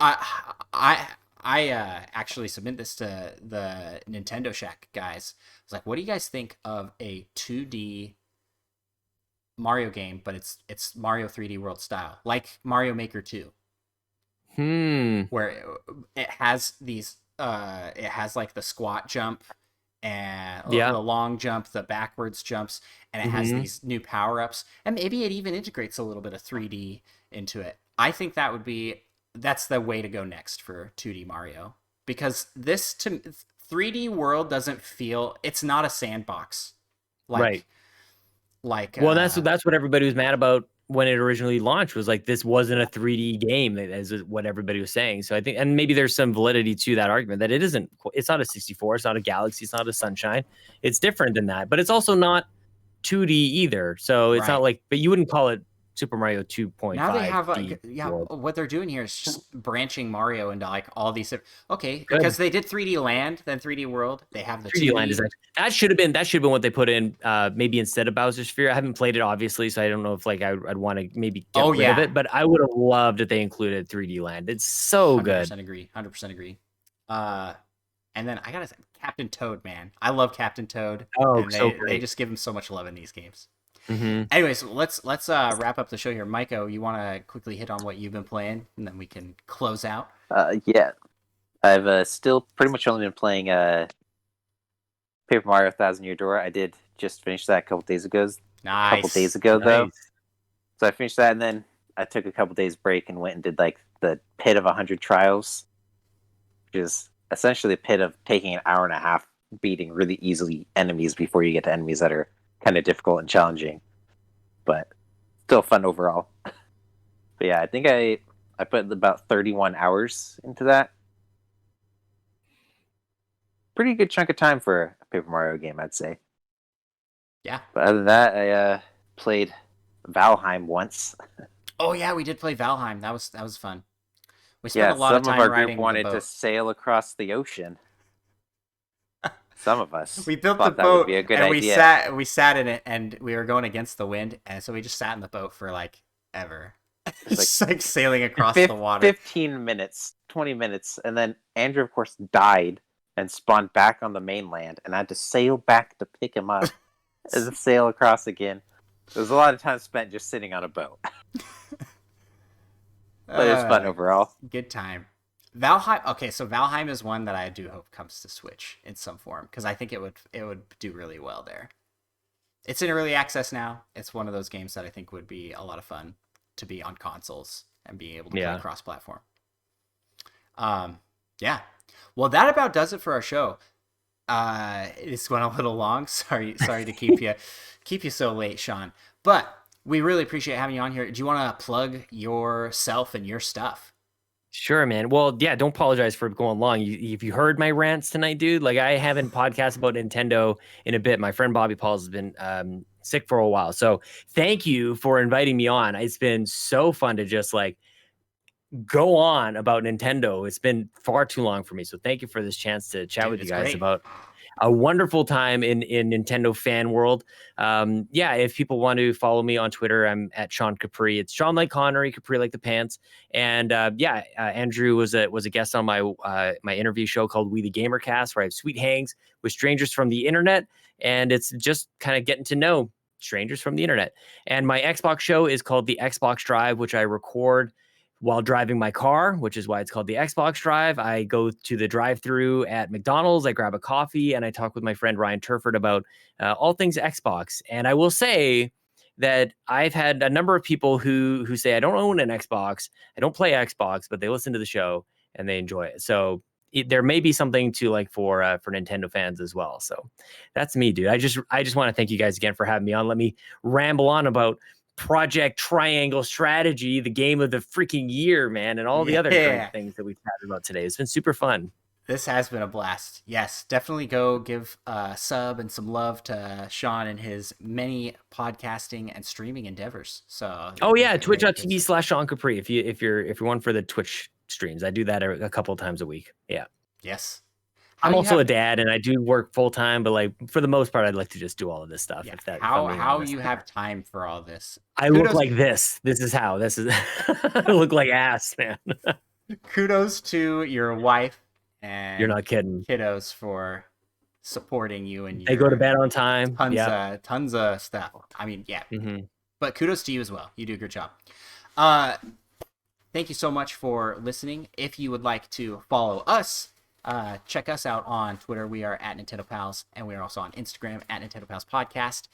I actually submit this to the Nintendo Shack guys. I was like, what do you guys think of a 2D Mario game, but it's Mario 3D World style, like Mario Maker 2, where it has these it has like the squat jump and the long jump, the backwards jumps, and it has these new power-ups, and maybe it even integrates a little bit of 3D into it. I think that's the way to go next for 2D Mario, because 3D World doesn't feel, it's not a sandbox, right. Well, that's what everybody was mad about when it originally launched, was like, this wasn't a 3D game, as what everybody was saying. So I think, and maybe there's some validity to that argument, that it's not a 64, it's not a Galaxy, it's not a Sunshine. It's different than that, but it's also not 2D either. So it's not like, but you wouldn't call it Super Mario 2.5. Now they have what they're doing here is just branching Mario into like all these. Okay, because they did 3D Land, then 3D World. They have the 3D Land. That should have been what they put in, maybe instead of Bowser's Fury. I haven't played it, obviously, so I don't know if like I'd want to maybe get rid of it. But I would have loved if they included 3D Land. It's so 100% good. 100% agree. And then I gotta say, Captain Toad, man, I love Captain Toad. Oh, and so great. They just give him so much love in these games. Anyways, let's wrap up the show here. Maiko, you want to quickly hit on what you've been playing, and then we can close out? Yeah, I've still pretty much only been playing Paper Mario 1000 Year Door. I did just finish that a couple days ago. Though. So I finished that, and then I took a couple days break and went and did like the Pit of 100 Trials, which is essentially a pit of taking an hour and a half beating really easily enemies before you get to enemies that are kind of difficult and challenging, but still fun overall. But yeah, I think I put about 31 hours into that. Pretty good chunk of time for a Paper Mario game, I'd say. Yeah. But other than that, I played Valheim once. Oh yeah, we did play Valheim. That was fun. We spent a lot of time some of our riding group wanted the boat. to sail across the ocean. Some of us. We built the boat and we sat in it, and we were going against the wind, and so we just sat in the boat for like ever. Just like sailing across the water. 15 minutes, 20 minutes, and then Andrew, of course, died and spawned back on the mainland, and I had to sail back to pick him up and sail across again. There was a lot of time spent just sitting on a boat. But it was fun overall. Good time. Valheim. Okay, so Valheim is one that I do hope comes to Switch in some form, because I think it would do really well there. It's in early access now. It's one of those games that I think would be a lot of fun to be on consoles and be able to play cross-platform. Yeah. Well, that about does it for our show. This went a little long. Sorry to keep you so late, Sean. But we really appreciate having you on here. Do you want to plug yourself and your stuff? Sure, man. Well, yeah, don't apologize for going long. If you heard my rants tonight, dude, like I haven't podcast about Nintendo in a bit. My friend Bobby Pauls has been sick for a while. So thank you for inviting me on. It's been so fun to just like go on about Nintendo. It's been far too long for me. So thank you for this chance to chat Dude, with you it's guys great. about a wonderful time in Nintendo fan world. Yeah, if people want to follow me on Twitter, I'm at Sean Capri. It's Sean like Connery, Capri like the pants. And Andrew was a guest on my my interview show called We the Gamercast, where I have sweet hangs with strangers from the internet, and it's just kind of getting to know strangers from the internet. And my Xbox show is called the Xbox Drive, which I record while driving my car, which is why it's called the Xbox Drive. I go to the drive-through at McDonald's, I grab a coffee, and I talk with my friend Ryan Turford about all things Xbox. And I will say that I've had a number of people who say, I don't own an Xbox, I don't play Xbox, but they listen to the show and they enjoy it. So there may be something to like for Nintendo fans as well. So that's me, dude. I just want to thank you guys again for having me on. Let me ramble on about Project Triangle Strategy, the game of the freaking year, man, and all the other great things that we've chatted about today. It's been super fun. This has been a blast. Yes, definitely go give a sub and some love to Sean and his many podcasting and streaming endeavors. So, oh yeah, twitch.tv/Sean Capri. If you're one for the Twitch streams, I do that a couple times a week. Yeah. Yes. I'm also a dad, and I do work full time, but like for the most part, I'd like to just do all of this stuff. Yeah. If how you have time for all this? I look like this. This is how. This is. I look like ass, man. Kudos to your wife and you're not kidding. Kiddos for supporting you, and they go to bed on time. Tons of stuff. I mean, yeah. Mm-hmm. But kudos to you as well. You do a good job. Thank you so much for listening. If you would like to follow us, check us out on Twitter. We are at Nintendo Pals, and we are also on Instagram at Nintendo Pals Podcast.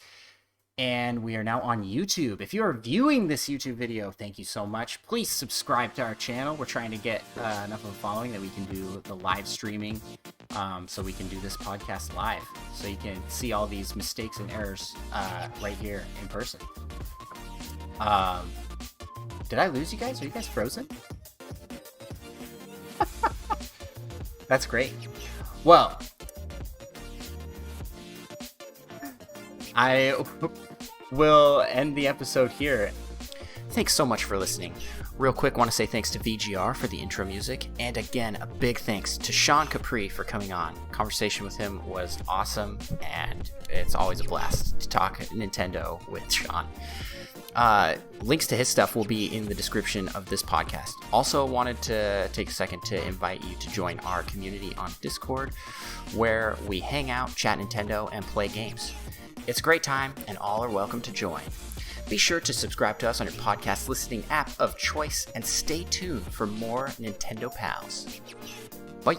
And we are now on YouTube. If you are viewing this YouTube video, thank you so much. Please subscribe to our channel. We're trying to get enough of a following that we can do the live streaming, so we can do this podcast live. So you can see all these mistakes and errors right here in person. Did I lose you guys? Are you guys frozen? That's great. Well, I will end the episode here. Thanks so much for listening. Real quick, want to say thanks to VGR for the intro music, and again, a big thanks to Sean Capri for coming on. Conversation with him was awesome, and it's always a blast to talk Nintendo with Sean. Links to his stuff will be in the description of this podcast. Also wanted to take a second to invite you to join our community on Discord, where we hang out, chat Nintendo, and play games. It's a great time, and all are welcome to join. Be sure to subscribe to us on your podcast listening app of choice, and stay tuned for more Nintendo Pals. Bye!